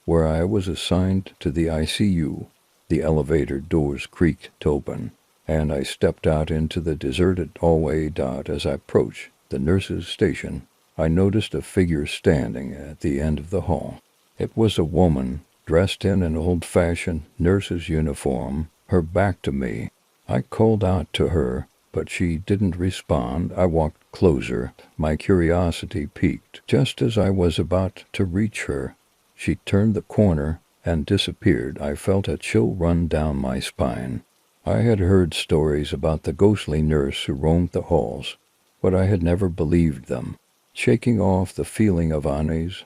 where I was assigned to the ICU. The elevator doors creaked open, and I stepped out into the deserted hallway. As I approached the nurse's station, I noticed a figure standing at the end of the hall. It was a woman, dressed in an old-fashioned nurse's uniform, her back to me. I called out to her, but she didn't respond. I walked closer, my curiosity piqued. Just as I was about to reach her, she turned the corner and disappeared. I felt a chill run down my spine. I had heard stories about the ghostly nurse who roamed the halls, but I had never believed them. Shaking off the feeling of unease,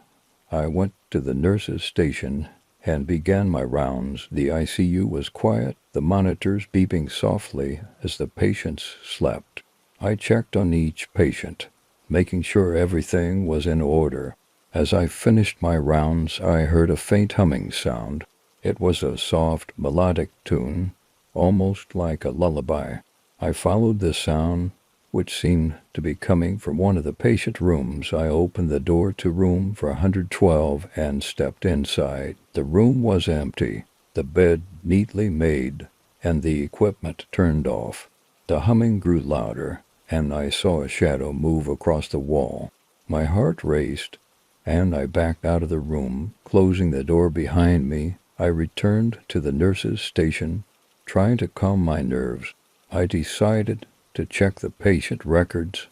I went to the nurse's station and began my rounds. The ICU was quiet, the monitors beeping softly as the patients slept. I checked on each patient, making sure everything was in order. As I finished my rounds, I heard a faint humming sound. It was a soft, melodic tune, almost like a lullaby. I followed the sound, which seemed to be coming from one of the patient rooms. I opened the door to room for 112 and stepped inside. The room was empty, the bed neatly made, and the equipment turned off. The humming grew louder, and I saw a shadow move across the wall. My heart raced, and I backed out of the room. Closing the door behind me, I returned to the nurse's station, trying to calm my nerves. I decided to check the patient records,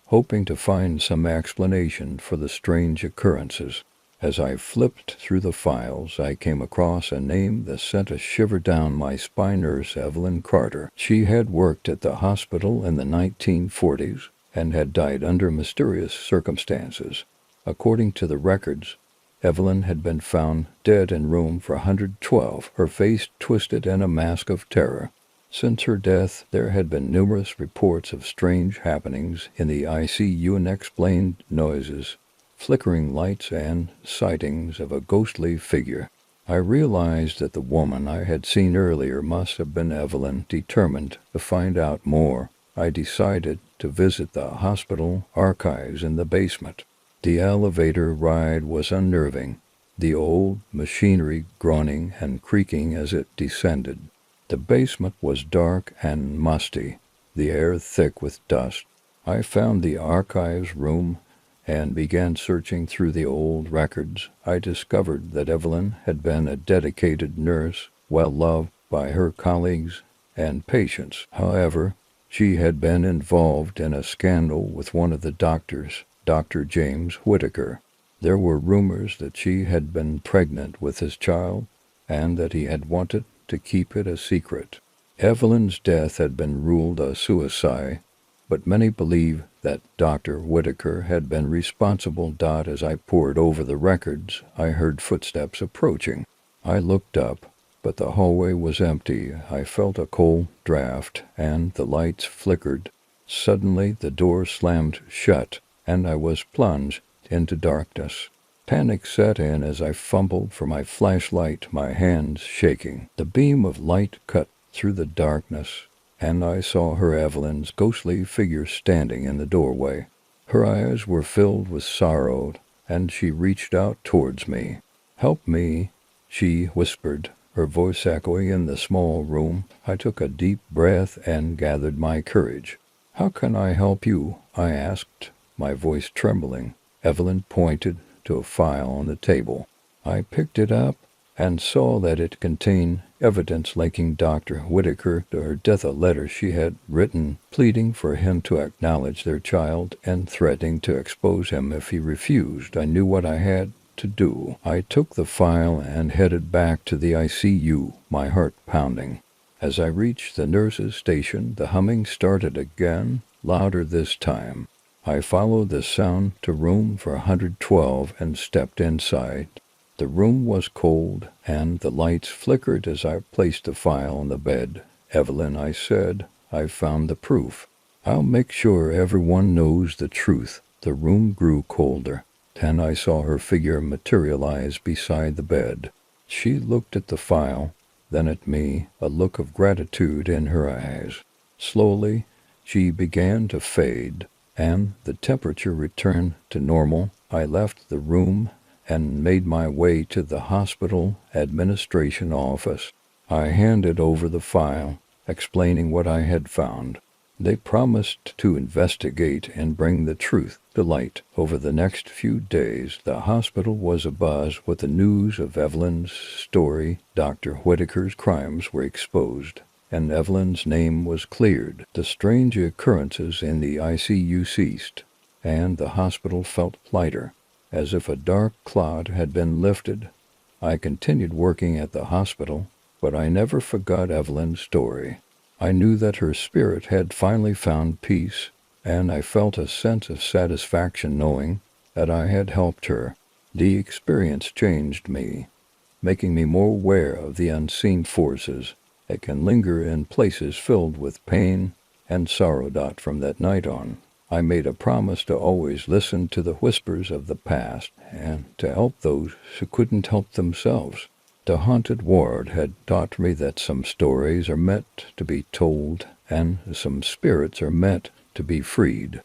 hoping to find some explanation for the strange occurrences. As I flipped through the files, I came across a name that sent a shiver down my spine. Nurse Evelyn Carter. She had worked at the hospital in the 1940s and had died under mysterious circumstances. According to the records, Evelyn had been found dead in room for 112, her face twisted in a mask of terror. Since her death, there had been numerous reports of strange happenings in the ICU, unexplained noises, flickering lights, and sightings of a ghostly figure. I realized that the woman I had seen earlier must have been Evelyn. Determined to find out more, I decided to visit the hospital archives in the basement. The elevator ride was unnerving, the old machinery groaning and creaking as it descended. The basement was dark and musty, the air thick with dust. I found the archives room and began searching through the old records. I discovered that Evelyn had been a dedicated nurse, well loved by her colleagues and patients. However, she had been involved in a scandal with one of the doctors, Dr. James Whitaker. There were rumors that she had been pregnant with his child and that he had wanted to keep it a secret. Evelyn's death had been ruled a suicide, but many believe that Dr. Whitaker had been responsible. As I pored over the records, I heard footsteps approaching. I looked up, but the hallway was empty. I felt a cold draft, and the lights flickered. Suddenly, the door slammed shut, and I was plunged into darkness. Panic set in as I fumbled for my flashlight, my hands shaking. The beam of light cut through the darkness, and I saw her, Evelyn's ghostly figure, standing in the doorway. Her eyes were filled with sorrow, and she reached out towards me. "Help me," she whispered, her voice echoing in the small room. I took a deep breath and gathered my courage. "How can I help you?" I asked, my voice trembling. Evelyn pointed to a file on the table. I picked it up and saw that it contained evidence linking Dr. Whitaker to her death, a letter she had written pleading for him to acknowledge their child and threatening to expose him if he refused. I knew what I had to do. I took the file and headed back to the ICU, my heart pounding. As I reached the nurse's station, the humming started again, louder this time. I followed the sound to room for 112 and stepped inside. The room was cold, and the lights flickered as I placed the file on the bed. "Evelyn," I said, "I've found the proof. I'll make sure everyone knows the truth." The room grew colder. Then I saw her figure materialize beside the bed. She looked at the file, then at me, a look of gratitude in her eyes. Slowly, she began to fade, and the temperature returned to normal. I left the room and made my way to the hospital administration office. I handed over the file, explaining what I had found. They promised to investigate and bring the truth to light. Over the next few days, the hospital was abuzz with the news of Evelyn's story. Dr. Whitaker's crimes were exposed, and Evelyn's name was cleared. The strange occurrences in the ICU ceased, and the hospital felt lighter, as if a dark cloud had been lifted. I continued working at the hospital, but I never forgot Evelyn's story. I knew that her spirit had finally found peace, and I felt a sense of satisfaction knowing that I had helped her. The experience changed me, making me more aware of the unseen forces that can linger in places filled with pain and sorrow. From that night on, I made a promise to always listen to the whispers of the past and to help those who couldn't help themselves. The haunted ward had taught me that some stories are meant to be told and some spirits are meant to be freed.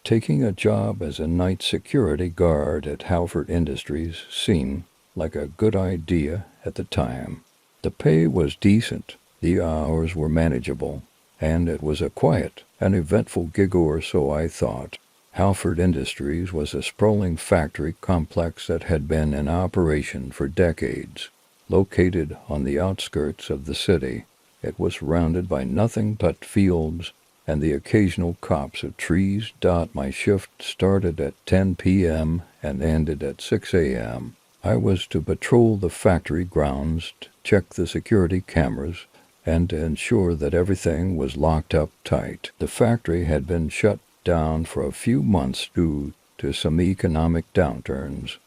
Taking a job as a night security guard at Halford Industries seemed like a good idea at the time. The pay was decent, the hours were manageable, and it was a quiet and eventful gig, or so I thought. Halford Industries was a sprawling factory complex that had been in operation for decades. Located on the outskirts of the city, it was surrounded by nothing but fields and the occasional copse of trees. My shift started at 10 p.m. and ended at 6 a.m. I was to patrol the factory grounds, to check the security cameras, and to ensure that everything was locked up tight. The factory had been shut down for a few months due to some economic downturns,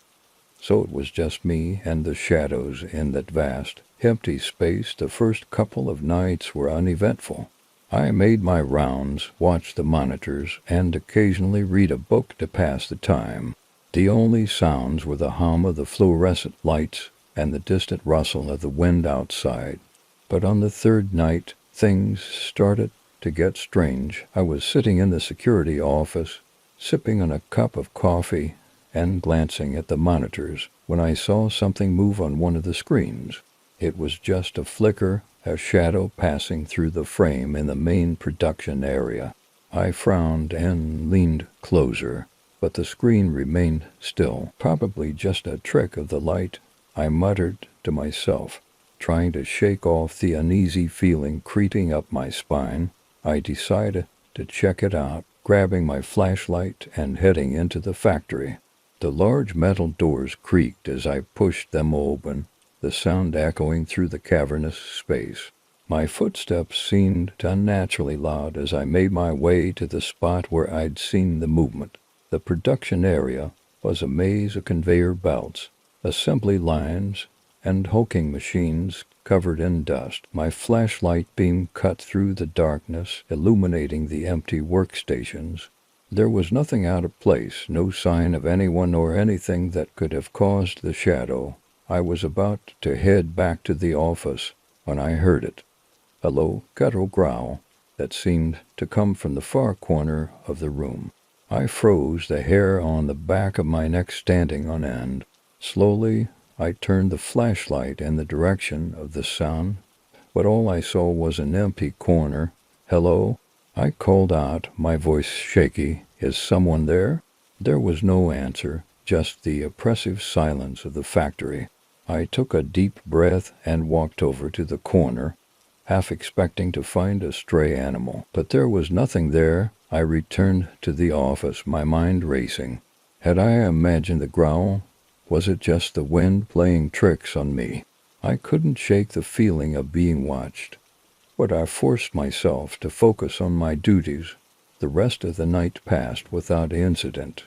so it was just me and the shadows in that vast, empty space. The first couple of nights were uneventful. I made my rounds, watched the monitors, and occasionally read a book to pass the time. The only sounds were the hum of the fluorescent lights and the distant rustle of the wind outside. But on the third night, things started to get strange. I was sitting in the security office, sipping on a cup of coffee and glancing at the monitors, when I saw something move on one of the screens. It was just a flicker, a shadow passing through the frame in the main production area. I frowned and leaned closer, but the screen remained still. Probably just a trick of the light, I muttered to myself, trying to shake off the uneasy feeling creeping up my spine. I decided to check it out, grabbing my flashlight and heading into the factory. The large metal doors creaked as I pushed them open, the sound echoing through the cavernous space. My footsteps seemed unnaturally loud as I made my way to the spot where I'd seen the movement. The production area was a maze of conveyor belts, assembly lines, and hulking machines covered in dust. My flashlight beam cut through the darkness, illuminating the empty workstations. There was nothing out of place, no sign of anyone or anything that could have caused the shadow. I was about to head back to the office when I heard it, a low guttural growl, that seemed to come from the far corner of the room. I froze, the hair on the back of my neck standing on end. Slowly, I turned the flashlight in the direction of the sound, but all I saw was an empty corner. "Hello?" I called out, my voice shaky. "Is someone there?" There was no answer, just the oppressive silence of the factory. I took a deep breath and walked over to the corner, half expecting to find a stray animal. But there was nothing there. I returned to the office, my mind racing. Had I imagined the growl? Was it just the wind playing tricks on me? I couldn't shake the feeling of being watched, but I forced myself to focus on my duties. The rest of the night passed without incident,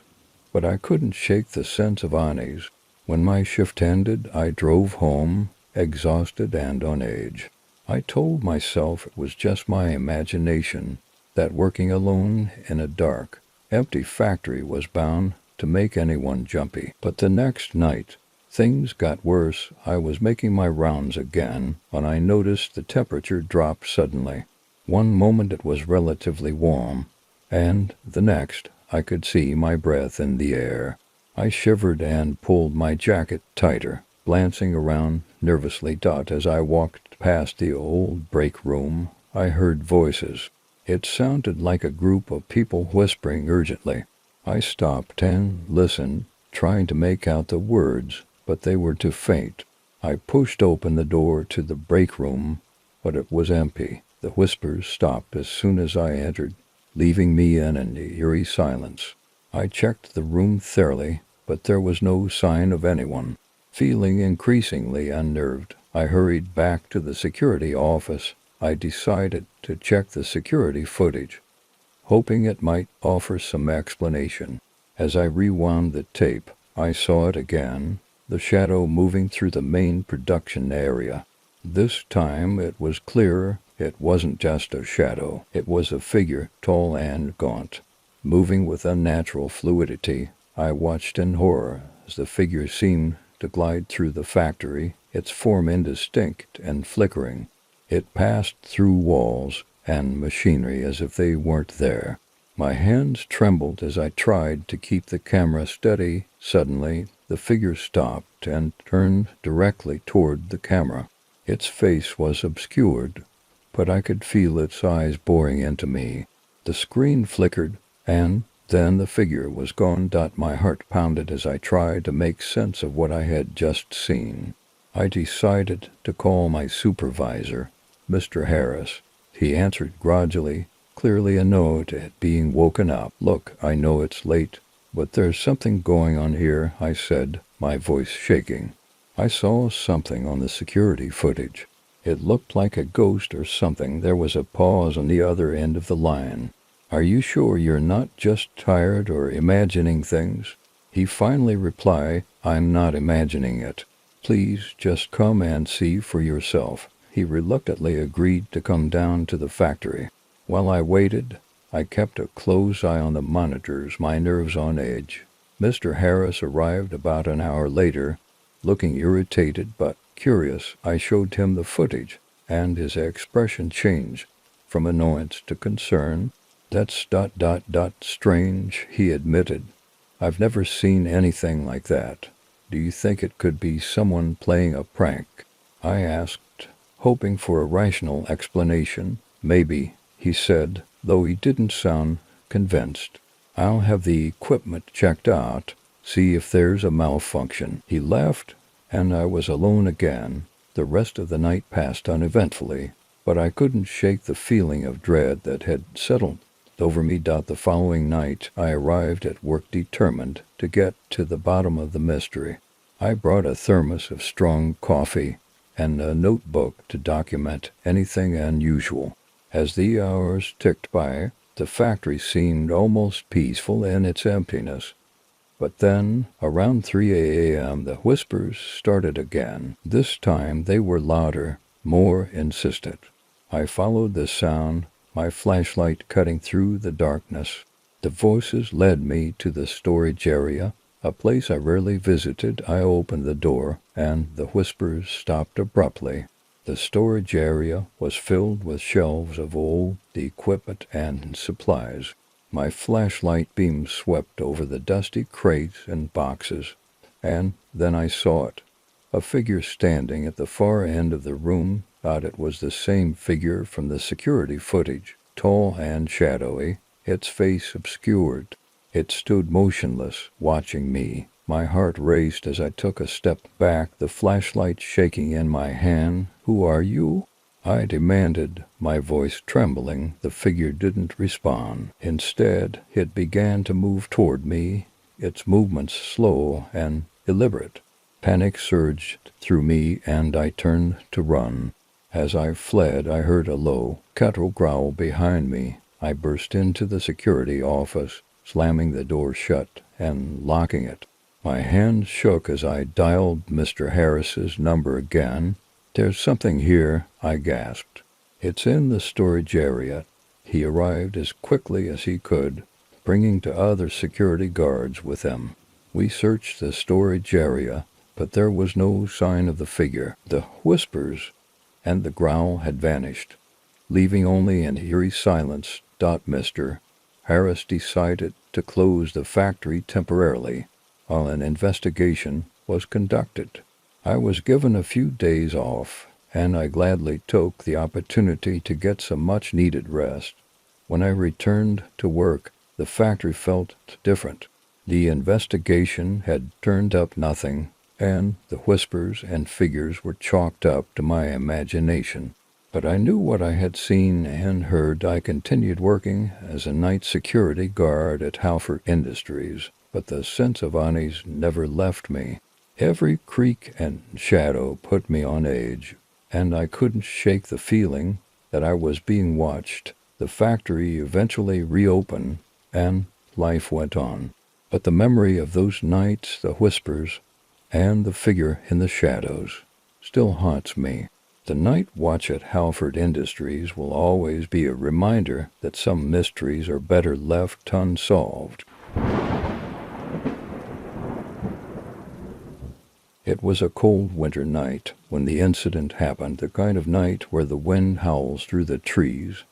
but I couldn't shake the sense of unease. When my shift ended, I drove home, exhausted and on edge. I told myself it was just my imagination, that working alone in a dark, empty factory was bound to make anyone jumpy. But the next night, things got worse. I was making my rounds again when I noticed the temperature drop suddenly. One moment it was relatively warm, and the next I could see my breath in the air. I shivered and pulled my jacket tighter, glancing around nervously. As I walked past the old break room, I heard voices. It sounded like a group of people whispering urgently. I stopped and listened, trying to make out the words, but they were too faint. I pushed open the door to the break room, but it was empty. The whispers stopped as soon as I entered, leaving me in an eerie silence. I checked the room thoroughly, but there was no sign of anyone. Feeling increasingly unnerved, I hurried back to the security office. I decided to check the security footage, hoping it might offer some explanation. As I rewound the tape, I saw it again, the shadow moving through the main production area. This time it was clearer. It wasn't just a shadow. It was a figure, tall and gaunt, moving with unnatural fluidity. I watched in horror as the figure seemed to glide through the factory, its form indistinct and flickering. It passed through walls and machinery as if they weren't there. My hands trembled as I tried to keep the camera steady. Suddenly, the figure stopped and turned directly toward the camera. Its face was obscured, but I could feel its eyes boring into me. The screen flickered, and then the figure was gone. My heart pounded as I tried to make sense of what I had just seen. I decided to call my supervisor, Mr. Harris. He answered grudgingly, clearly annoyed at being woken up. "Look, I know it's late, but there's something going on here," I said, my voice shaking. "I saw something on the security footage. It looked like a ghost or something." There was a pause on the other end of the line. "Are you sure you're not just tired or imagining things?" He finally replied, "I'm not imagining it. Please just come and see for yourself." He reluctantly agreed to come down to the factory. While I waited, I kept a close eye on the monitors, my nerves on edge. Mr. Harris arrived about an hour later, looking irritated but curious. I showed him the footage, and his expression changed from annoyance to concern. "That's ... strange," he admitted. "I've never seen anything like that. Do you think it could be someone playing a prank?" I asked, hoping for a rational explanation. "Maybe," he said, though he didn't sound convinced. "I'll have the equipment checked out, see if there's a malfunction." He left, and I was alone again. The rest of the night passed uneventfully, but I couldn't shake the feeling of dread that had settled over me. The following night, I arrived at work determined to get to the bottom of the mystery. I brought a thermos of strong coffee and a notebook to document anything unusual. As the hours ticked by, the factory seemed almost peaceful in its emptiness. But then, around 3 a.m., the whispers started again. This time they were louder, more insistent. I followed the sound, my flashlight cutting through the darkness. The voices led me to the storage area, a place I rarely visited. I opened the door, and the whispers stopped abruptly. The storage area was filled with shelves of old equipment and supplies. My flashlight beam swept over the dusty crates and boxes, and then I saw it. A figure standing at the far end of the room. Thought it was the same figure from the security footage, tall and shadowy, its face obscured. It stood motionless, watching me. My heart raced as I took a step back, the flashlight shaking in my hand. "Who are you?" I demanded, my voice trembling. The figure didn't respond. Instead, it began to move toward me, its movements slow and deliberate. Panic surged through me, and I turned to run. As I fled, I heard a low, guttural growl behind me. I burst into the security office, slamming the door shut and locking it. My hand shook as I dialed Mr. Harris's number again. "There's something here," I gasped. "It's in the storage area." He arrived as quickly as he could, bringing two other security guards with him. We searched the storage area, but there was no sign of the figure. The whispers and the growl had vanished, leaving only an eerie silence. Mr. Harris decided to close the factory temporarily while an investigation was conducted. I was given a few days off, and I gladly took the opportunity to get some much-needed rest. When I returned to work, the factory felt different. The investigation had turned up nothing, and the whispers and figures were chalked up to my imagination. But I knew what I had seen and heard. I continued working as a night security guard at Halford Industries, but the sense of unease never left me. Every creak and shadow put me on edge, and I couldn't shake the feeling that I was being watched. The factory eventually reopened, and life went on. But the memory of those nights, the whispers, and the figure in the shadows still haunts me. The night watch at Halford Industries will always be a reminder that some mysteries are better left unsolved. It was a cold winter night when the incident happened, the kind of night where the wind howls through the trees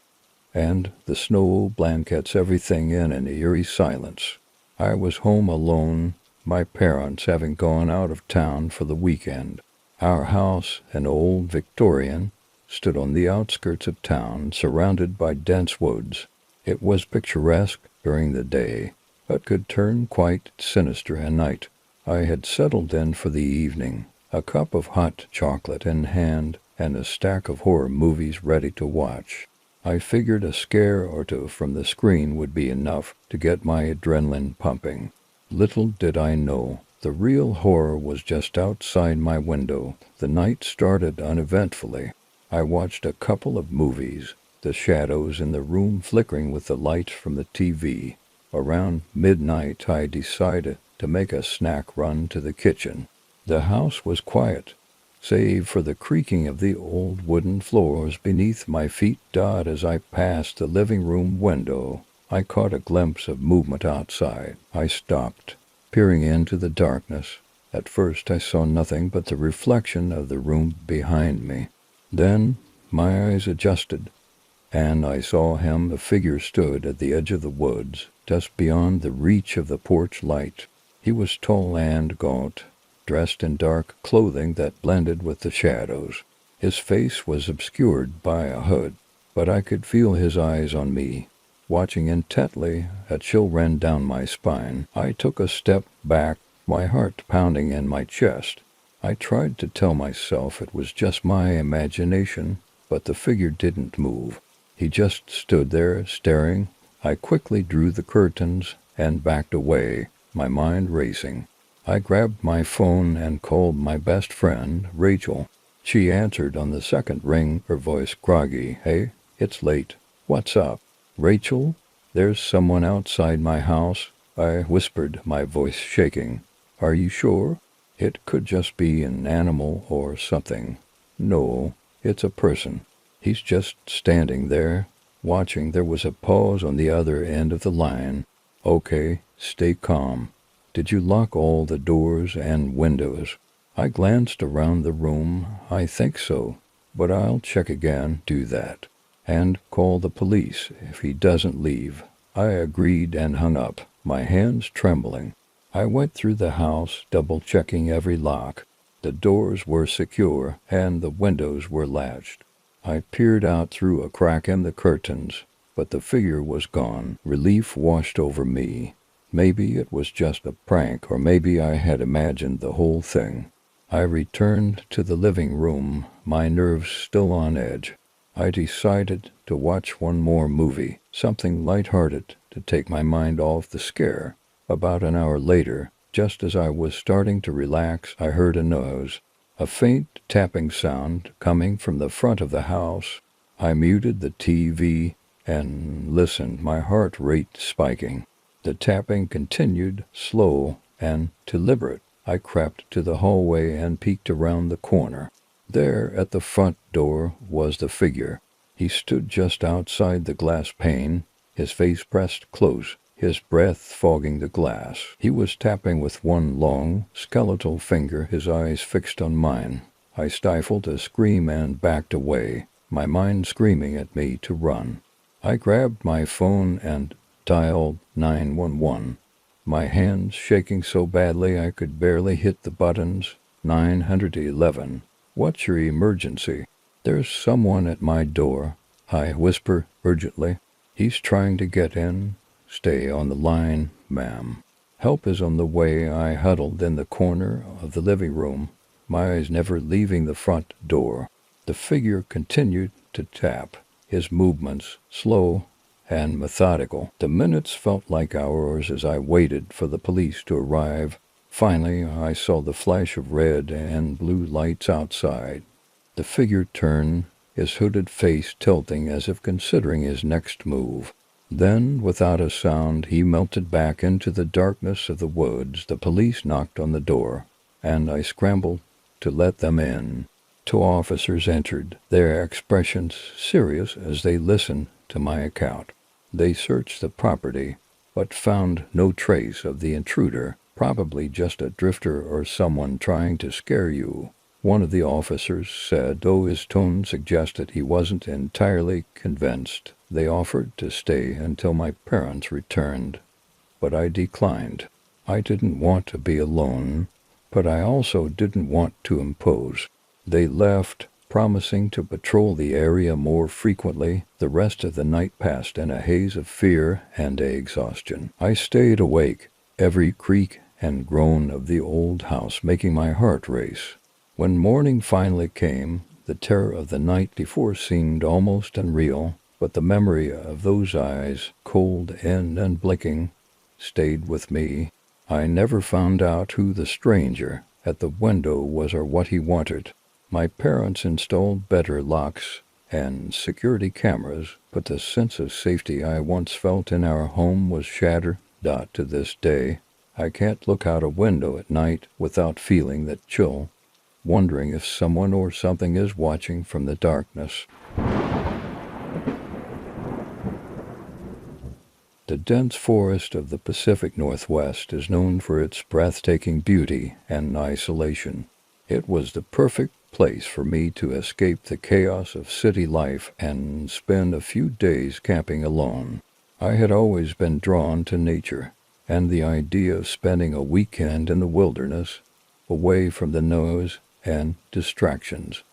and the snow blankets everything in an eerie silence. I was home alone, my parents having gone out of town for the weekend. Our house, an old Victorian, stood on the outskirts of town, surrounded by dense woods. It was picturesque during the day, but could turn quite sinister at night. I had settled in for the evening, a cup of hot chocolate in hand and a stack of horror movies ready to watch. I figured a scare or two from the screen would be enough to get my adrenaline pumping. Little did I know, the real horror was just outside my window. The night started uneventfully. I watched a couple of movies, the shadows in the room flickering with the light from the TV. Around midnight, I decided to make a snack run to the kitchen. The house was quiet, save for the creaking of the old wooden floors beneath my feet. As I passed the living room window, I caught a glimpse of movement outside. I stopped, peering into the darkness. At first I saw nothing but the reflection of the room behind me. Then my eyes adjusted, and I saw him. A figure stood at the edge of the woods, just beyond the reach of the porch light. He was tall and gaunt, dressed in dark clothing that blended with the shadows. His face was obscured by a hood, but I could feel his eyes on me, watching intently. A chill ran down my spine. I took a step back, my heart pounding in my chest. I tried to tell myself it was just my imagination, but the figure didn't move. He just stood there, staring. I quickly drew the curtains and backed away, my mind racing. I grabbed my phone and called my best friend, Rachel. She answered on the second ring, her voice groggy. "Hey, it's late. What's up?" "Rachel, there's someone outside my house," I whispered, my voice shaking. "Are you sure? It could just be an animal or something." "No, it's a person. He's just standing there, watching." There was a pause on the other end of the line. "Okay, stay calm. Did you lock all the doors and windows?" I glanced around the room. "I think so. but I'll check again, do that, and call the police if he doesn't leave. I agreed and hung up, my hands trembling. I went through the house, double-checking every lock. The doors were secure, and the windows were latched. I peered out through a crack in the curtains, but the figure was gone. Relief washed over me. Maybe it was just a prank, or maybe I had imagined the whole thing. I returned to the living room, my nerves still on edge. I decided to watch one more movie, something lighthearted to take my mind off the scare. About an hour later, just as I was starting to relax, I heard a noise, a faint tapping sound coming from the front of the house. I muted the TV and listened, my heart rate spiking. The tapping continued, slow and deliberate. I crept to the hallway and peeked around the corner. There, at the front door, was the figure. He stood just outside the glass pane, his face pressed close, his breath fogging the glass. He was tapping with one long, skeletal finger, his eyes fixed on mine. I stifled a scream and backed away, my mind screaming at me to run. I grabbed my phone and dialed 911. My hands shaking so badly I could barely hit the buttons. 911. What's your emergency? There's someone at my door, I whisper urgently. He's trying to get in. Stay on the line, ma'am. Help is on the way. I huddled in the corner of the living room, my eyes never leaving the front door. The figure continued to tap, his movements slow and methodical. The minutes felt like hours as I waited for the police to arrive. Finally, I saw the flash of red and blue lights outside. The figure turned, his hooded face tilting as if considering his next move. Then, without a sound, he melted back into the darkness of the woods. The police knocked on the door, and I scrambled to let them in. 2 officers entered, their expressions serious as they listened to my account. They searched the property, but found no trace of the intruder, probably just a drifter or someone trying to scare you. One of the officers said, though his tone suggested he wasn't entirely convinced. They offered to stay until my parents returned, but I declined. I didn't want to be alone, but I also didn't want to impose. They left, promising to patrol the area more frequently. The rest of the night passed in a haze of fear and exhaustion. I stayed awake, every creak and groan of the old house making my heart race. When morning finally came, the terror of the night before seemed almost unreal, but the memory of those eyes, cold and blinking, stayed with me. I never found out who the stranger at the window was or what he wanted. My parents installed better locks and security cameras, but the sense of safety I once felt in our home was shattered. To this day, I can't look out a window at night without feeling that chill, wondering if someone or something is watching from the darkness. The dense forest of the Pacific Northwest is known for its breathtaking beauty and isolation. It was the perfect place for me to escape the chaos of city life and spend a few days camping alone. I had always been drawn to nature, and the idea of spending a weekend in the wilderness, away from the noise and distractions,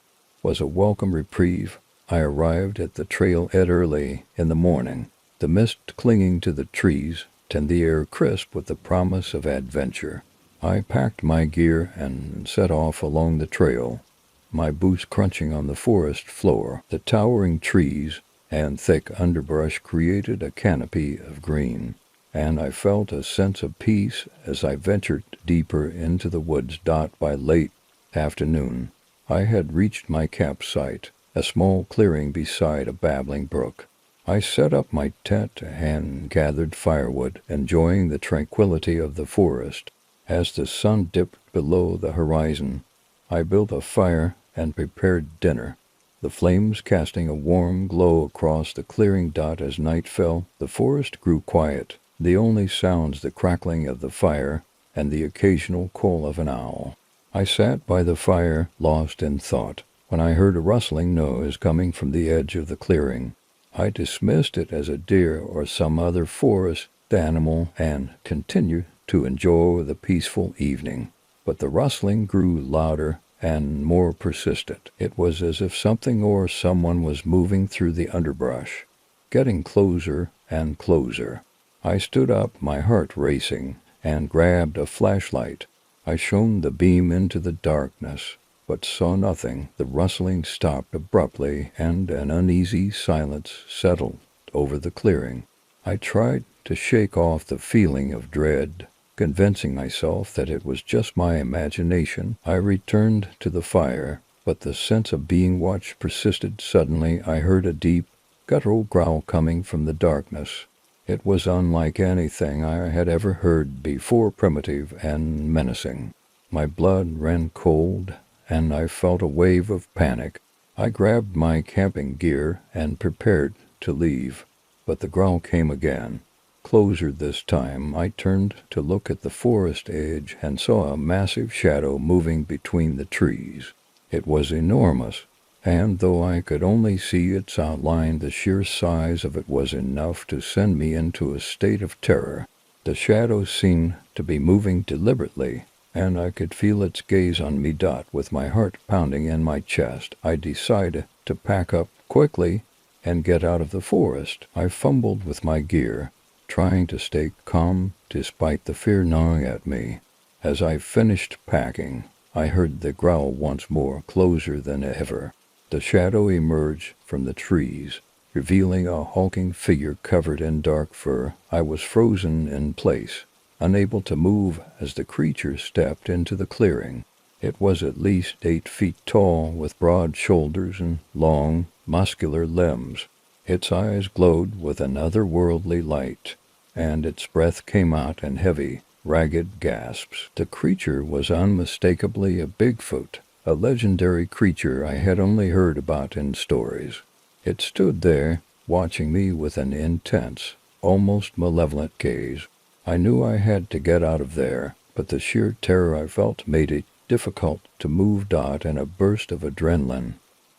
was a welcome reprieve. I arrived at the trail early in the morning, the mist clinging to the trees, and the air crisp with the promise of adventure. I packed my gear and set off along the trail, my boots crunching on the forest floor. The towering trees and thick underbrush created a canopy of green, and I felt a sense of peace as I ventured deeper into the woods. By late afternoon, I had reached my campsite, a small clearing beside a babbling brook. I set up my tent and gathered firewood, enjoying the tranquility of the forest. As the sun dipped below the horizon, I built a fire and prepared dinner, the flames casting a warm glow across the clearing. As night fell, the forest grew quiet, the only sounds the crackling of the fire and the occasional call of an owl. I sat by the fire, lost in thought, when I heard a rustling noise coming from the edge of the clearing. I dismissed it as a deer or some other forest animal and continued to enjoy the peaceful evening. But the rustling grew louder and more persistent. It was as if something or someone was moving through the underbrush, getting closer and closer. I stood up, my heart racing, and grabbed a flashlight. I shone the beam into the darkness, but saw nothing. The rustling stopped abruptly, and an uneasy silence settled over the clearing. I tried to shake off the feeling of dread. Convincing myself that it was just my imagination, I returned to the fire, but the sense of being watched persisted. Suddenly, I heard a deep, guttural growl coming from the darkness. It was unlike anything I had ever heard before, primitive and menacing. My blood ran cold, and I felt a wave of panic. I grabbed my camping gear and prepared to leave, but the growl came again. Closer this time. I turned to look at the forest edge and saw a massive shadow moving between the trees. It was enormous, and though I could only see its outline, the sheer size of it was enough to send me into a state of terror. The shadow seemed to be moving deliberately, and I could feel its gaze on me. With my heart pounding in my chest, I decided to pack up quickly and get out of the forest. I fumbled with my gear, trying to stay calm despite the fear gnawing at me. As I finished packing, I heard the growl once more, closer than ever. The shadow emerged from the trees, revealing a hulking figure covered in dark fur. I was frozen in place, unable to move as the creature stepped into the clearing. It was at least 8 feet tall, with broad shoulders and long, muscular limbs. Its eyes glowed with an otherworldly light, and its breath came out in heavy, ragged gasps. The creature was unmistakably a Bigfoot, a legendary creature I had only heard about in stories. It stood there, watching me with an intense, almost malevolent gaze. I knew I had to get out of there, but the sheer terror I felt made it difficult to move. In a burst of adrenaline,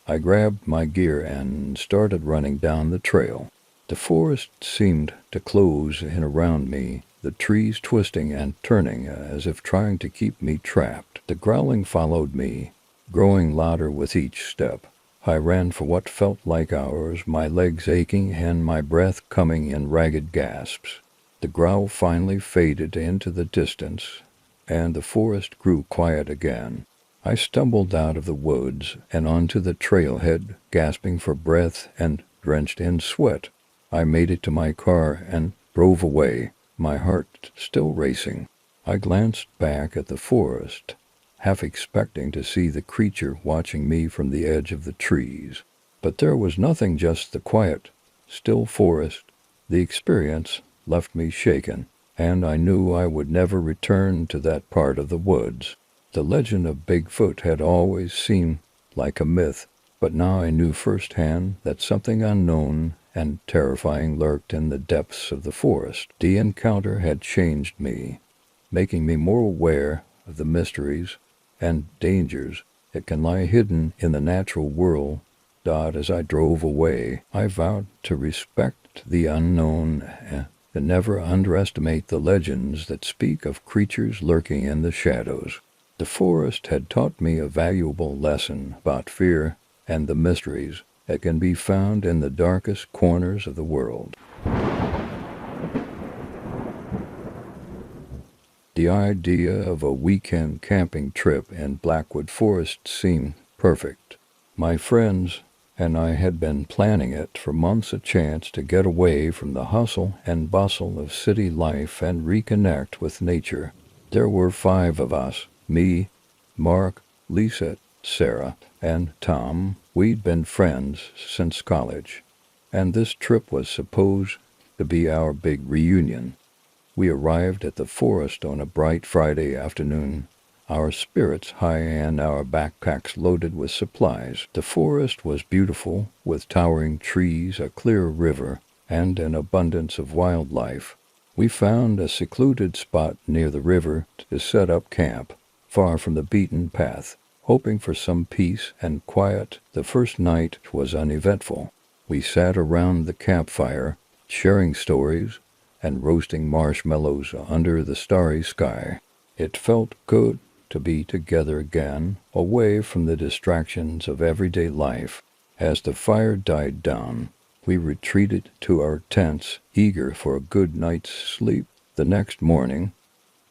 I grabbed my gear and started running down the trail. The forest seemed to close in around me, the trees twisting and turning as if trying to keep me trapped. The growling followed me, growing louder with each step. I ran for what felt like hours, my legs aching and my breath coming in ragged gasps. The growl finally faded into the distance, and the forest grew quiet again. I stumbled out of the woods and onto the trailhead, gasping for breath and drenched in sweat. I made it to my car and drove away, my heart still racing. I glanced back at the forest, half expecting to see the creature watching me from the edge of the trees. But there was nothing, just the quiet, still forest. The experience left me shaken, and I knew I would never return to that part of the woods. The legend of Bigfoot had always seemed like a myth, but now I knew firsthand that something unknown and terrifying lurked in the depths of the forest. The encounter had changed me, making me more aware of the mysteries and dangers that can lie hidden in the natural world. As I drove away, I vowed to respect the unknown and to never underestimate the legends that speak of creatures lurking in the shadows. The forest had taught me a valuable lesson about fear and the mysteries that can be found in the darkest corners of the world. The idea of a weekend camping trip in Blackwood Forest seemed perfect. My friends and I had been planning it for months, a chance to get away from the hustle and bustle of city life and reconnect with nature. There were 5 of us, me, Mark, Lisa, Sarah, and Tom. We'd been friends since college, and this trip was supposed to be our big reunion. We arrived at the forest on a bright Friday afternoon, our spirits high and our backpacks loaded with supplies. The forest was beautiful, with towering trees, a clear river, and an abundance of wildlife. We found a secluded spot near the river to set up camp, far from the beaten path. hoping for some peace and quiet. The first night was uneventful. We sat around the campfire, sharing stories and roasting marshmallows under the starry sky. It felt good to be together again, away from the distractions of everyday life. As the fire died down, we retreated to our tents, eager for a good night's sleep. The next morning,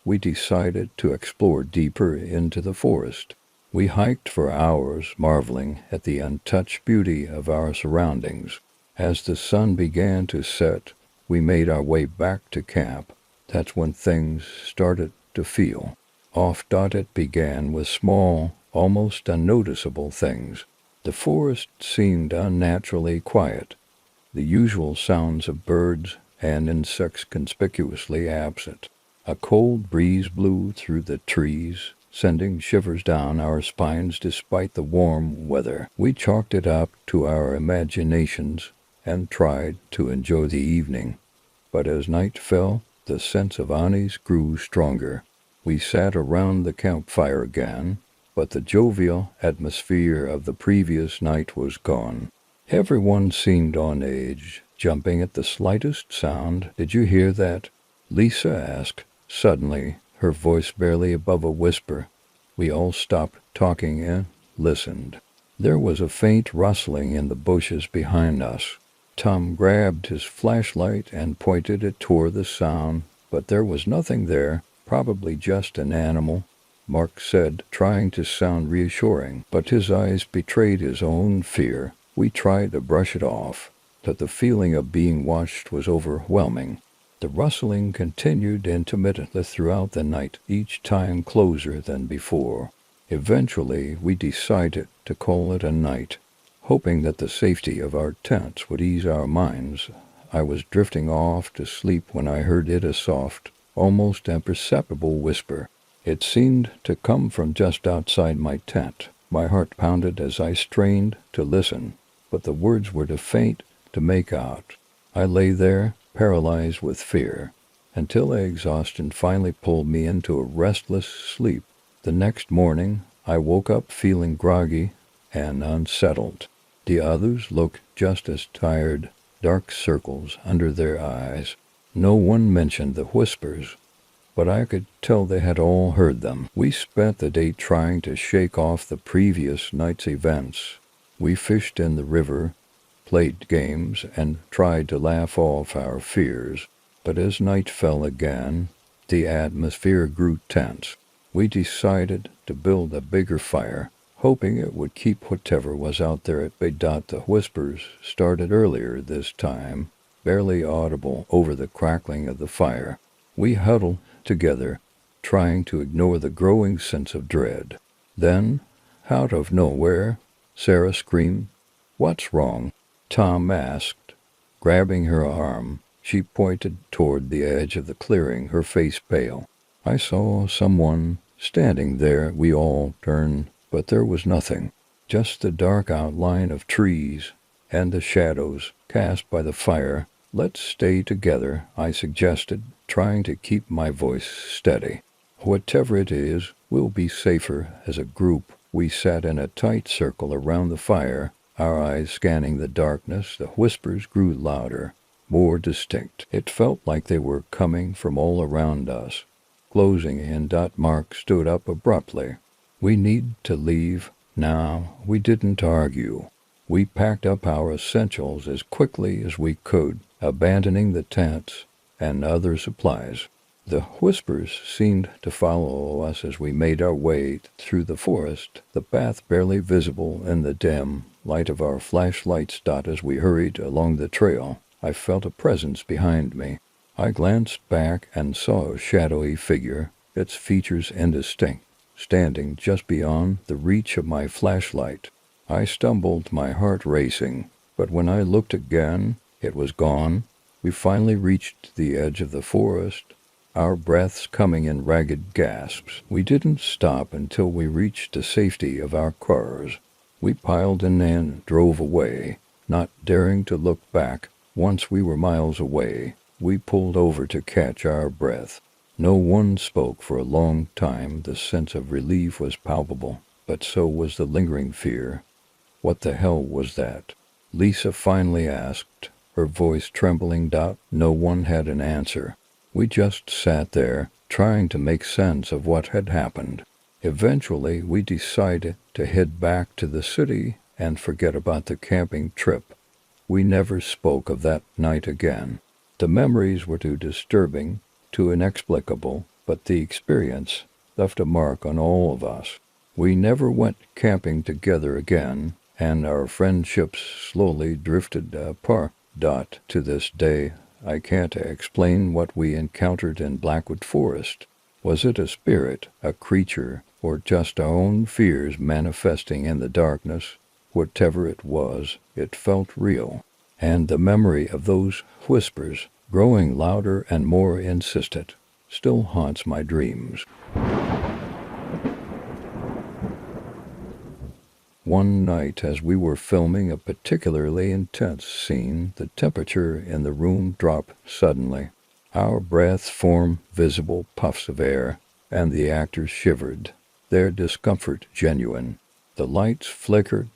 we decided to explore deeper into the forest. We hiked for hours, marveling at the untouched beauty of our surroundings. As the sun began to set, we made our way back to camp. That's when things started to feel off. It began with small, almost unnoticeable things. The forest seemed unnaturally quiet, the usual sounds of birds and insects conspicuously absent. A cold breeze blew through the trees, sending shivers down our spines despite the warm weather. We chalked it up to our imaginations and tried to enjoy the evening. But as night fell, the sense of unease grew stronger. We sat around the campfire again, but the jovial atmosphere of the previous night was gone. Everyone seemed on edge, jumping at the slightest sound. "Did you hear that?" Lisa asked, suddenly, her voice barely above a whisper. We all stopped talking and listened. There was a faint rustling in the bushes behind us. Tom grabbed his flashlight and pointed it toward the sound, but there was nothing there, probably just an animal, Mark said, trying to sound reassuring, but his eyes betrayed his own fear. We tried to brush it off, but the feeling of being watched was overwhelming. The rustling continued intermittently throughout the night, each time closer than before. Eventually, we decided to call it a night, hoping that the safety of our tents would ease our minds. I was drifting off to sleep when I heard a soft, almost imperceptible whisper. It seemed to come from just outside my tent. My heart pounded as I strained to listen, but the words were too faint to make out. I lay there, paralyzed with fear, until exhaustion finally pulled me into a restless sleep. The next morning, I woke up feeling groggy and unsettled. The others looked just as tired, dark circles under their eyes. No one mentioned the whispers, but I could tell they had all heard them. We spent the day trying to shake off the previous night's events. We fished in the river, played games, and tried to laugh off our fears. But as night fell again, the atmosphere grew tense. We decided to build a bigger fire, hoping it would keep whatever was out there at bay. The whispers started earlier this time, barely audible over the crackling of the fire. We huddled together, trying to ignore the growing sense of dread. Then, out of nowhere, Sarah screamed. "What's wrong?" Tom asked. Grabbing her arm, she pointed toward the edge of the clearing, her face pale. "I saw someone standing there." We all turned, but there was nothing, just the dark outline of trees and the shadows cast by the fire. "Let's stay together," I suggested, trying to keep my voice steady. "Whatever it is, we'll be safer as a group." We sat in a tight circle around the fire, our eyes scanning the darkness. The whispers grew louder, more distinct. It felt like they were coming from all around us, closing in. Mark stood up abruptly. "We need to leave now." We didn't argue. We packed up our essentials as quickly as we could, abandoning the tents and other supplies. The whispers seemed to follow us as we made our way through the forest, the path barely visible in the dim light of our flashlights. As we hurried along the trail, I felt a presence behind me. I glanced back and saw a shadowy figure, its features indistinct, standing just beyond the reach of my flashlight. I stumbled, my heart racing, but when I looked again, it was gone. We finally reached the edge of the forest, our breaths coming in ragged gasps. We didn't stop until we reached the safety of our cars. We piled in and drove away, not daring to look back. Once we were miles away, we pulled over to catch our breath. No one spoke for a long time. The sense of relief was palpable. but so was the lingering fear. What the hell was that? Lisa finally asked, her voice trembling. No one had an answer. We just sat there, trying to make sense of what had happened. Eventually, we decided to head back to the city and forget about the camping trip. We never spoke of that night again. The memories were too disturbing, too inexplicable, but the experience left a mark on all of us. We never went camping together again, and our friendships slowly drifted apart. To this day, I can't explain what we encountered in Blackwood Forest. Was it a spirit, a creature, or just our own fears manifesting in the darkness? Whatever it was, it felt real, and the memory of those whispers, growing louder and more insistent, still haunts my dreams. One night, as we were filming a particularly intense scene, the temperature in the room dropped suddenly. Our breaths formed visible puffs of air, and the actors shivered, their discomfort genuine. The lights flickered,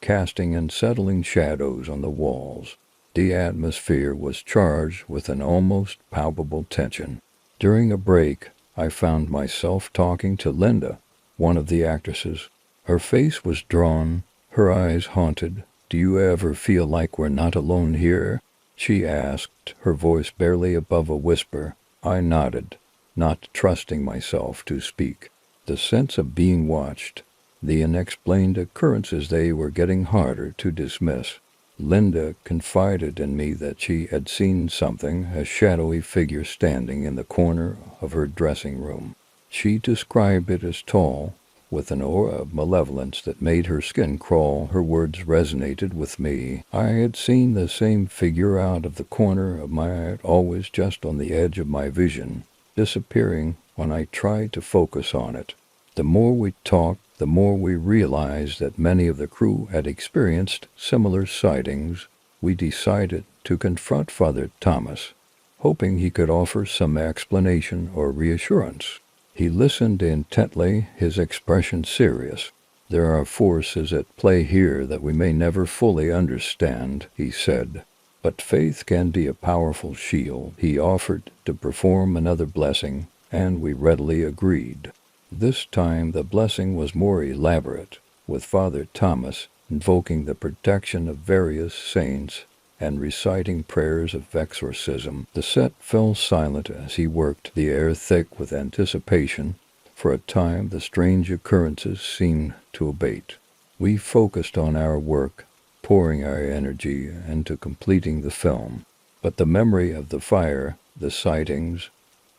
casting unsettling shadows on the walls. The atmosphere was charged with an almost palpable tension. During a break, I found myself talking to Linda, one of the actresses. Her face was drawn, her eyes haunted. "Do you ever feel like we're not alone here?" she asked, her voice barely above a whisper. I nodded, not trusting myself to speak. The sense of being watched, the unexplained occurrences, they were getting harder to dismiss. Linda confided in me that she had seen something, a shadowy figure standing in the corner of her dressing room. She described it as tall, with an aura of malevolence that made her skin crawl. Her words resonated with me. I had seen the same figure out of the corner of my eye, always just on the edge of my vision, disappearing when I tried to focus on it. The more we talked, the more we realized that many of the crew had experienced similar sightings. We decided to confront Father Thomas, hoping he could offer some explanation or reassurance. He listened intently, his expression serious. "There are forces at play here that we may never fully understand," he said. "But faith can be a powerful shield." He offered to perform another blessing, and we readily agreed. This time the blessing was more elaborate, with Father Thomas invoking the protection of various saints and reciting prayers of exorcism. The set fell silent as he worked, the air thick with anticipation. For a time the strange occurrences seemed to abate. We focused on our work, pouring our energy into completing the film. But the memory of the fire, the sightings,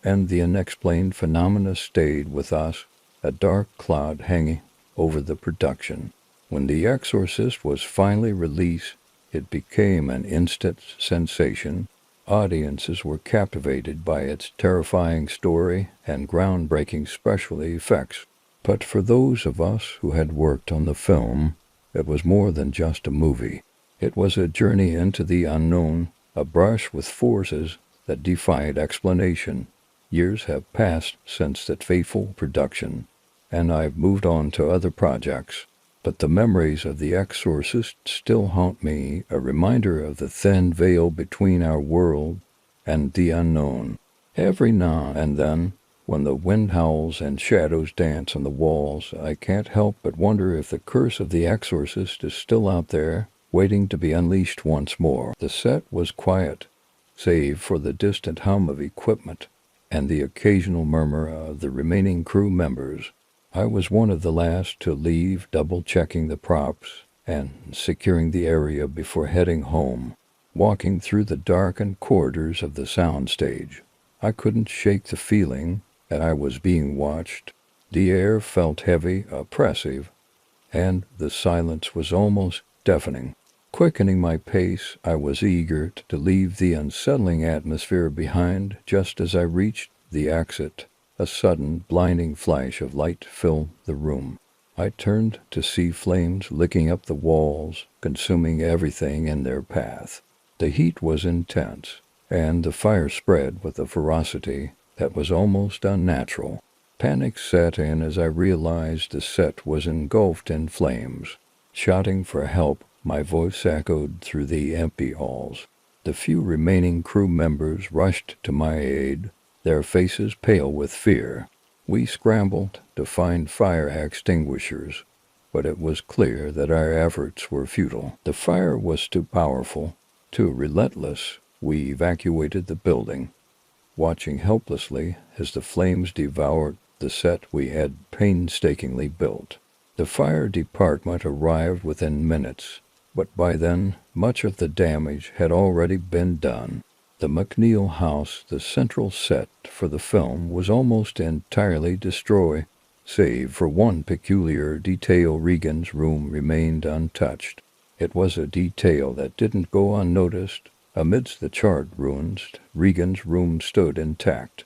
and the unexplained phenomena stayed with us, a dark cloud hanging over the production. When The Exorcist was finally released, it became an instant sensation. Audiences were captivated by its terrifying story and groundbreaking special effects. But for those of us who had worked on the film, it was more than just a movie. It was a journey into the unknown, a brush with forces that defied explanation. Years have passed since that fateful production, and I've moved on to other projects. But the memories of The Exorcist still haunt me, a reminder of the thin veil between our world and the unknown. Every now and then, when the wind howls and shadows dance on the walls, I can't help but wonder if the curse of The Exorcist is still out there, waiting to be unleashed once more. The set was quiet, save for the distant hum of equipment and the occasional murmur of the remaining crew members. I was one of the last to leave, double-checking the props and securing the area before heading home. Walking through the darkened corridors of the soundstage, I couldn't shake the feeling that I was being watched. The air felt heavy, oppressive, and the silence was almost deafening. Quickening my pace, I was eager to leave the unsettling atmosphere behind. Just as I reached the exit, a sudden, blinding flash of light filled the room. I turned to see flames licking up the walls, consuming everything in their path. The heat was intense, and the fire spread with a ferocity that was almost unnatural. Panic set in as I realized the set was engulfed in flames. Shouting for help, my voice echoed through the empty halls. The few remaining crew members rushed to my aid, their faces pale with fear. We scrambled to find fire extinguishers, but it was clear that our efforts were futile. The fire was too powerful, too relentless. We evacuated the building, watching helplessly as the flames devoured the set we had painstakingly built. The fire department arrived within minutes, but by then much of the damage had already been done. The McNeil house, the central set for the film, was almost entirely destroyed, save for one peculiar detail. Regan's room remained untouched. It was a detail that didn't go unnoticed. Amidst the charred ruins, Regan's room stood intact,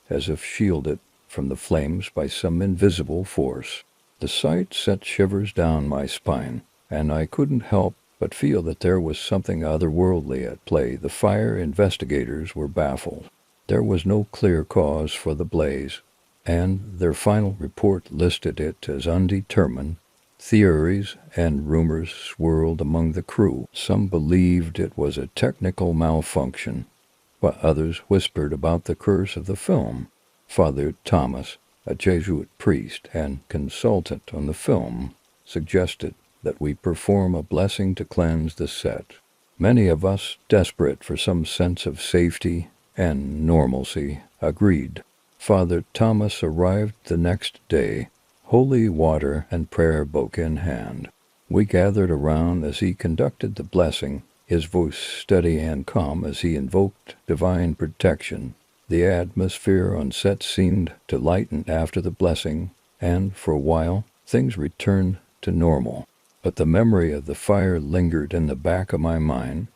as if shielded from the flames by some invisible force. The sight sent shivers down my spine, and I couldn't help but feel that there was something otherworldly at play. The fire investigators were baffled. There was no clear cause for the blaze, and their final report listed it as undetermined. Theories and rumors swirled among the crew. Some believed it was a technical malfunction, while others whispered about the curse of the film. Father Thomas, a Jesuit priest and consultant on the film, suggested that we perform a blessing to cleanse the set. Many of us, desperate for some sense of safety and normalcy, agreed. Father Thomas arrived the next day, holy water and prayer book in hand. We gathered around as he conducted the blessing, his voice steady and calm as he invoked divine protection. The atmosphere on set seemed to lighten after the blessing, and for a while things returned to normal. But the memory of the fire lingered in the back of my mind,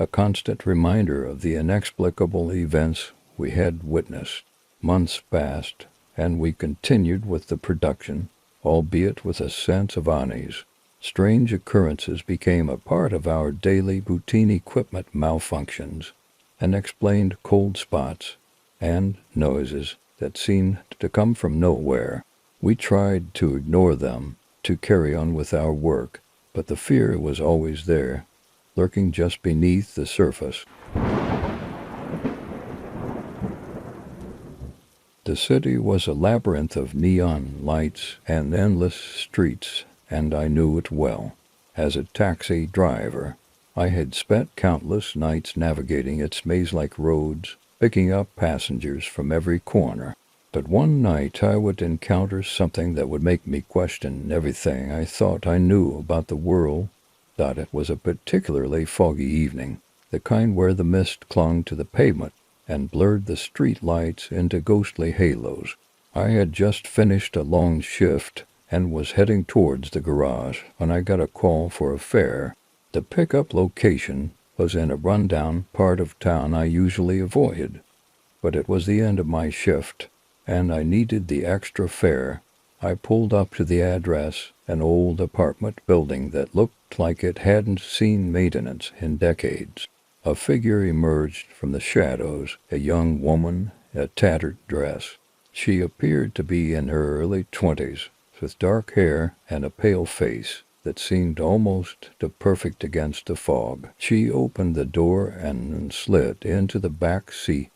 a constant reminder of the inexplicable events we had witnessed. Months passed, and we continued with the production, albeit with a sense of unease. Strange occurrences became a part of our daily routine: equipment malfunctions, unexplained cold spots, and noises that seemed to come from nowhere. We tried to ignore them, to carry on with our work, but the fear was always there, lurking just beneath the surface. The city was a labyrinth of neon lights and endless streets, and I knew it well. As a taxi driver, I had spent countless nights navigating its maze-like roads, picking up passengers from every corner. But one night I would encounter something that would make me question everything I thought I knew about the world. It was a particularly foggy evening, the kind where the mist clung to the pavement and blurred the street lights into ghostly halos. I had just finished a long shift and was heading towards the garage when I got a call for a fare. The pickup location was in a rundown part of town I usually avoided, but it was the end of my shift, and I needed the extra fare. I pulled up to the address, an old apartment building that looked like it hadn't seen maintenance in decades. A figure emerged from the shadows, a young woman, a tattered dress. She appeared to be in her early 20s, with dark hair and a pale face that seemed almost too perfect against the fog. She opened the door and slid into the back seat.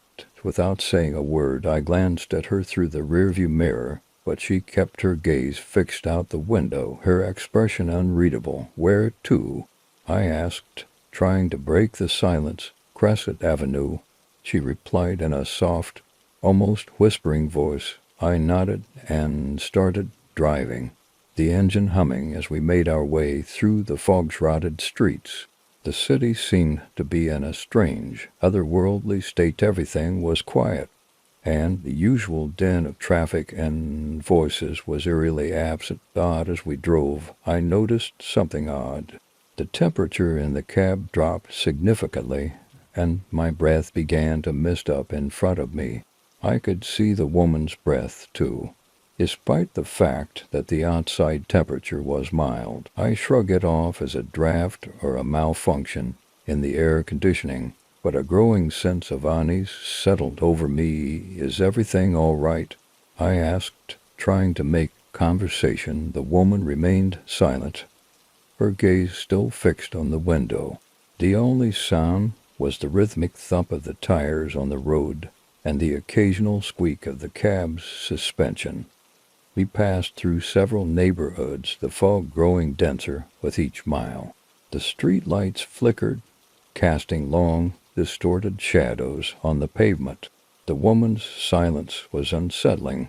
Without saying a word, I glanced at her through the rearview mirror, but she kept her gaze fixed out the window, her expression unreadable. "Where to?" I asked, trying to break the silence. "Crescent Avenue," she replied in a soft, almost whispering voice. I nodded and started driving, the engine humming as we made our way through the fog-shrouded streets. The city seemed to be in a strange, otherworldly state. Everything was quiet, and the usual din of traffic and voices was eerily absent. As we drove, I noticed something odd. The temperature in the cab dropped significantly, and my breath began to mist up in front of me. I could see the woman's breath, too, despite the fact that the outside temperature was mild. I shrugged it off as a draft or a malfunction in the air conditioning, but a growing sense of unease settled over me. "Is everything all right?" I asked, trying to make conversation. The woman remained silent, her gaze still fixed on the window. The only sound was the rhythmic thump of the tires on the road and the occasional squeak of the cab's suspension. We passed through several neighborhoods, the fog growing denser with each mile. The street lights flickered, casting long, distorted shadows on the pavement. The woman's silence was unsettling,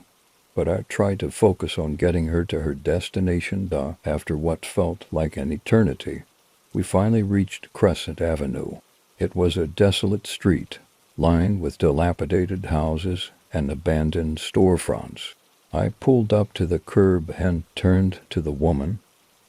but I tried to focus on getting her to her destination after what felt like an eternity. We finally reached Crescent Avenue. It was a desolate street, lined with dilapidated houses and abandoned storefronts. I pulled up to the curb and turned to the woman.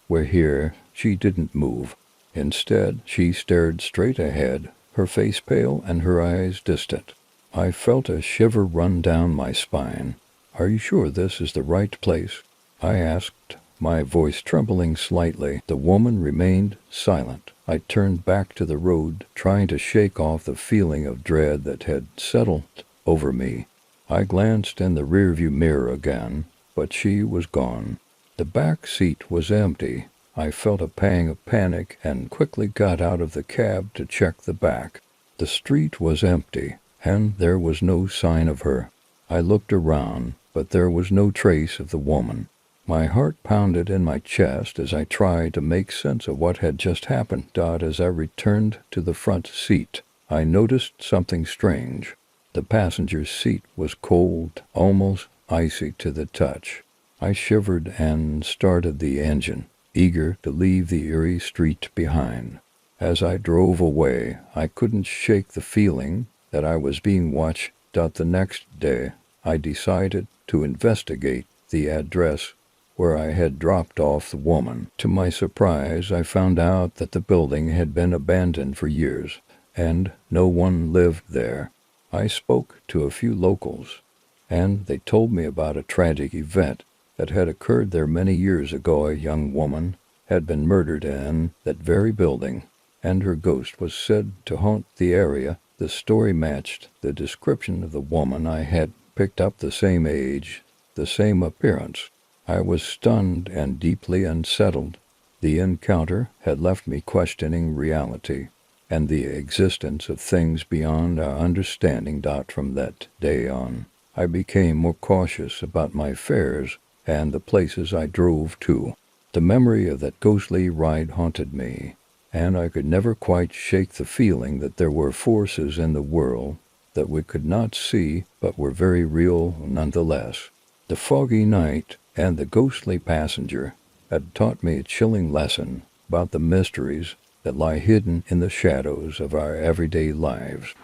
"We're here." She didn't move. Instead, she stared straight ahead, her face pale and her eyes distant. I felt a shiver run down my spine. "Are you sure this is the right place?" I asked, my voice trembling slightly. The woman remained silent. I turned back to the road, trying to shake off the feeling of dread that had settled over me. I glanced in the rearview mirror again, but she was gone. The back seat was empty. I felt a pang of panic and quickly got out of the cab to check the back. The street was empty, and there was no sign of her. I looked around, but there was no trace of the woman. My heart pounded in my chest as I tried to make sense of what had just happened. As I returned to the front seat, I noticed something strange. The passenger seat was cold, almost icy to the touch. I shivered and started the engine, eager to leave the eerie street behind. As I drove away, I couldn't shake the feeling that I was being watched. The next day, I decided to investigate the address where I had dropped off the woman. To my surprise, I found out that the building had been abandoned for years, and no one lived there. I spoke to a few locals, and they told me about a tragic event that had occurred there many years ago. A young woman had been murdered in that very building, and her ghost was said to haunt the area. The story matched the description of the woman I had picked up, the same age, the same appearance. I was stunned and deeply unsettled. The encounter had left me questioning reality and the existence of things beyond our understanding. From that day on, I became more cautious about my fares and the places I drove to. The memory of that ghostly ride haunted me, and I could never quite shake the feeling that there were forces in the world that we could not see but were very real nonetheless. The foggy night and the ghostly passenger had taught me a chilling lesson about the mysteries that lie hidden in the shadows of our everyday lives.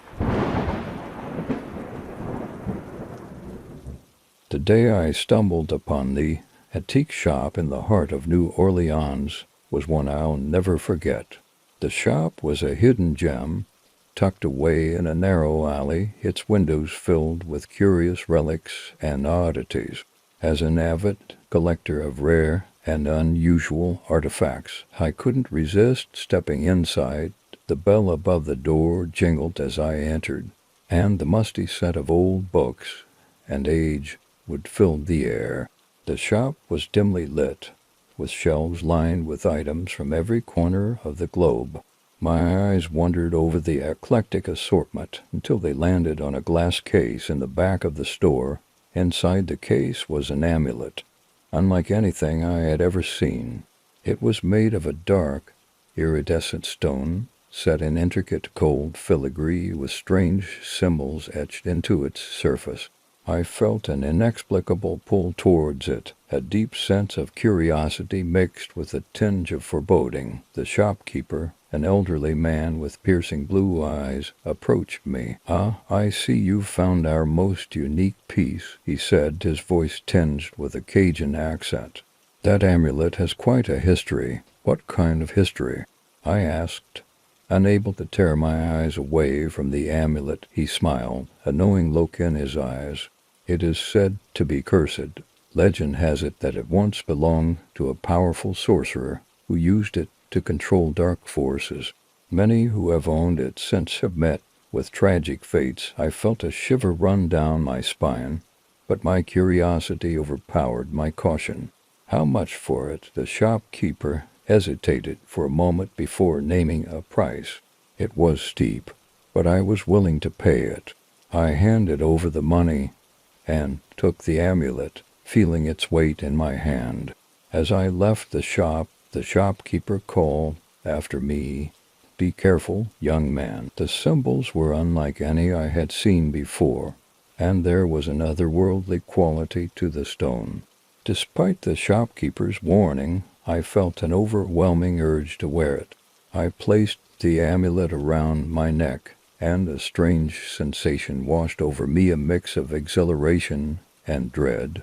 The day I stumbled upon the antique shop in the heart of New Orleans was one I'll never forget. The shop was a hidden gem, tucked away in a narrow alley, its windows filled with curious relics and oddities. As an avid collector of rare and unusual artifacts, I couldn't resist stepping inside. The bell above the door jingled as I entered, and the musty scent of old books and age would fill the air. The shop was dimly lit, with shelves lined with items from every corner of the globe. My eyes wandered over the eclectic assortment until they landed on a glass case in the back of the store. Inside the case was an amulet, unlike anything I had ever seen. It was made of a dark, iridescent stone, set in intricate gold filigree with strange symbols etched into its surface. I felt an inexplicable pull towards it, a deep sense of curiosity mixed with a tinge of foreboding. The shopkeeper, an elderly man with piercing blue eyes, approached me. "Ah, I see you've found our most unique piece," he said, his voice tinged with a Cajun accent. "That amulet has quite a history." "What kind of history?" I asked. Unable to tear my eyes away from the amulet, he smiled, a knowing look in his eyes. "It is said to be cursed. Legend has it that it once belonged to a powerful sorcerer who used it to control dark forces. Many who have owned it since have met with tragic fates." I felt a shiver run down my spine. but my curiosity overpowered my caution. How much for it? The shopkeeper hesitated for a moment before naming a price. It was steep, but I was willing to pay it. I handed over the money and took the amulet, feeling its weight in my hand. As I left the shop, the shopkeeper called after me, "Be careful, young man." The symbols were unlike any I had seen before, and there was an otherworldly quality to the stone. Despite the shopkeeper's warning, I felt an overwhelming urge to wear it. I placed the amulet around my neck, and a strange sensation washed over me, a mix of exhilaration and dread.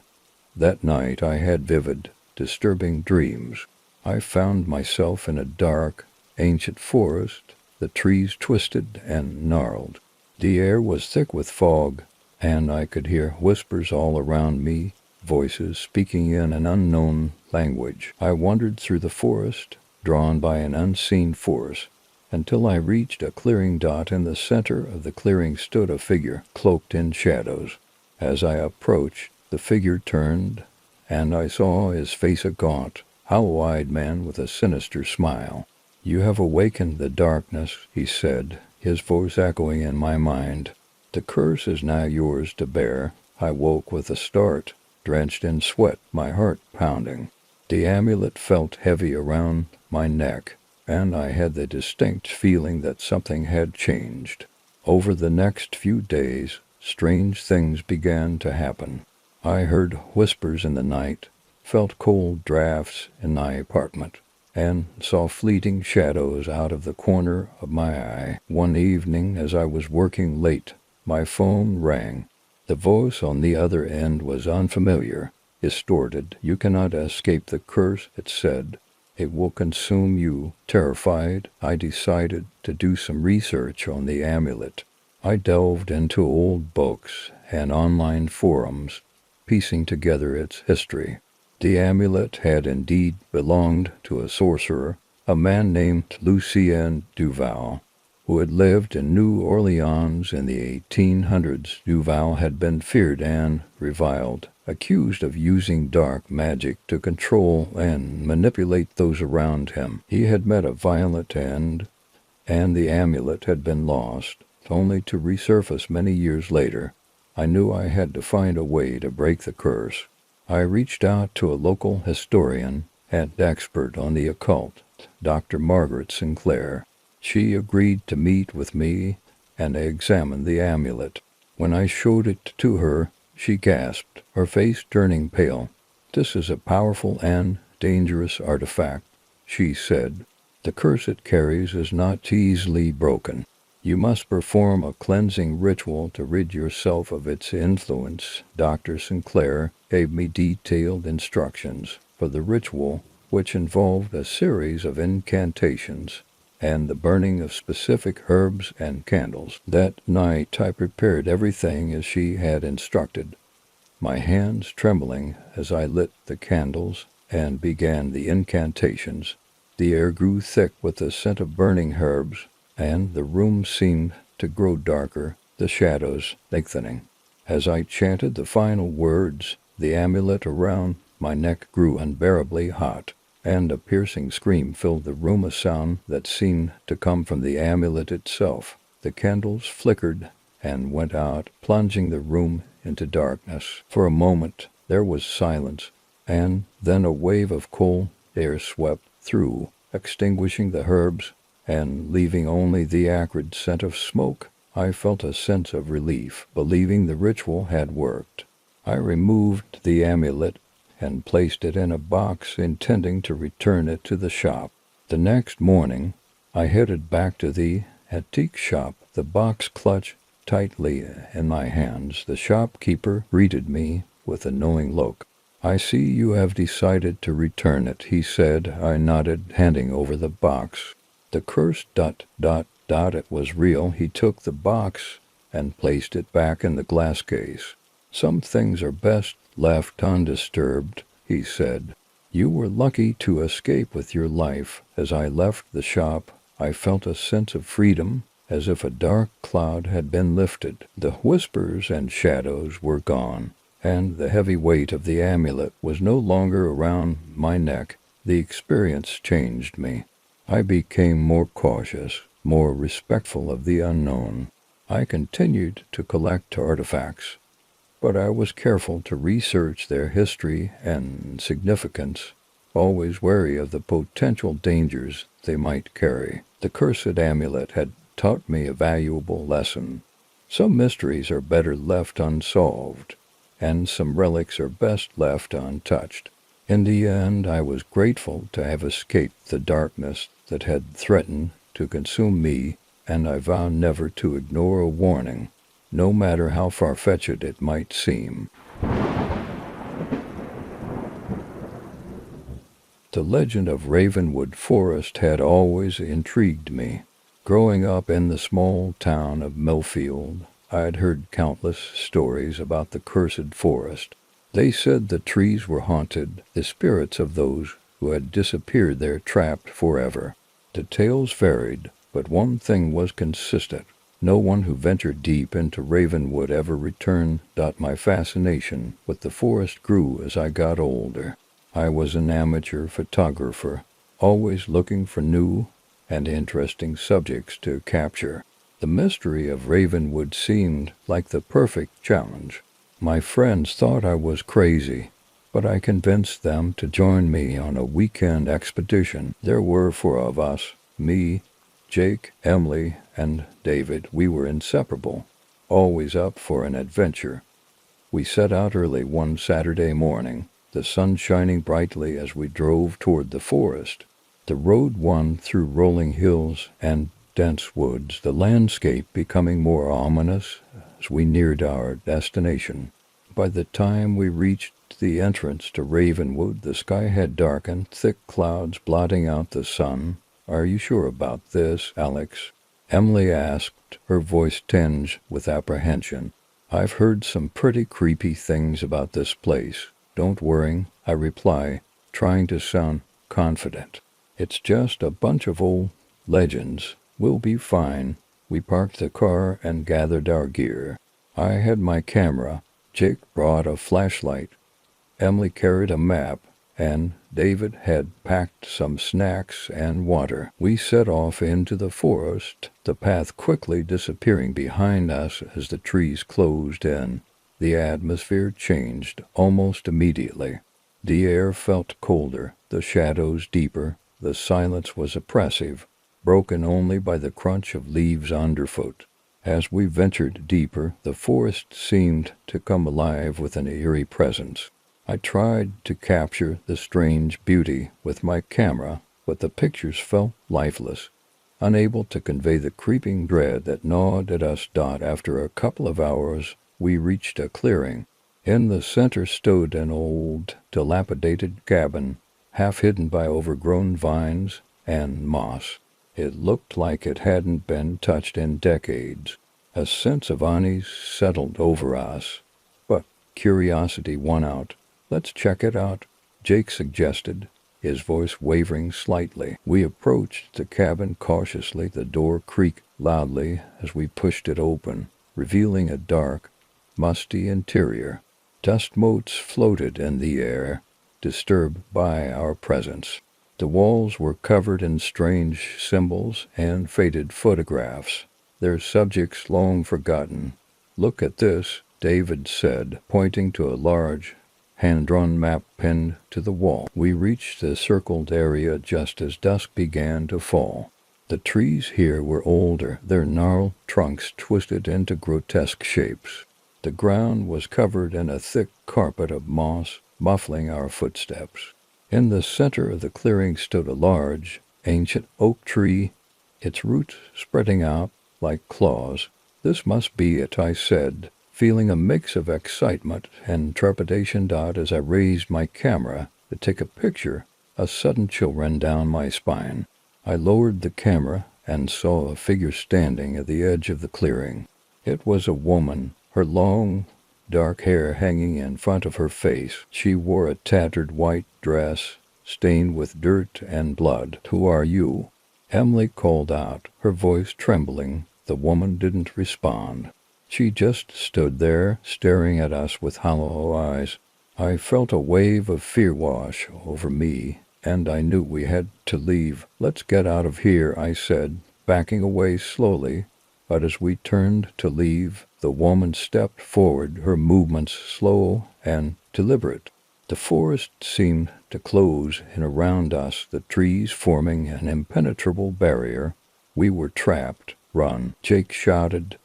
That night I had vivid, disturbing dreams. I found myself in a dark, ancient forest, the trees twisted and gnarled. The air was thick with fog, and I could hear whispers all around me, voices speaking in an unknown language. I wandered through the forest, drawn by an unseen force, until I reached a clearing dot. In the center of the clearing stood a figure, cloaked in shadows. As I approached, the figure turned, and I saw his face, a gaunt, hollow-eyed man with a sinister smile. "You have awakened the darkness," he said, his voice echoing in my mind. "The curse is now yours to bear." I woke with a start, drenched in sweat, my heart pounding. The amulet felt heavy around my neck, and I had the distinct feeling that something had changed. Over the next few days, strange things began to happen. I heard whispers in the night, felt cold drafts in my apartment, and saw fleeting shadows out of the corner of my eye. One evening, as I was working late, my phone rang. The voice on the other end was unfamiliar, distorted. "You cannot escape the curse," it said. "It will consume you." Terrified, I decided to do some research on the amulet. I delved into old books and online forums, piecing together its history. The amulet had indeed belonged to a sorcerer, a man named Lucien Duval, who had lived in New Orleans in the 1800s. Duval had been feared and reviled, accused of using dark magic to control and manipulate those around him. He had met a violent end, and the amulet had been lost, only to resurface many years later. I knew I had to find a way to break the curse. I reached out to a local historian and expert on the occult, Dr. Margaret Sinclair. She agreed to meet with me and examine the amulet. When I showed it to her, she gasped, her face turning pale. "This is a powerful and dangerous artifact," she said. "The curse it carries is not easily broken. You must perform a cleansing ritual to rid yourself of its influence." Dr. Sinclair gave me detailed instructions for the ritual, which involved a series of incantations and the burning of specific herbs and candles. That night I prepared everything as she had instructed, my hands trembling as I lit the candles and began the incantations. The air grew thick with the scent of burning herbs, and the room seemed to grow darker, the shadows lengthening. As I chanted the final words, the amulet around my neck grew unbearably hot, and a piercing scream filled the room, a sound that seemed to come from the amulet itself. The candles flickered and went out, plunging the room into darkness. For a moment there was silence, and then a wave of cold air swept through, extinguishing the herbs and leaving only the acrid scent of smoke. I felt a sense of relief, believing the ritual had worked. I removed the amulet and placed it in a box, intending to return it to the shop. The next morning, I headed back to the antique shop, the box clutched tightly in my hands. The shopkeeper greeted me with a knowing look. "I see you have decided to return it," he said. I nodded, handing over the box. "The curse ... It was real." He took the box and placed it back in the glass case. "Some things are best left undisturbed," he said. "You were lucky to escape with your life." As I left the shop, I felt a sense of freedom, as if a dark cloud had been lifted. The whispers and shadows were gone, and the heavy weight of the amulet was no longer around my neck. The experience changed me. I became more cautious, more respectful of the unknown. I continued to collect artifacts, but I was careful to research their history and significance, always wary of the potential dangers they might carry. The cursed amulet had taught me a valuable lesson. Some mysteries are better left unsolved, and some relics are best left untouched. In the end, I was grateful to have escaped the darkness that had threatened to consume me, and I vow never to ignore a warning, no matter how far-fetched it might seem. The legend of Ravenwood Forest had always intrigued me. Growing up in the small town of Millfield, I had heard countless stories about the cursed forest. They said the trees were haunted, the spirits of those who had disappeared there trapped forever. The tales varied, but one thing was consistent. No one who ventured deep into Ravenwood ever returned. My fascination with the forest grew as I got older. I was an amateur photographer, always looking for new and interesting subjects to capture. The mystery of Ravenwood seemed like the perfect challenge. My friends thought I was crazy, but I convinced them to join me on a weekend expedition. There were 4 of us, me, Jake, Emily, and David. We were inseparable, always up for an adventure. We set out early one Saturday morning, the sun shining brightly as we drove toward the forest. The road wound through rolling hills and dense woods, the landscape becoming more ominous as we neared our destination. By the time we reached the entrance to Ravenwood, the sky had darkened, thick clouds blotting out the sun. "Are you sure about this, Alex?" Emily asked, her voice tinged with apprehension. "I've heard some pretty creepy things about this place." "Don't worry," I reply, trying to sound confident. "It's just a bunch of old legends. We'll be fine." We parked the car and gathered our gear. I had my camera, Jake brought a flashlight, Emily carried a map, and David had packed some snacks and water. We set off into the forest, the path quickly disappearing behind us as the trees closed in. The atmosphere changed almost immediately. The air felt colder, the shadows deeper, the silence was oppressive, broken only by the crunch of leaves underfoot. As we ventured deeper, the forest seemed to come alive with an eerie presence. I tried to capture the strange beauty with my camera, but the pictures felt lifeless, unable to convey the creeping dread that gnawed at us. After a couple of hours, we reached a clearing. In the center stood an old, dilapidated cabin, half hidden by overgrown vines and moss. It looked like it hadn't been touched in decades. A sense of unease settled over us, but curiosity won out. "Let's check it out," Jake suggested, his voice wavering slightly. We approached the cabin cautiously. The door creaked loudly as we pushed it open, revealing a dark, musty interior. Dust motes floated in the air, disturbed by our presence. The walls were covered in strange symbols and faded photographs, their subjects long forgotten. "Look at this," David said, pointing to a large, hand-drawn map pinned to the wall. We reached the circled area just as dusk began to fall. The trees here were older, their gnarled trunks twisted into grotesque shapes. The ground was covered in a thick carpet of moss, muffling our footsteps. In the center of the clearing stood a large, ancient oak tree, its roots spreading out like claws. "This must be it," I said, feeling a mix of excitement and trepidation. As I raised my camera to take a picture, a sudden chill ran down my spine. I lowered the camera and saw a figure standing at the edge of the clearing. It was a woman, her long, dark hair hanging in front of her face. She wore a tattered white dress, stained with dirt and blood. "Who are you?" Emily called out, her voice trembling. The woman didn't respond. She just stood there, staring at us with hollow eyes. I felt a wave of fear wash over me, and I knew we had to leave. "Let's get out of here," I said, backing away slowly. But as we turned to leave, the woman stepped forward, her movements slow and deliberate. The forest seemed to close in around us, the trees forming an impenetrable barrier. We were trapped. "Run," Jake shouted,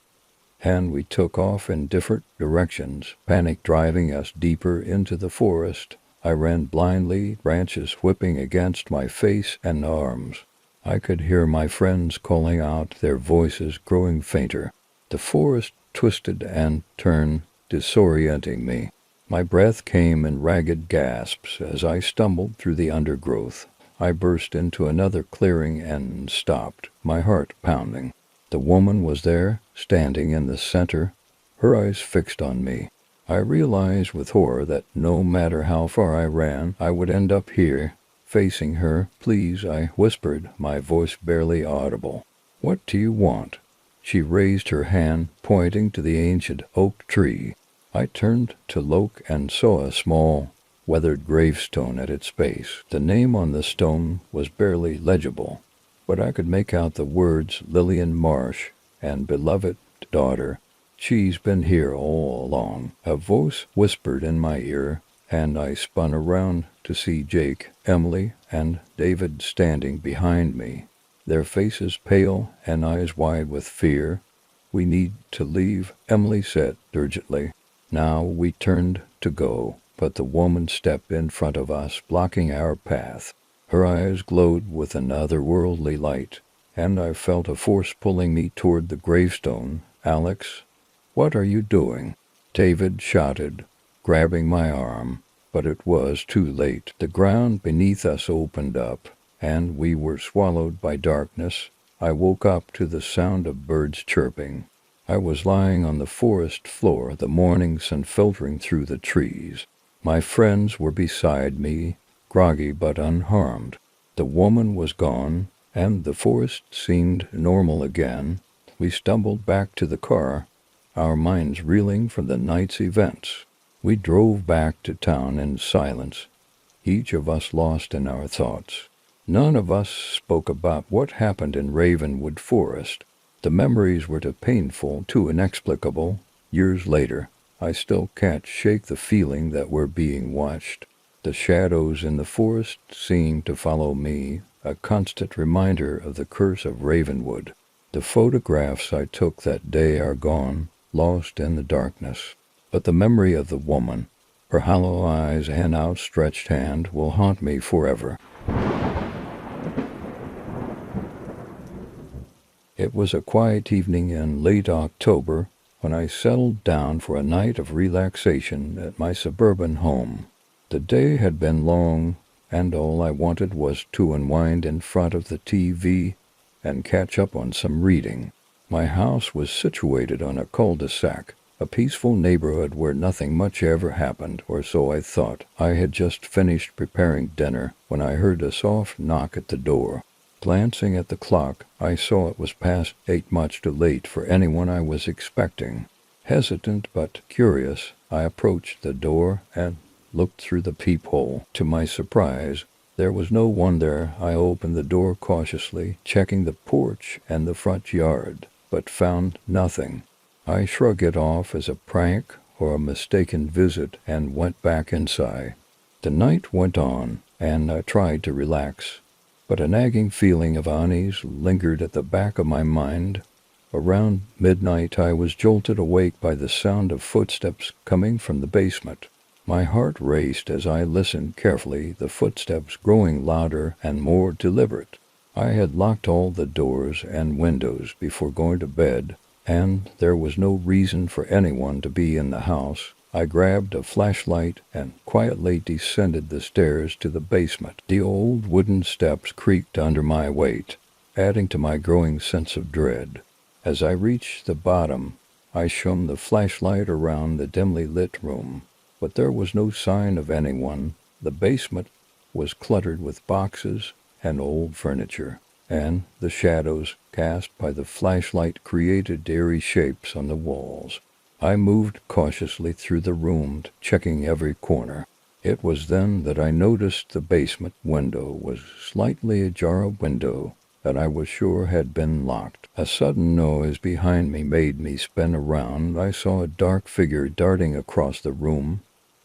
and we took off in different directions, panic driving us deeper into the forest. I ran blindly, branches whipping against my face and arms. I could hear my friends calling out, their voices growing fainter. The forest twisted and turned, disorienting me. My breath came in ragged gasps as I stumbled through the undergrowth. I burst into another clearing and stopped, my heart pounding. The woman was there, standing in the center, her eyes fixed on me. I realized with horror that no matter how far I ran, I would end up here, facing her. "Please," I whispered, my voice barely audible. "What do you want?" She raised her hand, pointing to the ancient oak tree. I turned to look and saw a small, weathered gravestone at its base. The name on the stone was barely legible, but I could make out the words Lillian Marsh and beloved daughter. "She's been here all along," a voice whispered in my ear, and I spun around to see Jake, Emily, and David standing behind me, their faces pale and eyes wide with fear. "We need to leave," Emily said urgently. Now we turned to go, but the woman stepped in front of us, blocking our path. Her eyes glowed with an otherworldly light, and I felt a force pulling me toward the gravestone. "Alex, what are you doing?" David shouted, grabbing my arm, but it was too late. The ground beneath us opened up, and we were swallowed by darkness. I woke up to the sound of birds chirping. I was lying on the forest floor, the morning sun filtering through the trees. My friends were beside me, groggy but unharmed. The woman was gone, and the forest seemed normal again. We stumbled back to the car, our minds reeling from the night's events. We drove back to town in silence, each of us lost in our thoughts. None of us spoke about what happened in Ravenwood Forest. The memories were too painful, too inexplicable. Years later, I still can't shake the feeling that we're being watched. The shadows in the forest seem to follow me, a constant reminder of the curse of Ravenwood. The photographs I took that day are gone, lost in the darkness. But the memory of the woman, her hollow eyes and outstretched hand, will haunt me forever. It was a quiet evening in late October when I settled down for a night of relaxation at my suburban home. The day had been long, and all I wanted was to unwind in front of the TV and catch up on some reading. My house was situated on a cul-de-sac, a peaceful neighborhood where nothing much ever happened, or so I thought. I had just finished preparing dinner when I heard a soft knock at the door. Glancing at the clock, I saw it was past 8, much too late for anyone I was expecting. Hesitant but curious, I approached the door and looked through the peephole. To my surprise, there was no one there. I opened the door cautiously, checking the porch and the front yard, but found nothing. I shrugged it off as a prank or a mistaken visit and went back inside. The night went on, and I tried to relax, but a nagging feeling of unease lingered at the back of my mind. Around midnight, I was jolted awake by the sound of footsteps coming from the basement. My heart raced as I listened carefully, the footsteps growing louder and more deliberate. I had locked all the doors and windows before going to bed, and there was no reason for anyone to be in the house. I grabbed a flashlight and quietly descended the stairs to the basement. The old wooden steps creaked under my weight, adding to my growing sense of dread. As I reached the bottom, I shone the flashlight around the dimly lit room, but there was no sign of anyone. The basement was cluttered with boxes and old furniture, and the shadows cast by the flashlight created eerie shapes on the walls. I moved cautiously through the room, checking every corner. It was then that I noticed the basement window was slightly ajar, a window that I was sure had been locked. A sudden noise behind me made me spin around. I saw a dark figure darting across the room,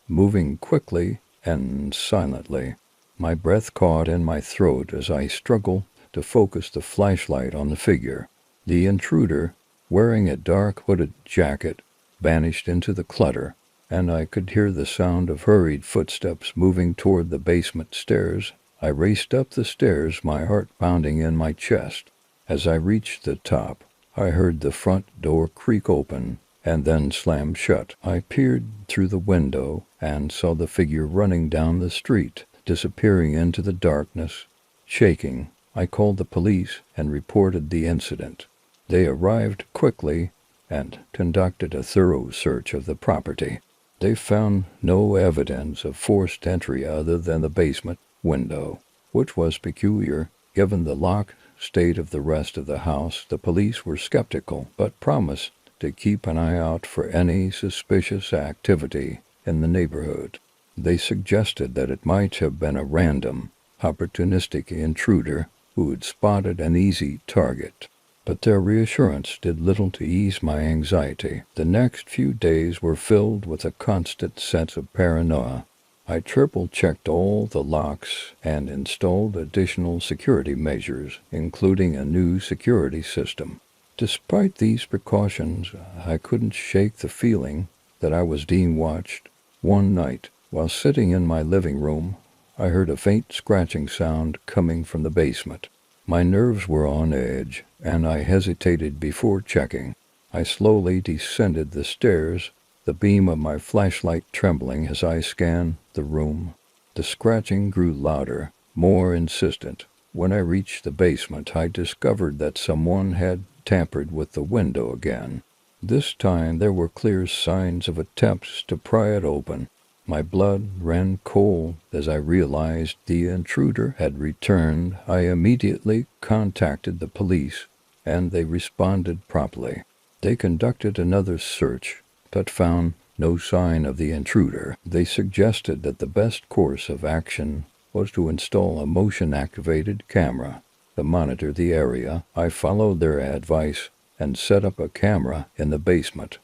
moving quickly and silently. My breath caught in my throat as I struggled to focus the flashlight on the figure. The intruder, wearing a dark hooded jacket, vanished into the clutter, and I could hear the sound of hurried footsteps moving toward the basement stairs. I raced up the stairs, my heart pounding in my chest. As I reached the top, I heard the front door creak open and then slam shut. I peered through the window and saw the figure running down the street, disappearing into the darkness. Shaking, I called the police and reported the incident. They arrived quickly and conducted a thorough search of the property. They found no evidence of forced entry other than the basement window, which was peculiar. Given the locked state of the rest of the house, the police were skeptical, but promised to keep an eye out for any suspicious activity in the neighborhood. They suggested that it might have been a random, opportunistic intruder who had spotted an easy target. But their reassurance did little to ease my anxiety. The next few days were filled with a constant sense of paranoia. I triple-checked all the locks and installed additional security measures, including a new security system. Despite these precautions, I couldn't shake the feeling that I was being watched. One night, while sitting in my living room, I heard a faint scratching sound coming from the basement. My nerves were on edge, and I hesitated before checking. I slowly descended the stairs, the beam of my flashlight trembling as I scanned the room. The scratching grew louder, more insistent. When I reached the basement, I discovered that someone had tampered with the window again. This time there were clear signs of attempts to pry it open. My blood ran cold as I realized the intruder had returned. I immediately contacted the police, and they responded promptly. They conducted another search, but found no sign of the intruder. They suggested that the best course of action was to install a motion-activated camera to monitor the area. I followed their advice and set up a camera in the basement,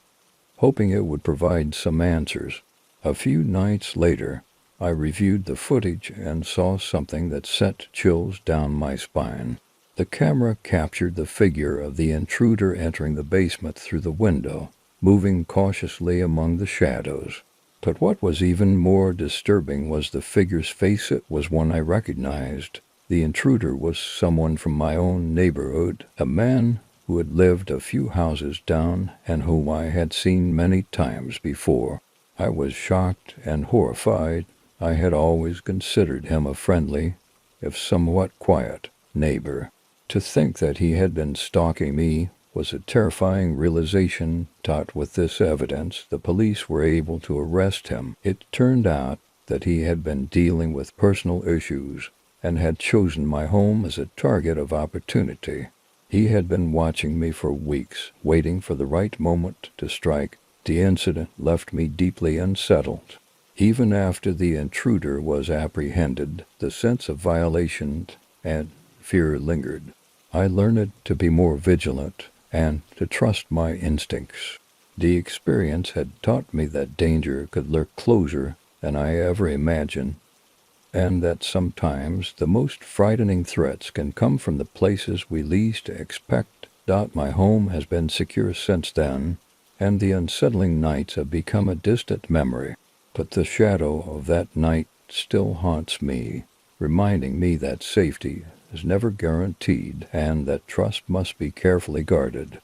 hoping it would provide some answers. A few nights later, I reviewed the footage and saw something that sent chills down my spine. The camera captured the figure of the intruder entering the basement through the window, moving cautiously among the shadows. But what was even more disturbing was the figure's face. It was one I recognized. The intruder was someone from my own neighborhood, a man who had lived a few houses down and whom I had seen many times before. I was shocked and horrified. I had always considered him a friendly, if somewhat quiet, neighbor. To think that he had been stalking me was a terrifying realization. Taught with this evidence, the police were able to arrest him. It turned out that he had been dealing with personal issues and had chosen my home as a target of opportunity. He had been watching me for weeks, waiting for the right moment to strike. The incident left me deeply unsettled. Even after the intruder was apprehended, the sense of violation and fear lingered. I learned to be more vigilant and to trust my instincts. The experience had taught me that danger could lurk closer than I ever imagined, and that sometimes the most frightening threats can come from the places we least expect. My home has been secure since then, and the unsettling nights have become a distant memory. But the shadow of that night still haunts me, reminding me that safety is never guaranteed and that trust must be carefully guarded.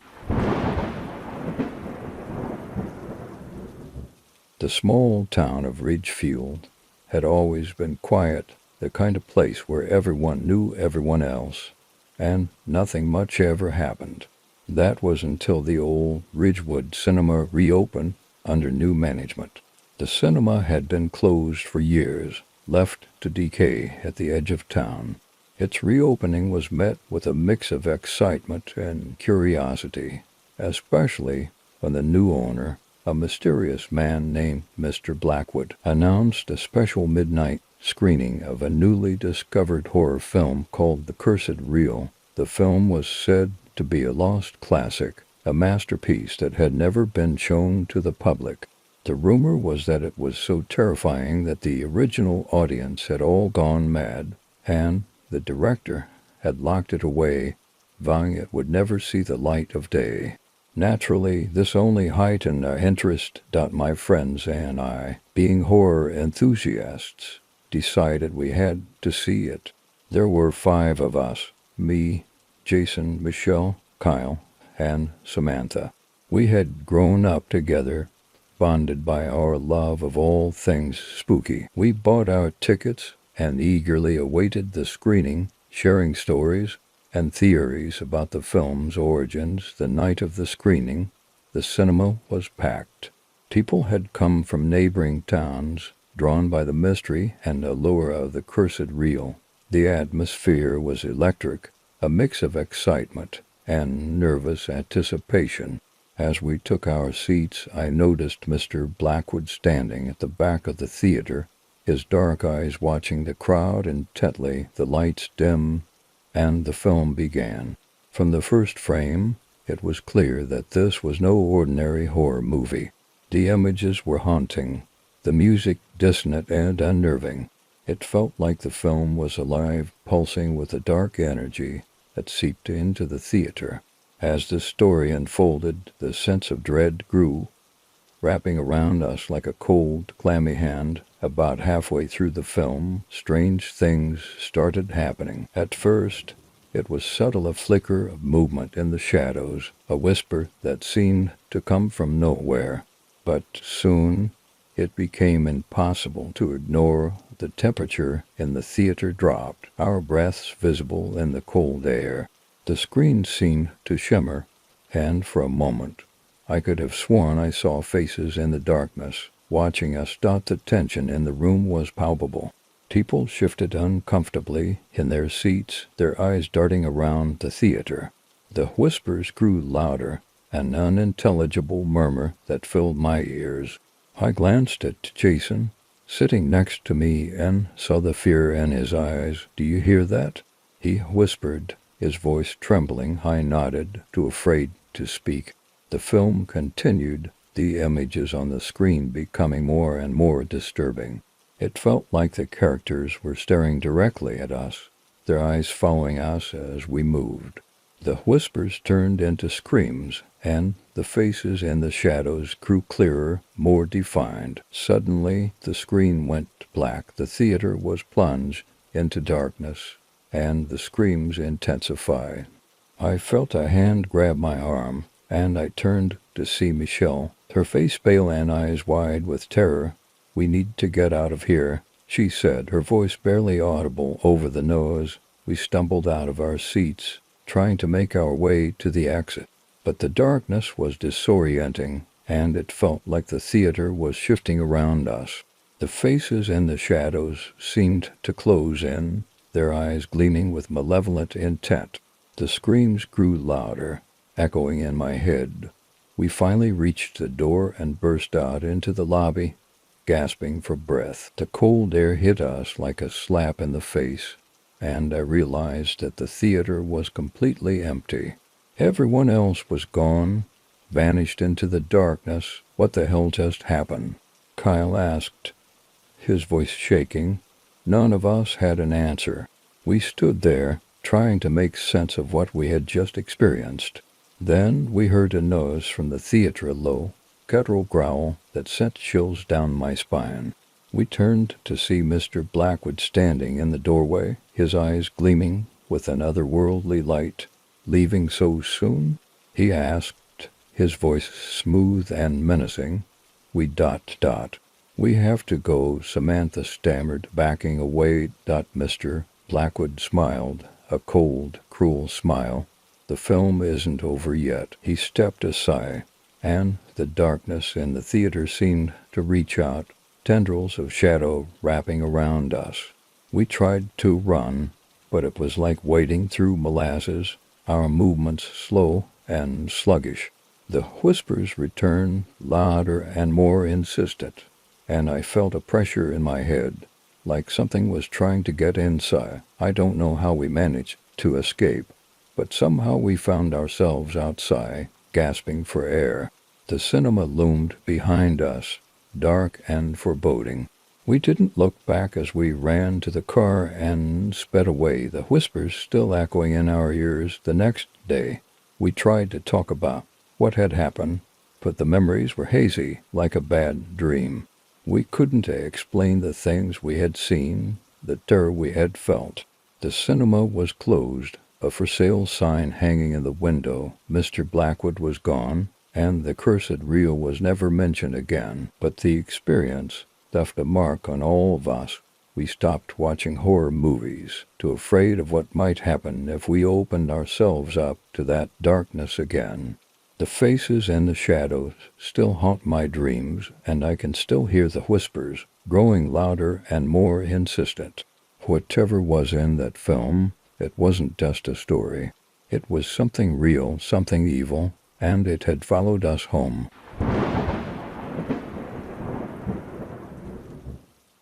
The small town of Ridgefield had always been quiet, the kind of place where everyone knew everyone else, and nothing much ever happened. That was until the old Ridgewood Cinema reopened under new management. The cinema had been closed for years, left to decay at the edge of town. Its reopening was met with a mix of excitement and curiosity, especially when the new owner, a mysterious man named Mr. Blackwood, announced a special midnight screening of a newly discovered horror film called The Cursed Reel. The film was said to be a lost classic, a masterpiece that had never been shown to the public. The rumor was that it was so terrifying that the original audience had all gone mad, and the director had locked it away, vowing it would never see the light of day. Naturally, this only heightened our interest. My friends and I, being horror enthusiasts, decided we had to see it. There were 5 of us: me, Jason, Michelle, Kyle, and Samantha. We had grown up together, bonded by our love of all things spooky. We bought our tickets and eagerly awaited the screening, sharing stories and theories about the film's origins. The night of the screening, the cinema was packed. People had come from neighboring towns, drawn by the mystery and allure of The Cursed Reel. The atmosphere was electric, a mix of excitement and nervous anticipation. As we took our seats, I noticed Mr. Blackwood standing at the back of the theater, his dark eyes watching the crowd intently. The lights dimmed, and the film began. From the first frame, it was clear that this was no ordinary horror movie. The images were haunting, the music dissonant and unnerving. It felt like the film was alive, pulsing with a dark energy that seeped into the theater. As the story unfolded, the sense of dread grew, wrapping around us like a cold, clammy hand. About halfway through the film, strange things started happening. At first, it was subtle, a flicker of movement in the shadows, a whisper that seemed to come from nowhere. But soon, it became impossible to ignore. The temperature in the theater dropped, our breaths visible in the cold air. The screen seemed to shimmer, and for a moment I could have sworn I saw faces in the darkness, watching us. The tension in the room was palpable. People shifted uncomfortably in their seats, their eyes darting around the theater. The whispers grew louder, an unintelligible murmur that filled my ears. I glanced at Jason, sitting next to me, and saw the fear in his eyes. "Do you hear that?" he whispered, his voice trembling. I nodded, too afraid to speak. The film continued, the images on the screen becoming more and more disturbing. It felt like the characters were staring directly at us, their eyes following us as we moved. The whispers turned into screams, and the faces in the shadows grew clearer, more defined. Suddenly, the screen went black. The theater was plunged into darkness, and the screams intensified. I felt a hand grab my arm, and I turned to see Michelle, her face pale and eyes wide with terror. "We need to get out of here," she said, her voice barely audible over the noise. We stumbled out of our seats, trying to make our way to the exit. But the darkness was disorienting, and it felt like the theater was shifting around us. The faces in the shadows seemed to close in, their eyes gleaming with malevolent intent. The screams grew louder, echoing in my head. We finally reached the door and burst out into the lobby, gasping for breath. The cold air hit us like a slap in the face, and I realized that the theater was completely empty. Everyone else was gone, vanished into the darkness. "What the hell just happened?" Kyle asked, his voice shaking. None of us had an answer. We stood there, trying to make sense of what we had just experienced. Then we heard a noise from the theater, a low, guttural growl that sent chills down my spine. We turned to see Mr. Blackwood standing in the doorway, his eyes gleaming with an otherworldly light. "Leaving so soon?" he asked, his voice smooth and menacing. "We ... We have to go," Samantha stammered, backing away. Mr. Blackwood smiled, a cold, cruel smile. "The film isn't over yet." He stepped aside, and the darkness in the theater seemed to reach out, tendrils of shadow wrapping around us. We tried to run, but it was like wading through molasses, our movements slow and sluggish. The whispers returned, louder and more insistent, and I felt a pressure in my head, like something was trying to get inside. I don't know how we managed to escape, but somehow we found ourselves outside, gasping for air. The cinema loomed behind us, dark and foreboding. We didn't look back as we ran to the car and sped away, the whispers still echoing in our ears. The next day, we tried to talk about what had happened, but the memories were hazy, like a bad dream. We couldn't explain the things we had seen, the terror we had felt. The cinema was closed, a for sale sign hanging in the window. Mr. Blackwood was gone, and the cursed reel was never mentioned again. But the experience left a mark on all of us. We stopped watching horror movies, too afraid of what might happen if we opened ourselves up to that darkness again. The faces and the shadows still haunt my dreams, and I can still hear the whispers, growing louder and more insistent. Whatever was in that film, it wasn't just a story. It was something real, something evil, and it had followed us home.